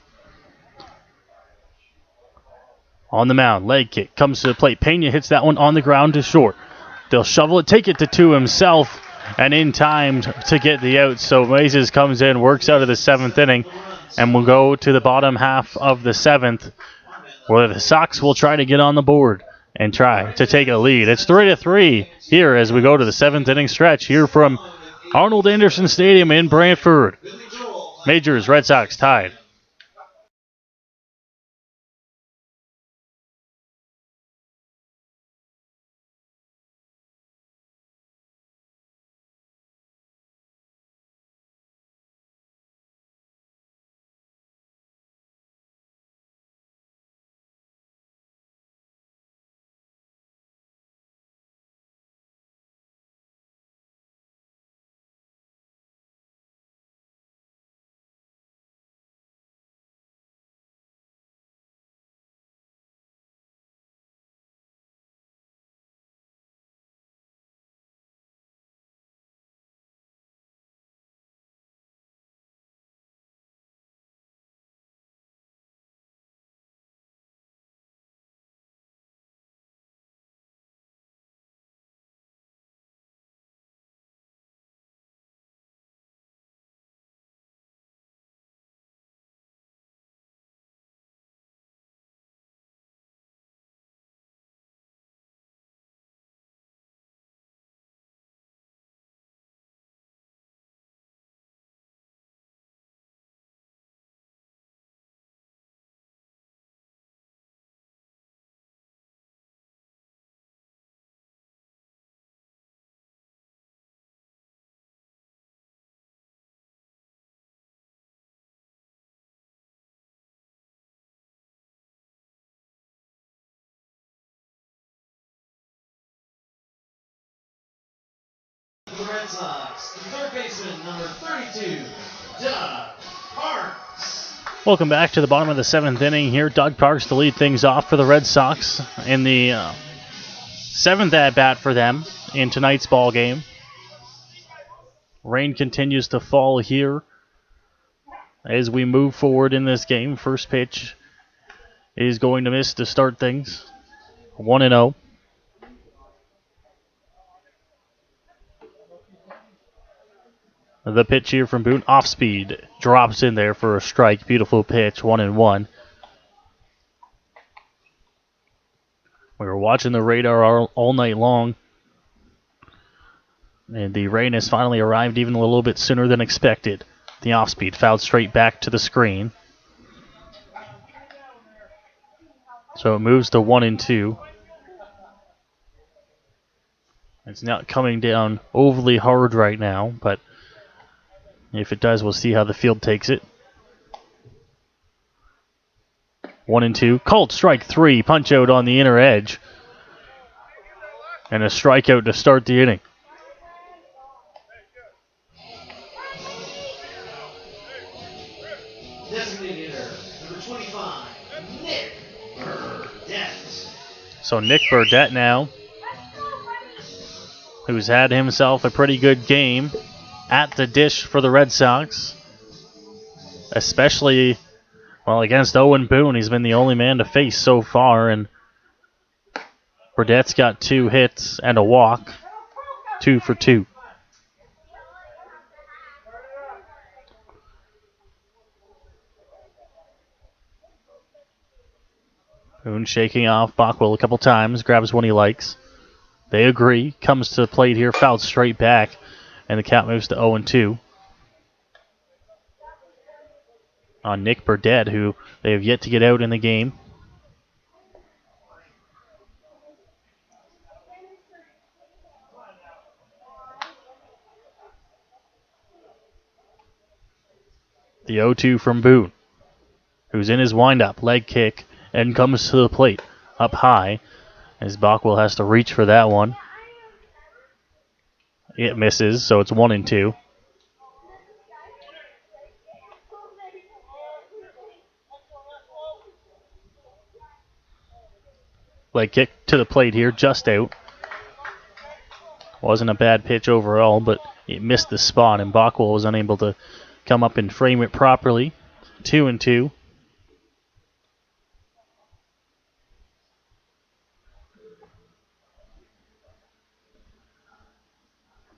On the mound, leg kick, comes to the plate. Pena hits that one on the ground to short. They'll shovel it, take it to two himself, and in time to get the out. So Hueses comes in, works out of the 7th inning, and we'll go to the bottom half of the 7th, where the Sox will try to get on the board and try to take a lead. It's 3-3 here as we go to the 7th inning stretch here from Arnold Anderson Stadium in Brantford. Majors, Red Sox tied. The Red Sox, third baseman, number 32, Doug Parks. Welcome back to the bottom of the 7th inning here. Doug Parks to lead things off for the Red Sox in the 7th at-bat for them in tonight's ball game. Rain continues to fall here as we move forward in this game. First pitch is going to miss to start things. 1-0. The pitch here from Boone, off speed, drops in there for a strike. Beautiful pitch, 1-1. We were watching the radar all night long, and the rain has finally arrived even a little bit sooner than expected. The off speed fouled straight back to the screen. So it moves to 1-2. It's not coming down overly hard right now, but if it does, we'll see how the field takes it. 1-2. Called strike 3. Punch out on the inner edge. And a strikeout to start the inning. Designated hitter, number 25, Nick Burdett. So Nick Burdett now, who's had himself a pretty good game at the dish for the Red Sox. Especially, well, against Owen Boone. He's been the only man to face so far, and Burdett's got 2 hits and a walk. 2 for 2. Boone shaking off Bockwell a couple times, grabs one he likes. They agree, comes to the plate here, fouled straight back, and the count moves to 0-2. On Nick Burdett, who they have yet to get out in the game. The 0-2 from Boone, who's in his windup, leg kick, and comes to the plate up high, as Bockwell has to reach for that one. It misses, so it's 1-2. leg kick to the plate here, just out. Wasn't a bad pitch overall, but it missed the spot, and Bockwell was unable to come up and frame it properly. 2-2.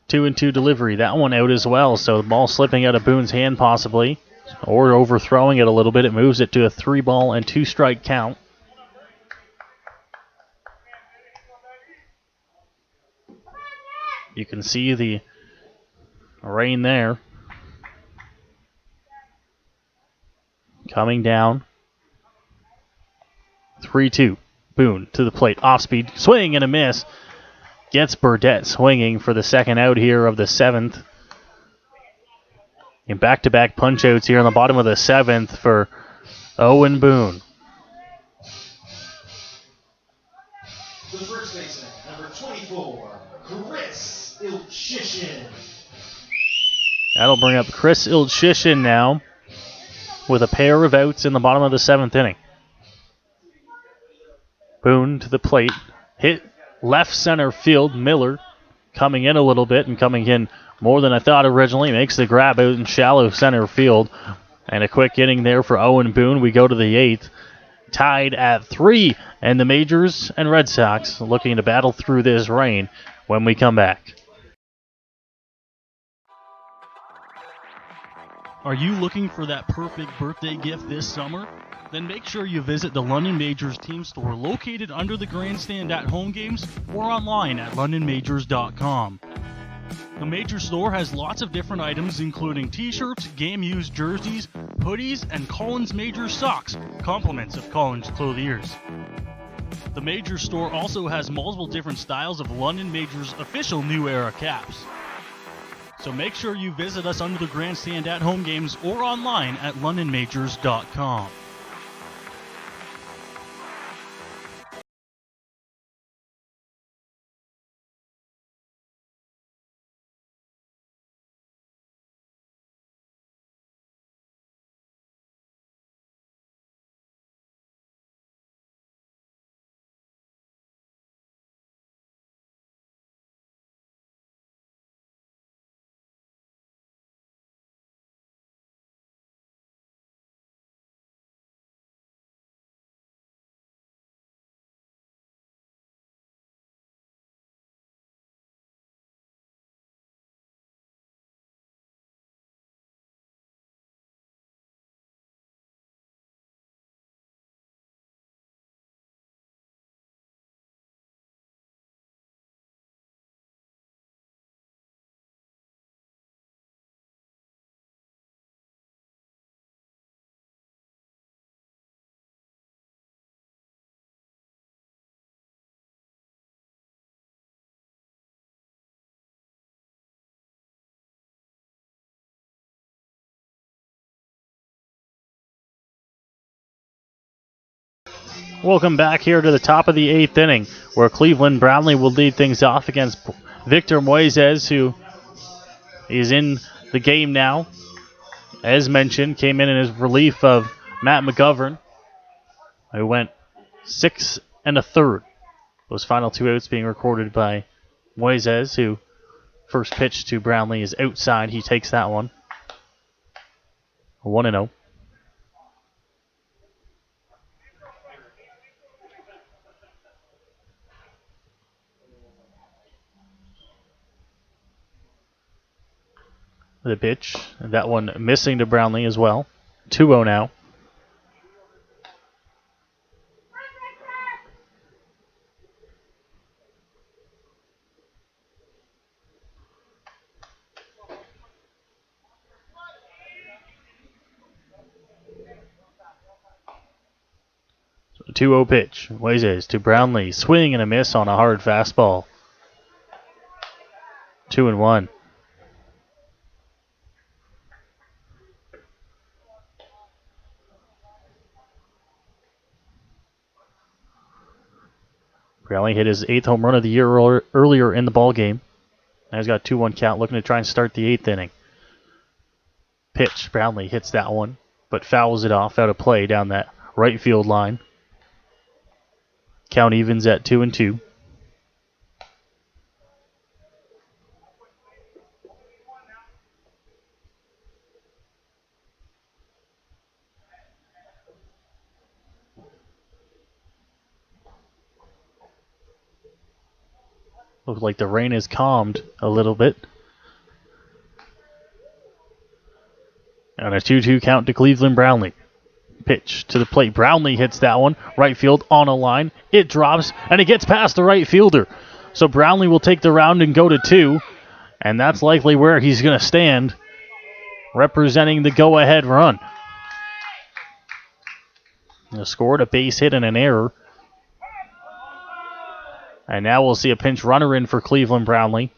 Two and two delivery. That one out as well, so the ball slipping out of Boone's hand possibly, or overthrowing it a little bit. It moves it to a 3-ball and 2-strike count. You can see the rain there. Coming down. 3-2. Boone to the plate. Off speed. Swing and a miss. Gets Burdett swinging for the second out here of the 7th. And back-to-back punch-outs here on the bottom of the 7th for Owen Boone. The first baseman, number 24, Chris Ilchishin. That'll bring up Chris Ilchishin now with a pair of outs in the bottom of the 7th inning. Boone to the plate. Hit left center field. Miller coming in a little bit and coming in more than I thought originally. Makes the grab out in shallow center field. And a quick inning there for Owen Boone. We go to the 8th. Tied at 3. And the Majors and Red Sox looking to battle through this rain when we come back. Are you looking for that perfect birthday gift this summer? Then make sure you visit the London Majors team store located under the grandstand at home games or online at londonmajors.com. The Major store has lots of different items including t-shirts, game-used jerseys, hoodies, and Collins Majors socks, compliments of Collins clothiers. The Major store also has multiple different styles of London Majors official New Era caps. So make sure you visit us under the grandstand at home games or online at londonmajors.com. Welcome back here to the top of the 8th inning, where Cleveland Brownlee will lead things off against Victor Moises, who is in the game now. As mentioned, came in his relief of Matt McGovern, who went 6 1/3. Those final 2 outs being recorded by Moises, who first pitch to Brownlee is outside. He takes that one. 1-0. The pitch, that one missing to Brownlee as well. 2-0 now. So 2-0 pitch. Moises to Brownlee. Swing and a miss on a hard fastball. 2-1. Brownlee hit his 8th home run of the year earlier in the ball game. Now he's got a 2-1 count, looking to try and start the 8th inning. Pitch. Brownlee hits that one, but fouls it off out of play down that right field line. Count evens at 2-2. Looks like the rain has calmed a little bit. And a 2-2 count to Cleveland Brownlee. Pitch to the plate. Brownlee hits that one. Right field on a line. It drops, and it gets past the right fielder. So Brownlee will take the round and go to 2. And that's likely where he's going to stand, representing the go-ahead run. He scored a base hit and an error. And now we'll see a pinch runner in for Cleveland Brownlee.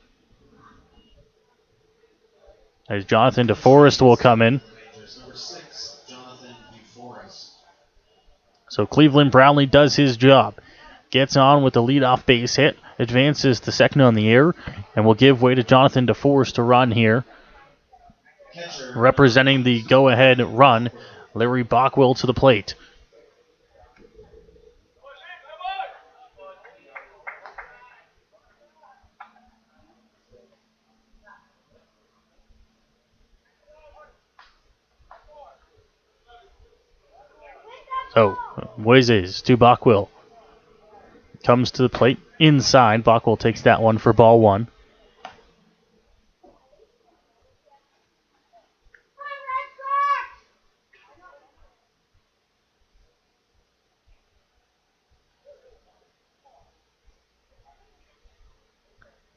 As Jonathan DeForest will come in. So Cleveland Brownlee does his job. Gets on with the leadoff base hit. Advances to second on the air. And will give way to Jonathan DeForest to run here. Representing the go-ahead run, Larry Bockwell to the plate. So, Moises to Bockwell. Comes to the plate inside. Bockwell takes that one for ball 1.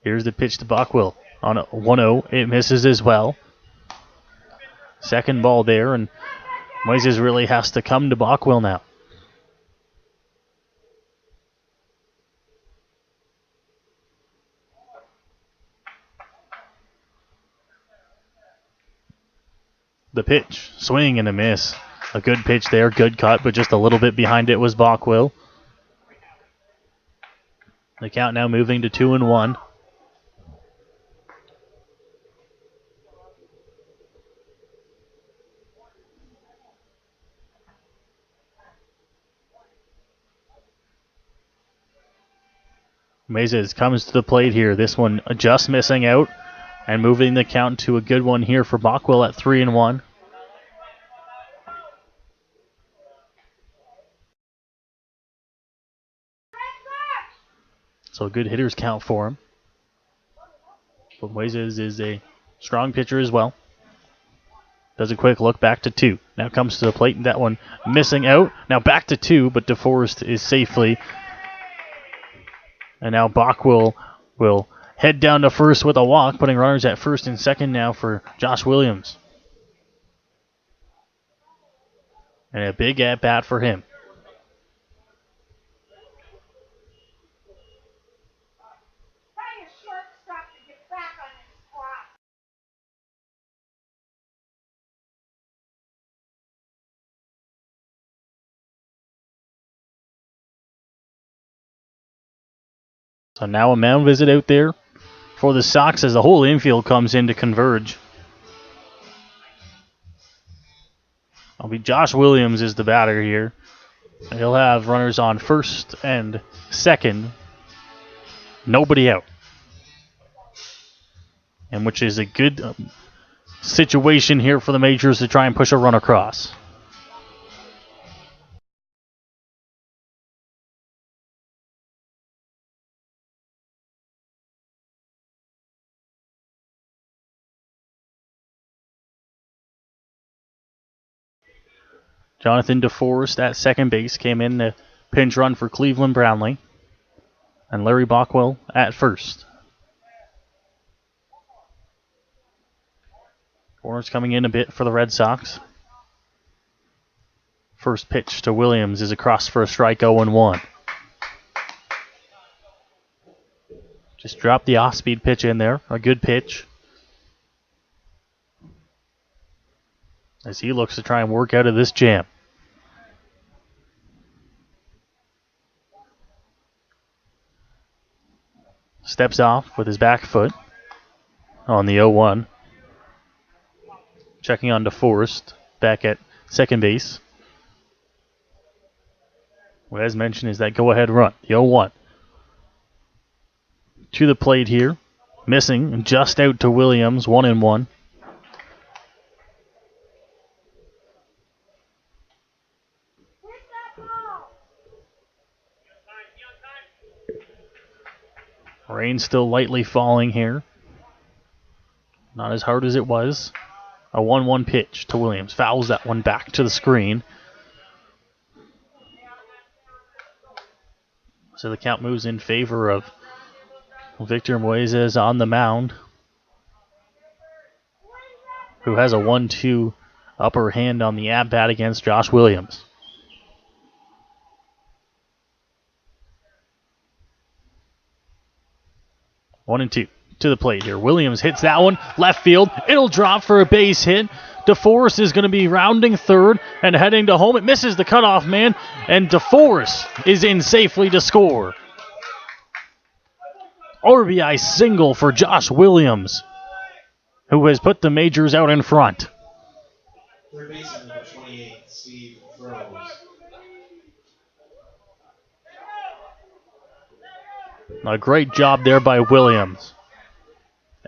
Here's the pitch to Bockwell on a 1-0. It misses as well. Second ball there, and Moises really has to come to Bockwell now. The pitch, swing and a miss. A good pitch there, good cut, but just a little bit behind it was Bockwell. The count now moving to 2-1. Moises comes to the plate here. This one just missing out and moving the count to a good one here for Bockwell at 3-1. So a good hitter's count for him. But Moises is a strong pitcher as well. Does a quick look back to 2. Now comes to the plate, and that one missing out. Now back to 2, but DeForest is safely. And now Bockwell will head down to first with a walk, putting runners at first and second now for Josh Williams. And a big at-bat for him. So now a mound visit out there for the Sox as the whole infield comes in to converge. It'll be Josh Williams is the batter here. He'll have runners on first and second. Nobody out. And which is a good situation here for the Majors to try and push a run across. Jonathan DeForest at second base came in to pinch run for Cleveland Brownlee. And Larry Bockwell at first. Corners coming in a bit for the Red Sox. First pitch to Williams is across for a strike, 0-1. Just dropped the off-speed pitch in there. A good pitch. As he looks to try and work out of this jam. Steps off with his back foot on the 0-1. Checking on DeForest back at second base. What as mentioned is that go-ahead run, the 0-1. To the plate here. Missing, just out to Williams, 1-1. Rain still lightly falling here. Not as hard as it was. A 1-1 pitch to Williams. Fouls that one back to the screen. So the count moves in favor of Victor Moises on the mound, who has a 1-2 upper hand on the at-bat against Josh Williams. One and two to the plate here. Williams hits that one left field. It'll drop for a base hit. DeForest is going to be rounding third and heading to home. It misses the cutoff man, and DeForest is in safely to score. RBI single for Josh Williams, who has put the Majors out in front. Third baseman number 28, Steve Rose. A great job there by Williams.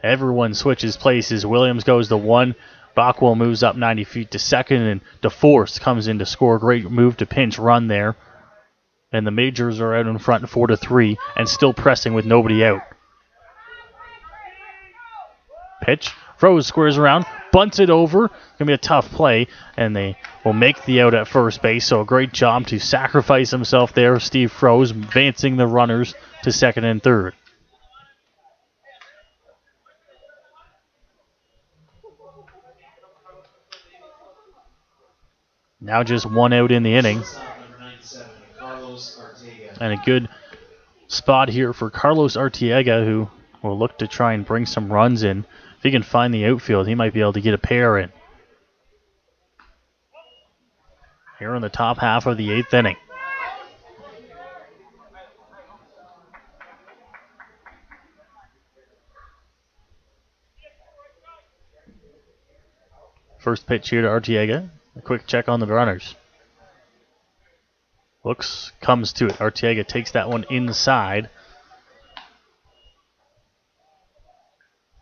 Everyone switches places. Williams goes to one. Bockwell moves up 90 feet to second, and DeForest comes in to score. Great move to pinch run there. And the Majors are out in front 4-3 and still pressing with nobody out. Pitch. Froze squares around, bunts it over. Going to be a tough play, and they will make the out at first base. So a great job to sacrifice himself there. Steve Froze advancing the runners to second and third. Now just one out in the inning. Number 97, Carlos Arteaga. And a good spot here for Carlos Arteaga, who will look to try and bring some runs in. If he can find the outfield, he might be able to get a pair in. Here in the top half of the eighth inning. First pitch here to Arteaga. A quick check on the runners. Looks, comes to it. Arteaga takes that one inside.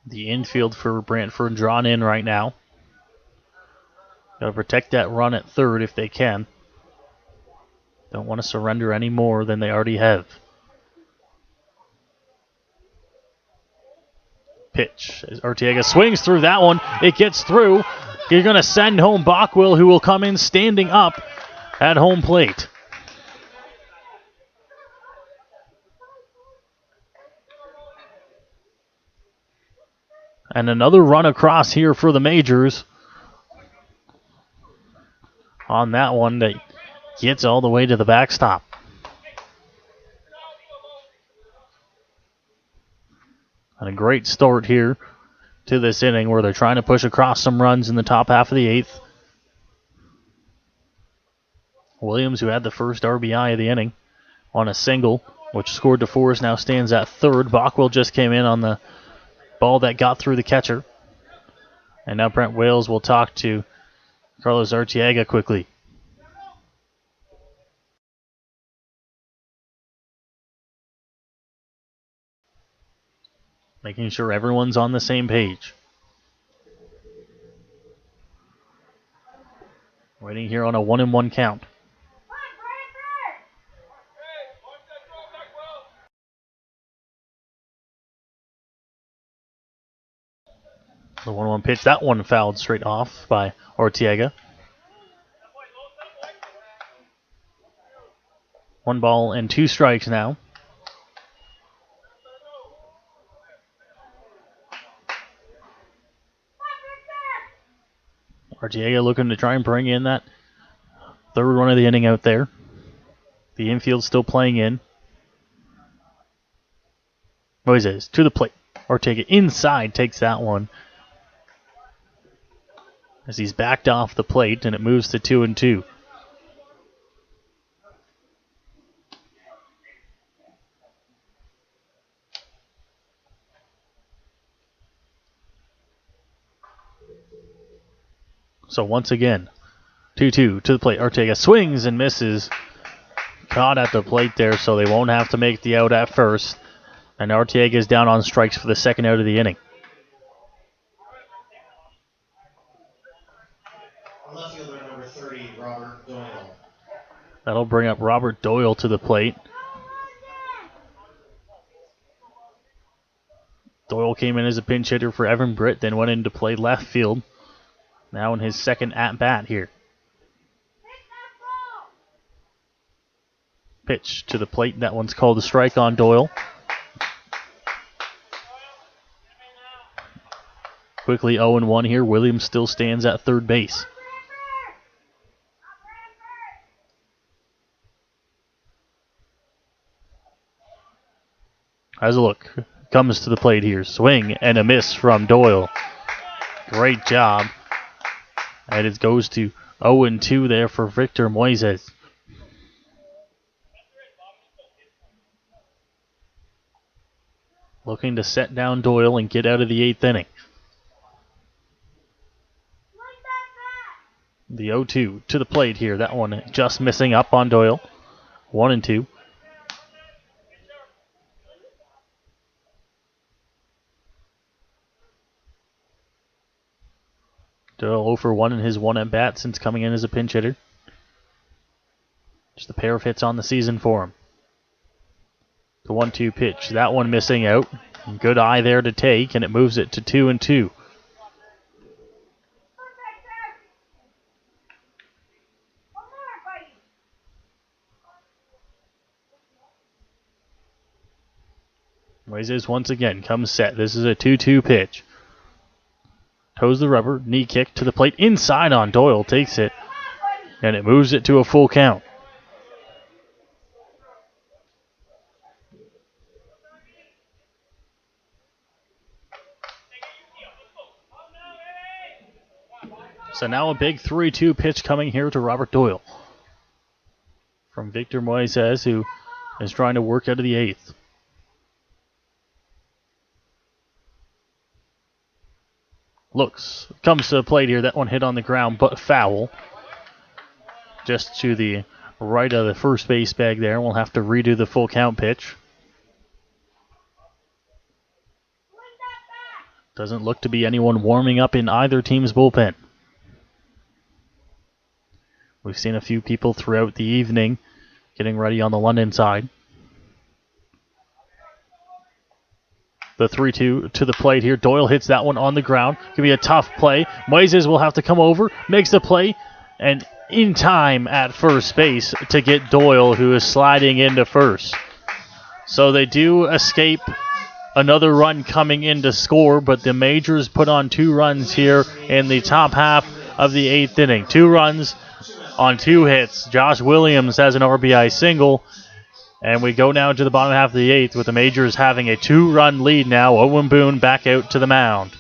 The infield for Brantford drawn in right now. Got to protect that run at third if they can. Don't want to surrender any more than they already have. Pitch. As Arteaga swings through that one. It gets through. You're going to send home Bockwell, who will come in standing up at home plate. And another run across here for the Majors. On that one that gets all the way to the backstop. And a great start here to this inning where they're trying to push across some runs in the top half of the eighth. Williams, who had the first RBI of the inning on a single, which scored DeForest, now stands at third. Bockwell just came in on the ball that got through the catcher. And now Brent Wales will talk to Carlos Arteaga quickly. Making sure everyone's on the same page. Waiting here on a 1-1 count. The 1-1 pitch, that one fouled straight off by Arteaga. 1 ball and 2 strikes now. Arteaga looking to try and bring in that third run of the inning out there. The infield still playing in. Moises to the plate. Arteaga inside takes that one. As he's backed off the plate, and it moves to 2-2. So once again, 2-2 to the plate. Arteaga swings and misses. caught at the plate there, so they won't have to make the out at first. And Arteaga is down on strikes for the second out of the inning. Left fielder number 30, Robert Doyle. That'll bring up Robert Doyle to the plate. Doyle came in as a pinch hitter for Evan Britt, then went in to play left field. Now in his second at-bat here. Pitch to the plate. That one's called a strike on Doyle. Quickly 0-1 here. Williams still stands at third base. Has a look. Comes to the plate here. Swing and a miss from Doyle. Great job. And it goes to 0-2 there for Victor Moises. Looking to set down Doyle and get out of the eighth inning. The 0-2 to the plate here. That one just missing up on Doyle. 1-2. Doyle 0 for 1 in his one at bat since coming in as a pinch hitter. Just a pair of hits on the season for him. The 1-2 pitch. That one missing out. Good eye there to take, and it moves it to 2-2. Moises once again comes set. This is a 2-2 pitch. Toes the rubber, knee kick to the plate. Inside on Doyle, takes it, and it moves it to a full count. So now a big 3-2 pitch coming here to Robert Doyle from Victor Moises, who is trying to work out of the eighth. Looks, comes to the plate here. That one hit on the ground, but foul. Just to the right of the first base bag there. We'll have to redo the full count pitch. Doesn't look to be anyone warming up in either team's bullpen. We've seen a few people throughout the evening getting ready on the London side. The 3-2 to the plate here. Doyle hits that one on the ground. Could be a tough play. Moises will have to come over, makes the play, and in time at first base to get Doyle, who is sliding into first. So they do escape another run coming in to score, but the Majors put on 2 runs here in the top half of the eighth inning. 2 runs on 2 hits. Josh Williams has an RBI single. And we go now to the bottom half of the eighth with the Majors having a 2-run lead now. Owen Boone back out to the mound.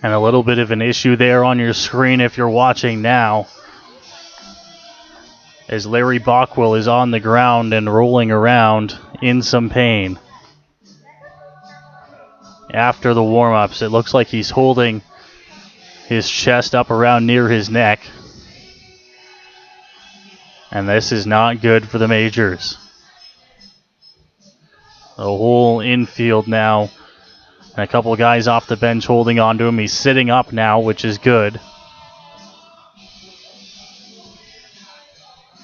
And a little bit of an issue there on your screen if you're watching now, as Larry Bockwell is on the ground and rolling around in some pain. After the warm-ups, it looks like he's holding his chest up around near his neck. And this is not good for the Majors. The whole infield now, and a couple guys off the bench holding on to him. He's sitting up now, which is good.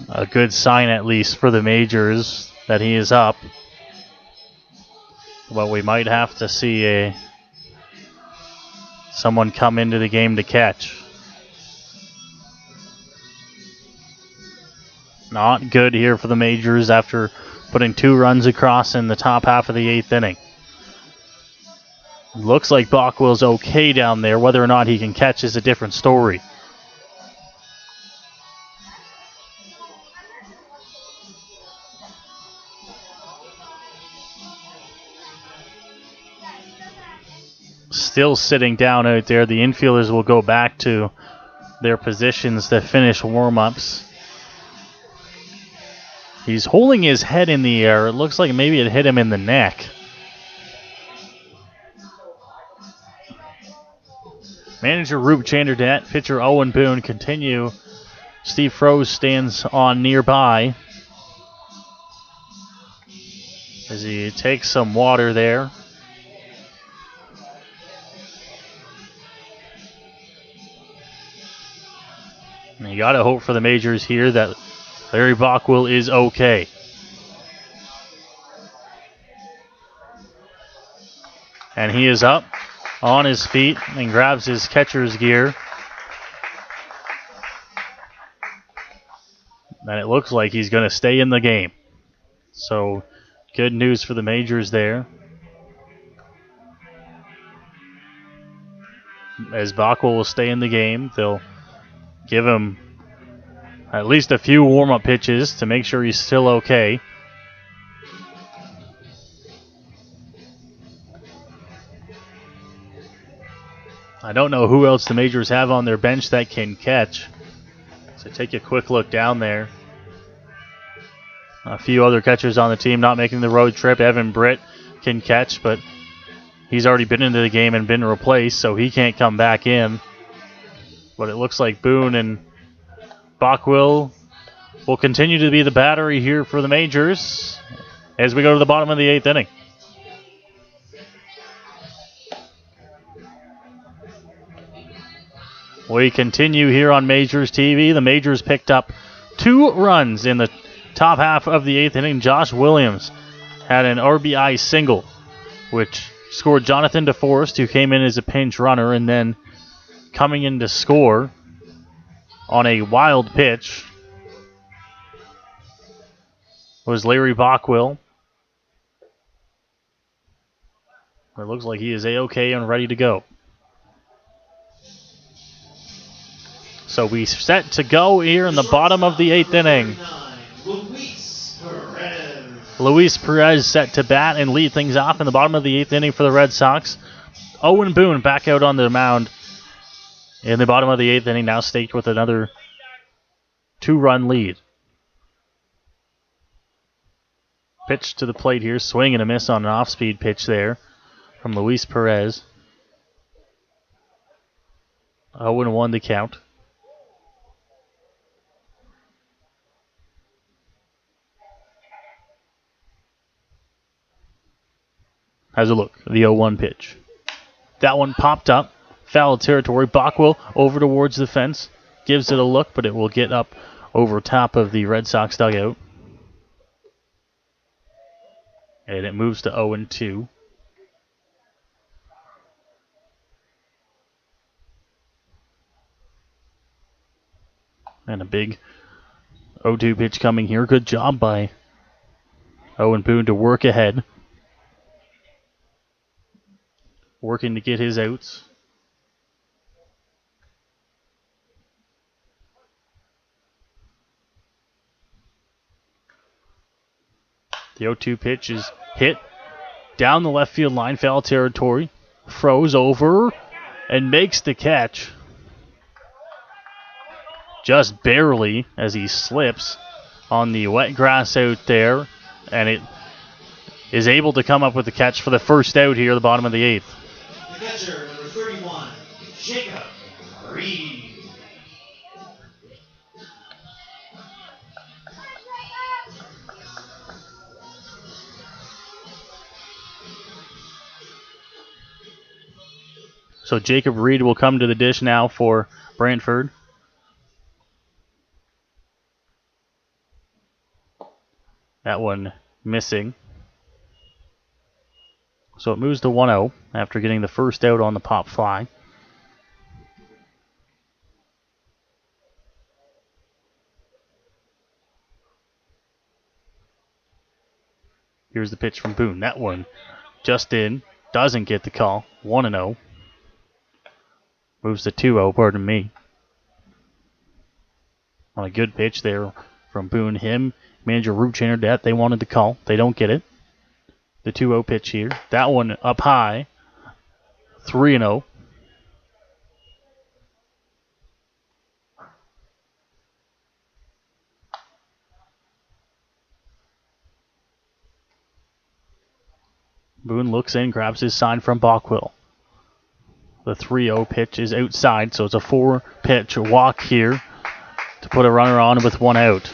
A good sign, at least, for the Majors. that he is up. But we might have to see someone come into the game to catch. Not good here for the Majors after putting 2 runs across in the top half of the 8th inning. Looks like Bockwell's okay down there. Whether or not he can catch is a different story. Still sitting down out there. The infielders will go back to their positions to finish warm-ups. He's holding his head in the air. It looks like maybe it hit him in the neck. Manager Rube Chanderdat, pitcher Owen Boone continue. Steve Froese stands on nearby as he takes some water there. And you got to hope for the Majors here that Larry Bockwell is okay. And he is up on his feet and grabs his catcher's gear. And it looks like he's going to stay in the game. So good news for the Majors there. As Bockwell will stay in the game, they'll give him at least a few warm-up pitches to make sure he's still okay. I don't know who else the Majors have on their bench that can catch. So take a quick look down there. A few other catchers on the team not making the road trip. Evan Britt can catch, but he's already been into the game and been replaced, so he can't come back in. But it looks like Boone and Bockwell will continue to be the battery here for the Majors as we go to the bottom of the 8th inning. We continue here on Majors TV. The Majors picked up 2 runs in the top half of the 8th inning. Josh Williams had an RBI single, which scored Jonathan DeForest, who came in as a pinch runner, and then coming in to score on a wild pitch was Larry Bockwell. It looks like he is A-OK and ready to go. So we set to go here in the bottom of the 8th inning. Luis Perez set to bat and lead things off in the bottom of the 8th inning for the Red Sox. Owen Boone back out on the mound in the bottom of the 8th inning, now staked with another 2-run lead. Pitch to the plate here, swing and a miss on an off-speed pitch there from Luis Perez. 0-1 the count. Has a look, the 0-1 pitch. That one popped up, foul territory. Bockwell over towards the fence, gives it a look, but it will get up over top of the Red Sox dugout. And it moves to 0-2. And a big 0-2 pitch coming here. Good job by Owen Boone to work ahead. Working to get his outs. The 0-2 pitch is hit down the left field line, foul territory. Froze over and makes the catch. Just barely as he slips on the wet grass out there. And it is able to come up with the catch for the first out here at the bottom of the 8th. The catcher, number 31, Jacob Reed. So Jacob Reed will come to the dish now for Brantford. That one missing. So it moves to 1-0 after getting the first out on the pop fly. Here's the pitch from Boone. That one just in. Doesn't get the call. 1-0. Moves to 2-0, pardon me. On a good pitch there from Boone. Him, manager Root that they wanted the call. They don't get it. The 2-0 pitch here. That one up high. 3-0. Boone looks in, grabs his sign from Bockwell. The 3-0 pitch is outside, so it's a 4-pitch walk here to put a runner on with 1 out.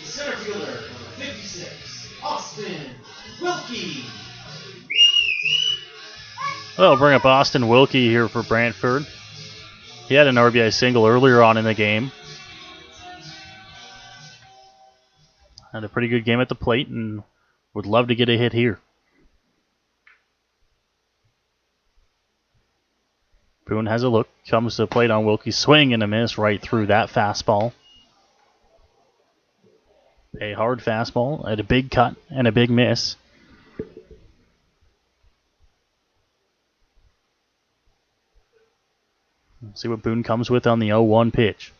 Center fielder, number 56, Austin Wilkie. Well, bring up Austin Wilkie here for Brantford. He had an RBI single earlier on in the game. Had a pretty good game at the plate and would love to get a hit here. Boone has a look, comes to the plate on Wilkie, swing and a miss right through that fastball. A hard fastball at a big cut and a big miss. Let's see what Boone comes with on the 0-1 pitch.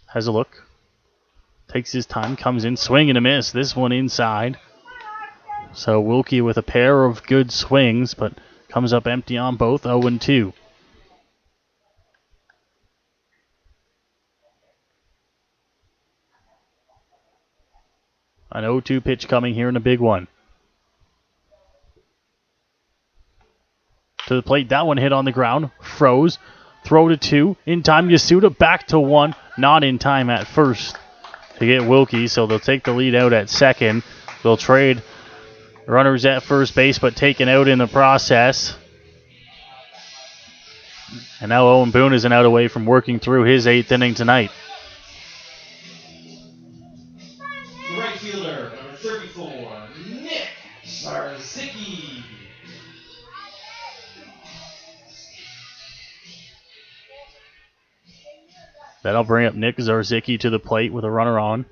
Has a look. Takes his time, comes in, swing and a miss. This one inside. So Wilkie with a pair of good swings, but comes up empty on both, 0-2. An 0-2 pitch coming here in a big one. To the plate, that one hit on the ground, froze. Throw to 2, in time Yasuda, back to 1, not in time at first to get Wilkie, so they'll take the lead out at second. They'll trade runners at first base, but taken out in the process. And now Owen Boone is an out away from working through his 8th inning tonight. The right fielder, number 34, Nick Zarzicki. That'll bring up Nick Zarzicki to the plate with a runner on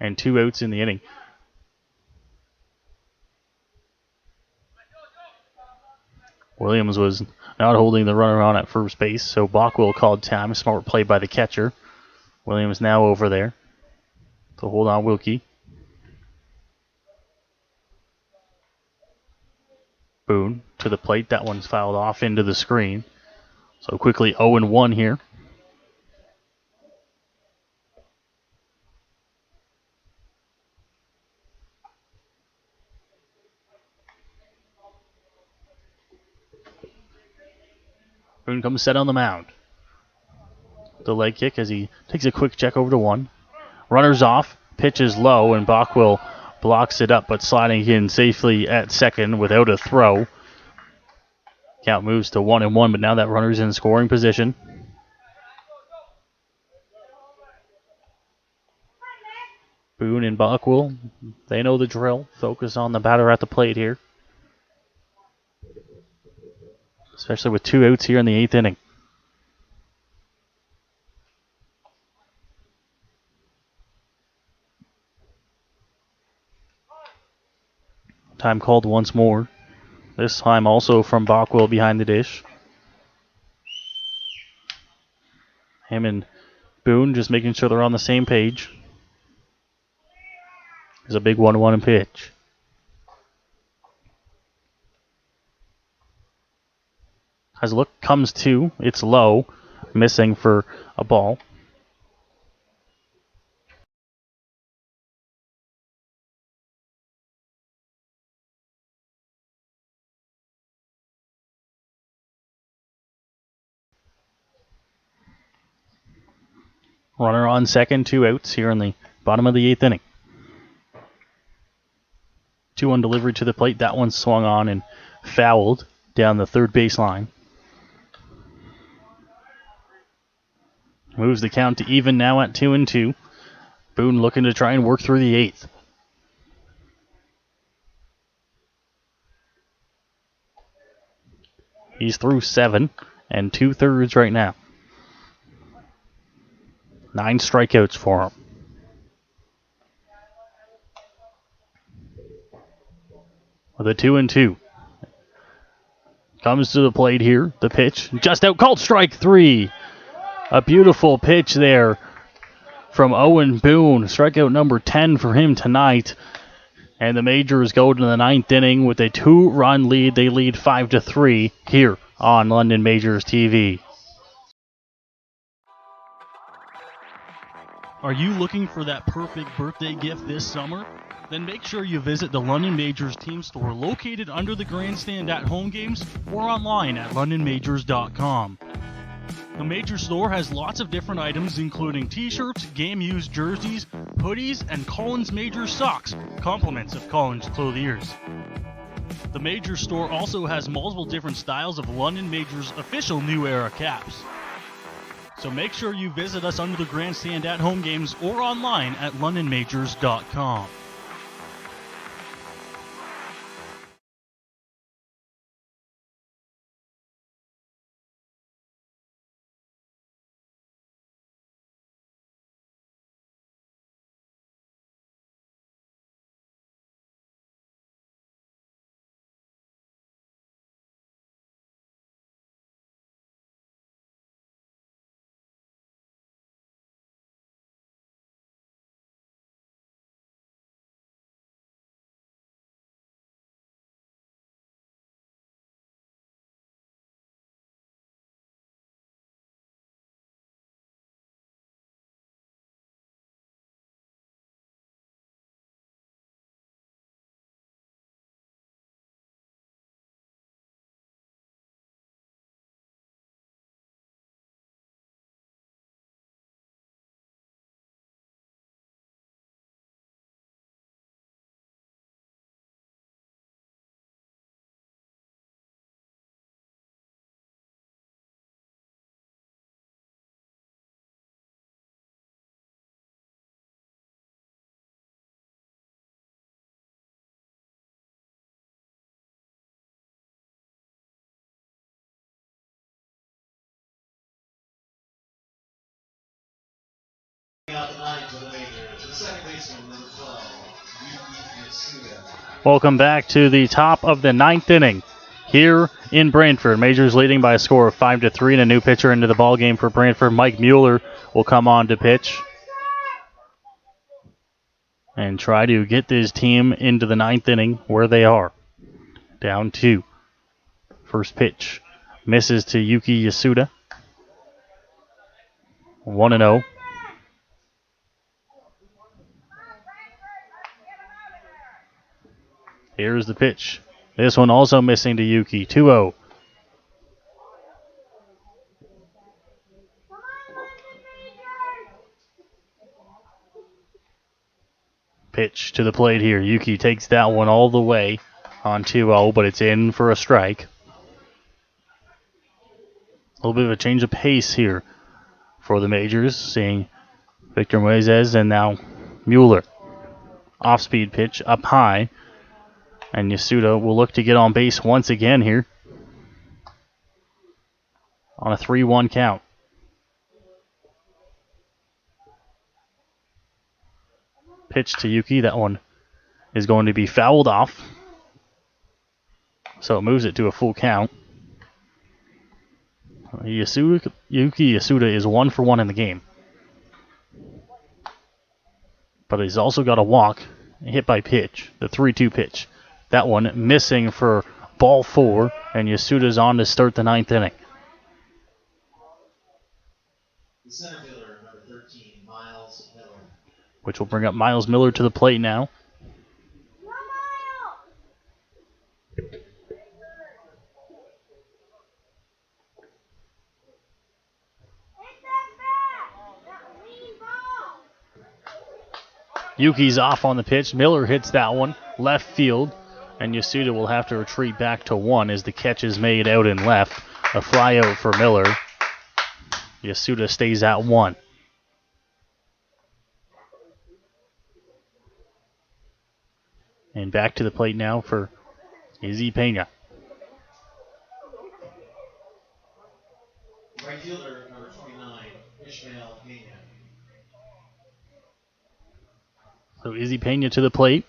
and 2 outs in the inning. Williams was not holding the runner on at first base, so Bockwell called time. Smart play by the catcher. Williams now over there to hold on Wilkie. Boone to the plate. That one's fouled off into the screen. So quickly 0-1 here. Boone comes set on the mound. The leg kick as he takes a quick check over to 1. Runner's off, pitch is low, and Bockwell blocks it up, but sliding in safely at second without a throw. Count moves to 1-1, but now that runner's in scoring position. Boone and Bockwell, they know the drill. Focus on the batter at the plate here. Especially with 2 outs here in the 8th inning. Time called once more. This time also from Bockwell behind the dish. Him and Boone just making sure they're on the same page. There's a big 1-1 pitch. Has a look, comes to, it's low, missing for a ball. Runner on second, 2 outs here in the bottom of the 8th inning. 2-1 delivery to the plate. That one swung on and fouled down the third baseline. Moves the count to even now at 2-2. Boone looking to try and work through the 8th. He's through 7 and 2/3 right now. 9 strikeouts for him. With a 2-2. Comes to the plate here. The pitch. Just out. Called strike 3. A beautiful pitch there from Owen Boone. Strikeout number 10 for him tonight. And the Majors go to the 9th inning with a 2-run lead. They lead 5-3 here on London Majors TV. Are you looking for that perfect birthday gift this summer? Then make sure you visit the London Majors team store located under the grandstand at home games or online at londonmajors.com. The Major store has lots of different items including t-shirts, game-used jerseys, hoodies, and Collins Majors socks, compliments of Collins clothiers. The Major store also has multiple different styles of London Majors official New Era caps. So make sure you visit us under the grandstand at home games or online at londonmajors.com. Out the 9 for the Majors. The second baseman, number 12, Yasuda. Welcome back to the top of the 9th inning here in Brantford. Majors leading by a score of 5-3, and a new pitcher into the ballgame for Brantford. Mike Mueller will come on to pitch and try to get this team into the 9th inning where they are. Down 2. First pitch misses to Yuki Yasuda. 1-0. Here's the pitch. This one also missing to Yuki. 2-0. Pitch to the plate here. Yuki takes that one all the way on 2-0, but it's in for a strike. A little bit of a change of pace here for the Majors, seeing Victor Moises and now Mueller. Off-speed pitch up high, and Yasuda will look to get on base once again here on a 3-1 count. Pitch to Yuki. That one is going to be fouled off, so it moves it to a full count. Yuki Yasuda is 1 for 1 in the game, but he's also got a walk hit by pitch, the 3-2 pitch. That one missing for ball 4, and Yasuda's on to start the 9th inning. The center fielder, number 13, Miles Miller. Which will bring up Miles Miller to the plate now. Yuki's off on the pitch. Miller hits that one left field, and Yasuda will have to retreat back to 1 as the catch is made out in left. A fly out for Miller. Yasuda stays at 1. And back to the plate now for Izzy Pena. Right fielder, number 29, Ishmael Pena. So Izzy Pena to the plate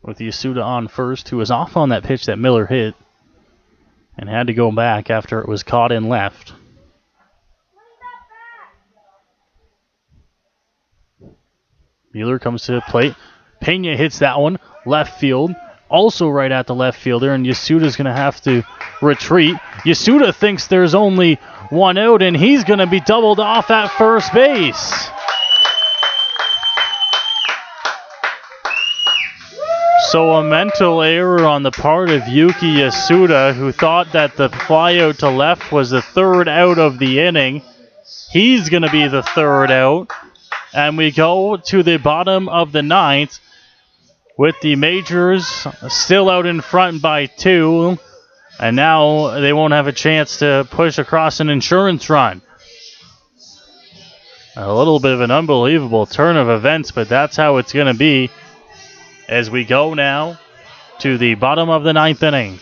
with Yasuda on first, who was off on that pitch that Miller hit and had to go back after it was caught in left. Mueller comes to the plate. Pena hits that one left field, also right at the left fielder, and Yasuda's going to have to retreat. Yasuda thinks there's only one out, and he's going to be doubled off at first base. So a mental error on the part of Yuki Yasuda, who thought that the flyout to left was the third out of the inning. He's going to be the third out. And we go to the bottom of the 9th with the Majors still out in front by 2. And now they won't have a chance to push across an insurance run. A little bit of an unbelievable turn of events, but that's how it's going to be as we go now to the bottom of the 9th inning.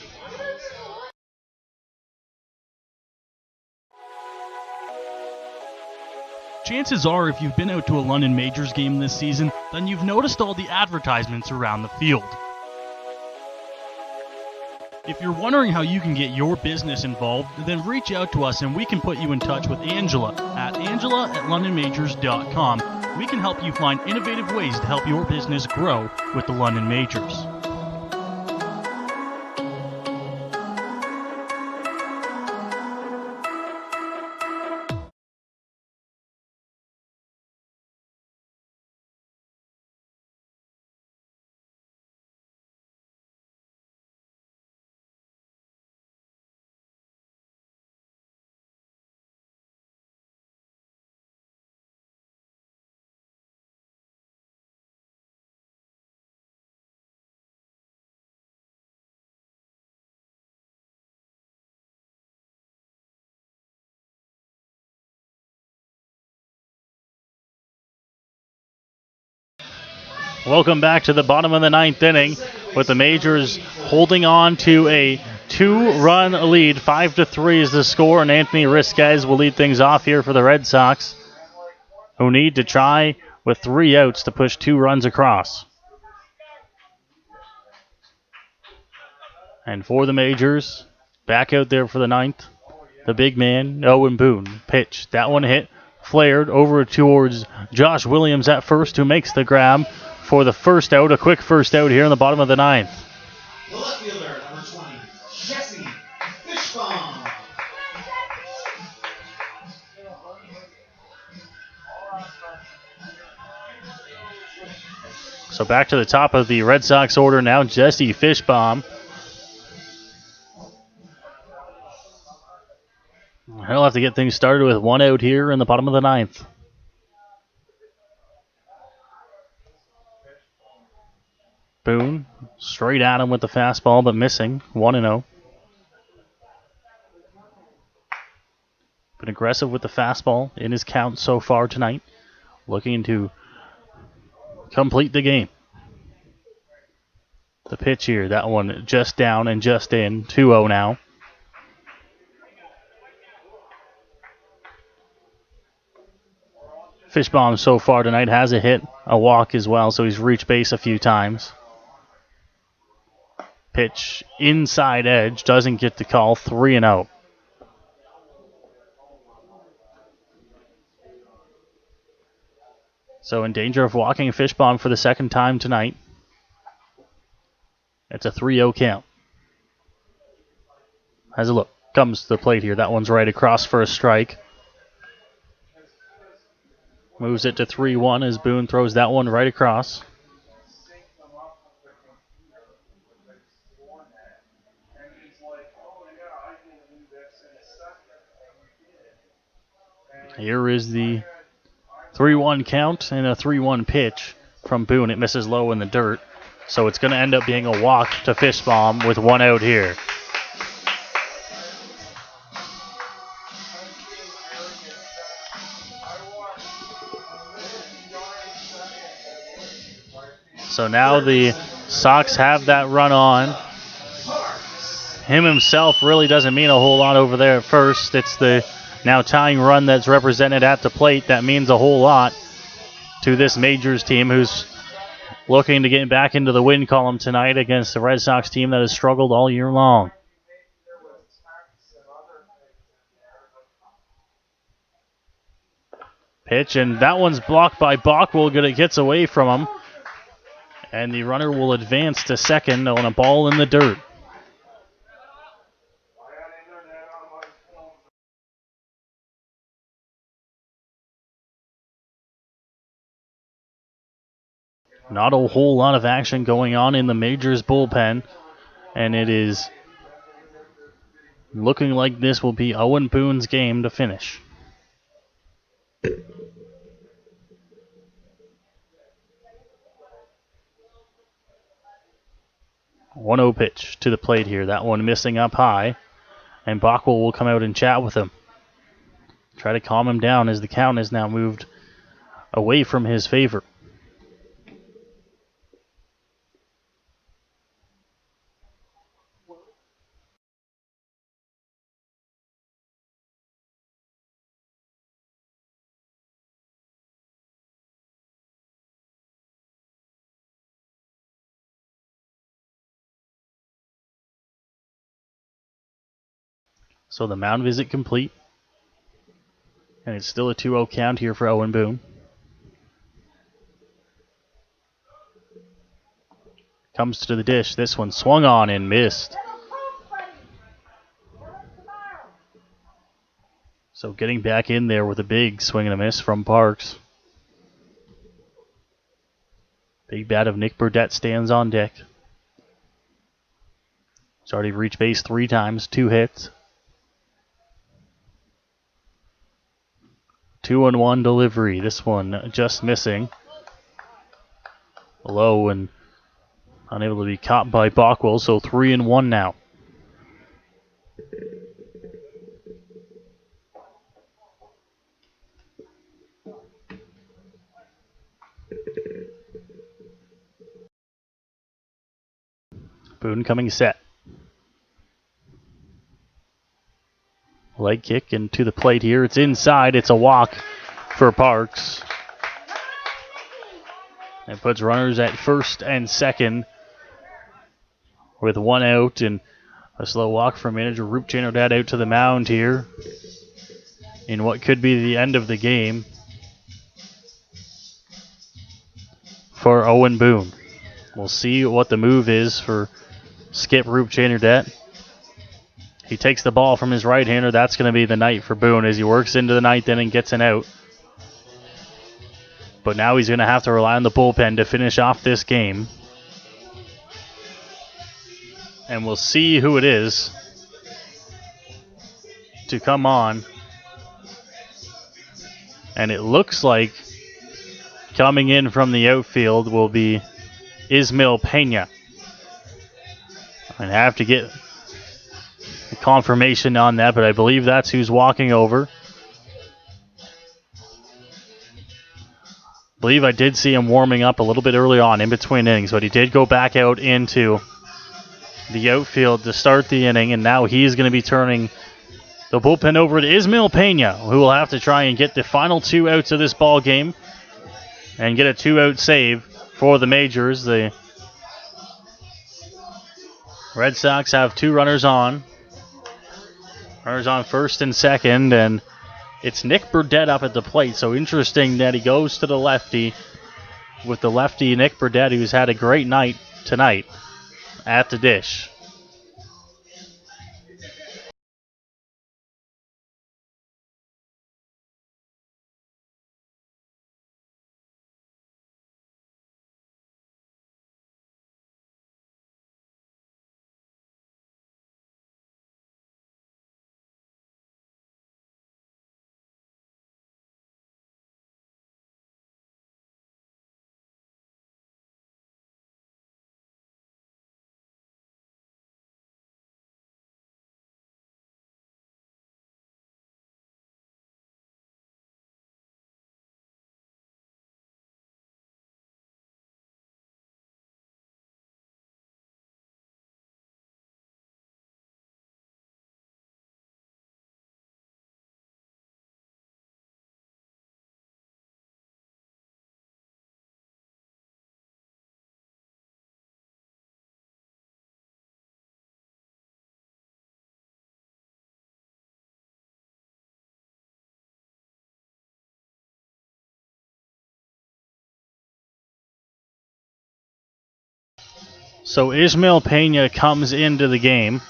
Chances are, if you've been out to a London Majors game this season, then you've noticed all the advertisements around the field. If you're wondering how you can get your business involved, then reach out to us and we can put you in touch with Angela at londonmajors.com. We can help you find innovative ways to help your business grow with the London Majors. Welcome back to the bottom of the 9th inning with the Majors holding on to a 2-run lead. 5-3 is the score, and Anthony Risquez will lead things off here for the Red Sox, who need to try with 3 outs to push 2 runs across. And for the Majors, back out there for the 9th, the big man, Owen Boone. Pitch, that one hit, flared over towards Josh Williams at first, who makes the grab for the first out, a quick first out here in the bottom of the 9th. The left fielder, number 20, Jesse Fishbaum. So back to the top of the Red Sox order now, Jesse Fishbaum. He'll have to get things started with 1 out here in the bottom of the 9th. Boone, straight at him with the fastball, but missing. 1-0. Been aggressive with the fastball in his count so far tonight. Looking to complete the game. The pitch here, that one just down and just in. 2-0 now. Fishbaum so far tonight has a hit, a walk as well, so he's reached base a few times. Pitch inside edge, doesn't get the call, 3-0. So in danger of walking Fishbaum for the second time tonight. It's a 3-0 count. Has a look, comes to the plate here, that one's right across for a strike. Moves it to 3-1 as Boone throws that one right across. Here is the 3-1 count and a 3-1 pitch from Boone. It misses low in the dirt. So it's going to end up being a walk to Fishbaum with 1 out here. So now the Sox have that run on. Him himself really doesn't mean a whole lot over there at first. It's the now tying run that's represented at the plate that means a whole lot to this Majors team, who's looking to get back into the win column tonight against the Red Sox team that has struggled all year long. Pitch, and that one's blocked by Bockwell. It gets away from him. And the runner will advance to second on a ball in the dirt. Not a whole lot of action going on in the Majors bullpen. And it is looking like this will be Owen Boone's game to finish. One-0 pitch to the plate here. That one missing up high. And Bockwell will come out and chat with him. Try to calm him down as the count has now moved away from his favor. So the mound visit complete. And it's still a 2-0 count here for Owen Boone. Comes to the dish. This one swung on and missed. So getting back in there with a big swing and a miss from Parks. Big bat of Nick Burdett stands on deck. He's already reached base 3 times, 2 hits. 2-1 delivery. This one just missing. Low and unable to be caught by Bockwell, so 3-1 now. Boone coming set. Leg kick and to the plate here. It's inside. It's a walk for Parks. It puts runners at first and second with 1 out, and a slow walk from manager Roop Janodad out to the mound here in what could be the end of the game for Owen Boone. We'll see what the move is for Skip Roop Janodad. He takes the ball from his right-hander. That's going to be the night for Boone as he works into the ninth inning, gets an out. But now he's going to have to rely on the bullpen to finish off this game. And we'll see who it is to come on. And it looks like coming in from the outfield will be Ismail Pena. I have to get a confirmation on that, but I believe that's who's walking over. I believe I did see him warming up a little bit early on in between innings, but he did go back out into the outfield to start the inning, and now he's going to be turning the bullpen over to Ismail Pena, who will have to try and get the final 2 outs of this ball game and get a 2-out save for the Majors. The Red Sox have 2 runners on. Runners on first and second, and it's Nick Burdett up at the plate. So interesting that he goes to the lefty with the lefty Nick Burdett, who's had a great night tonight at the dish. So Ismael Pena comes into the game.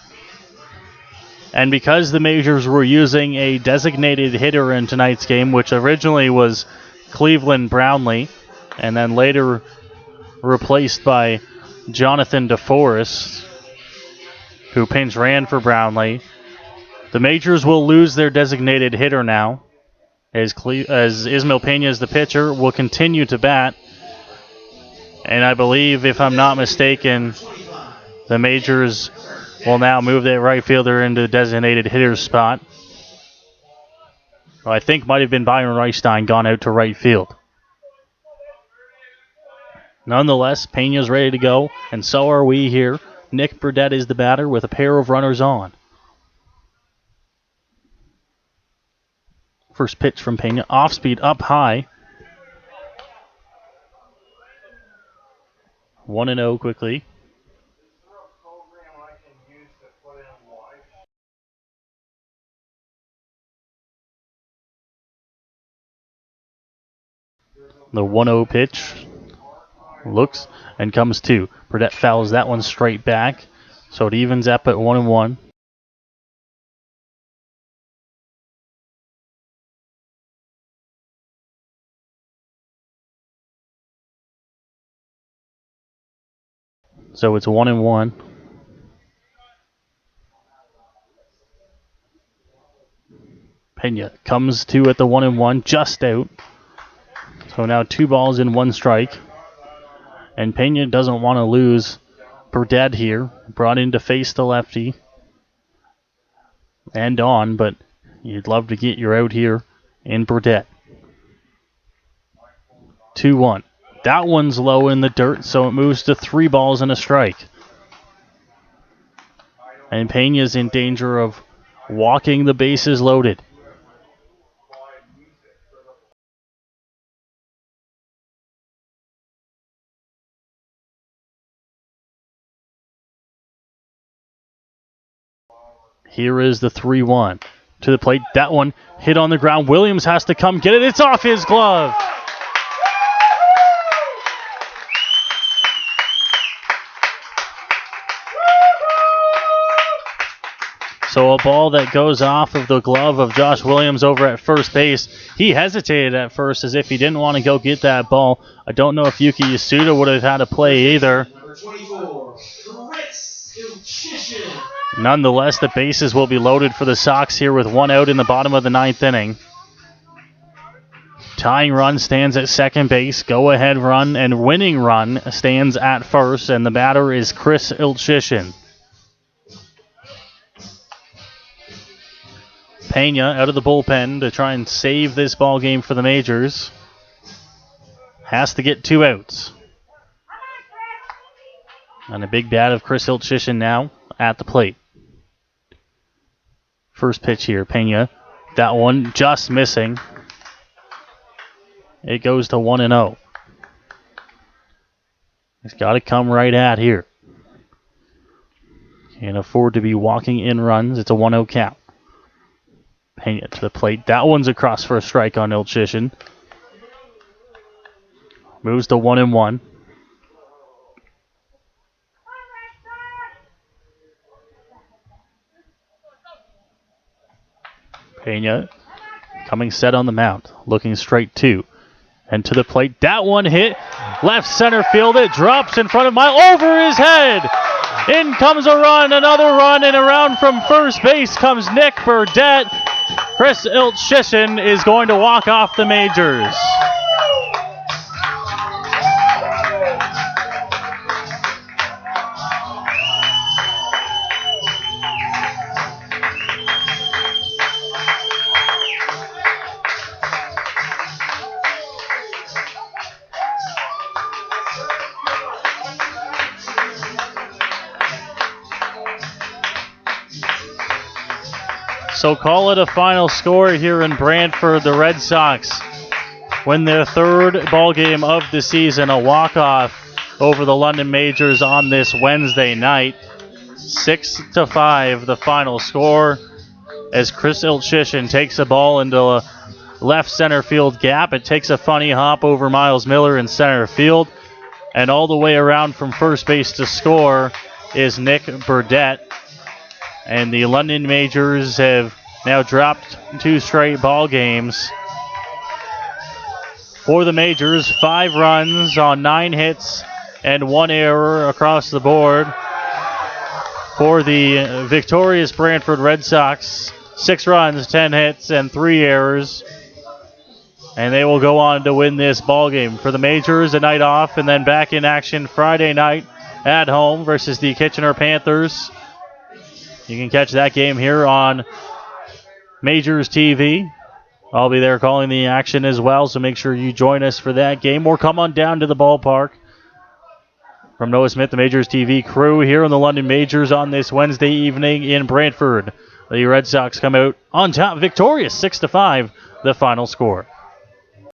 And because the Majors were using a designated hitter in tonight's game, which originally was Cleveland Brownlee, and then later replaced by Jonathan DeForest, who pinch ran for Brownlee, the Majors will lose their designated hitter now, as Ismael Pena is the pitcher, will continue to bat. And I believe, if I'm not mistaken, the Majors will now move their right fielder into the designated hitter's spot. Well, I think might have been Byron Reichstein gone out to right field. Nonetheless, Pena's ready to go, and so are we here. Nick Burdett is the batter with a pair of runners on. First pitch from Pena, off speed, up high. 1-0 quickly. The 1-0 pitch looks and comes 2. Burdett fouls that one straight back, so it evens up at 1-1. So it's 1-1. Pena comes to at the 1-1, just out. So now 2 balls and 1 strike. And Pena doesn't want to lose Burdett here. Brought in to face the lefty. And on, but you'd love to get your out here in Burdett. 2-1. That one's low in the dirt, so it moves to 3 balls and a strike. And Pena's in danger of walking the bases loaded. Here is the 3-1. To the plate, that one hit on the ground. Williams has to come get it. It's off his glove. So a ball that goes off of the glove of Josh Williams over at first base. He hesitated at first as if he didn't want to go get that ball. I don't know if Yuki Yasuda would have had a play either. Number 24, Chris Ilchishin. Nonetheless, the bases will be loaded for the Sox here with 1 out in the bottom of the 9th inning. Tying run stands at second base. Go-ahead run and winning run stands at first, and the batter is Chris Ilchishin. Pena out of the bullpen to try and save this ball game for the Majors. Has to get 2 outs. And a big bat of Chris Ilchishin now at the plate. First pitch here, Pena. That one just missing. It goes to 1-0. He's got to come right at here. Can't afford to be walking in runs. It's a 1-0 count. Pena to the plate. That one's across for a strike on Ilchishin. Moves to 1-1. Pena coming set on the mound, looking straight 2. And to the plate, that one hit left center field. It drops in front of over his head. In comes a run, another run, and around from first base comes Nick Burdett. Chris Ilchishin is going to walk off the Majors. So call it a final score here in Brantford. The Red Sox win their 3rd ball game of the season, a walk-off over the London Majors on this Wednesday night. 6-5 the final score as Chris Ilchishin takes a ball into a left center field gap. It takes a funny hop over Miles Miller in center field And all the way around from first base to score is Nick Burdett. And the London Majors have now dropped 2 straight ball games. For the Majors, 5 runs on 9 hits and 1 error across the board. For the victorious Brantford Red Sox, 6 runs, 10 hits, and 3 errors. And they will go on to win this ball game. For the Majors, a night off, and then back in action Friday night at home versus the Kitchener Panthers. You can catch that game here on Majors TV. I'll be there calling the action as well, so make sure you join us for that game or come on down to the ballpark. From Noah Smith, the Majors TV crew here in the London Majors on this Wednesday evening in Brantford. The Red Sox come out on top, victorious 6-5, the final score.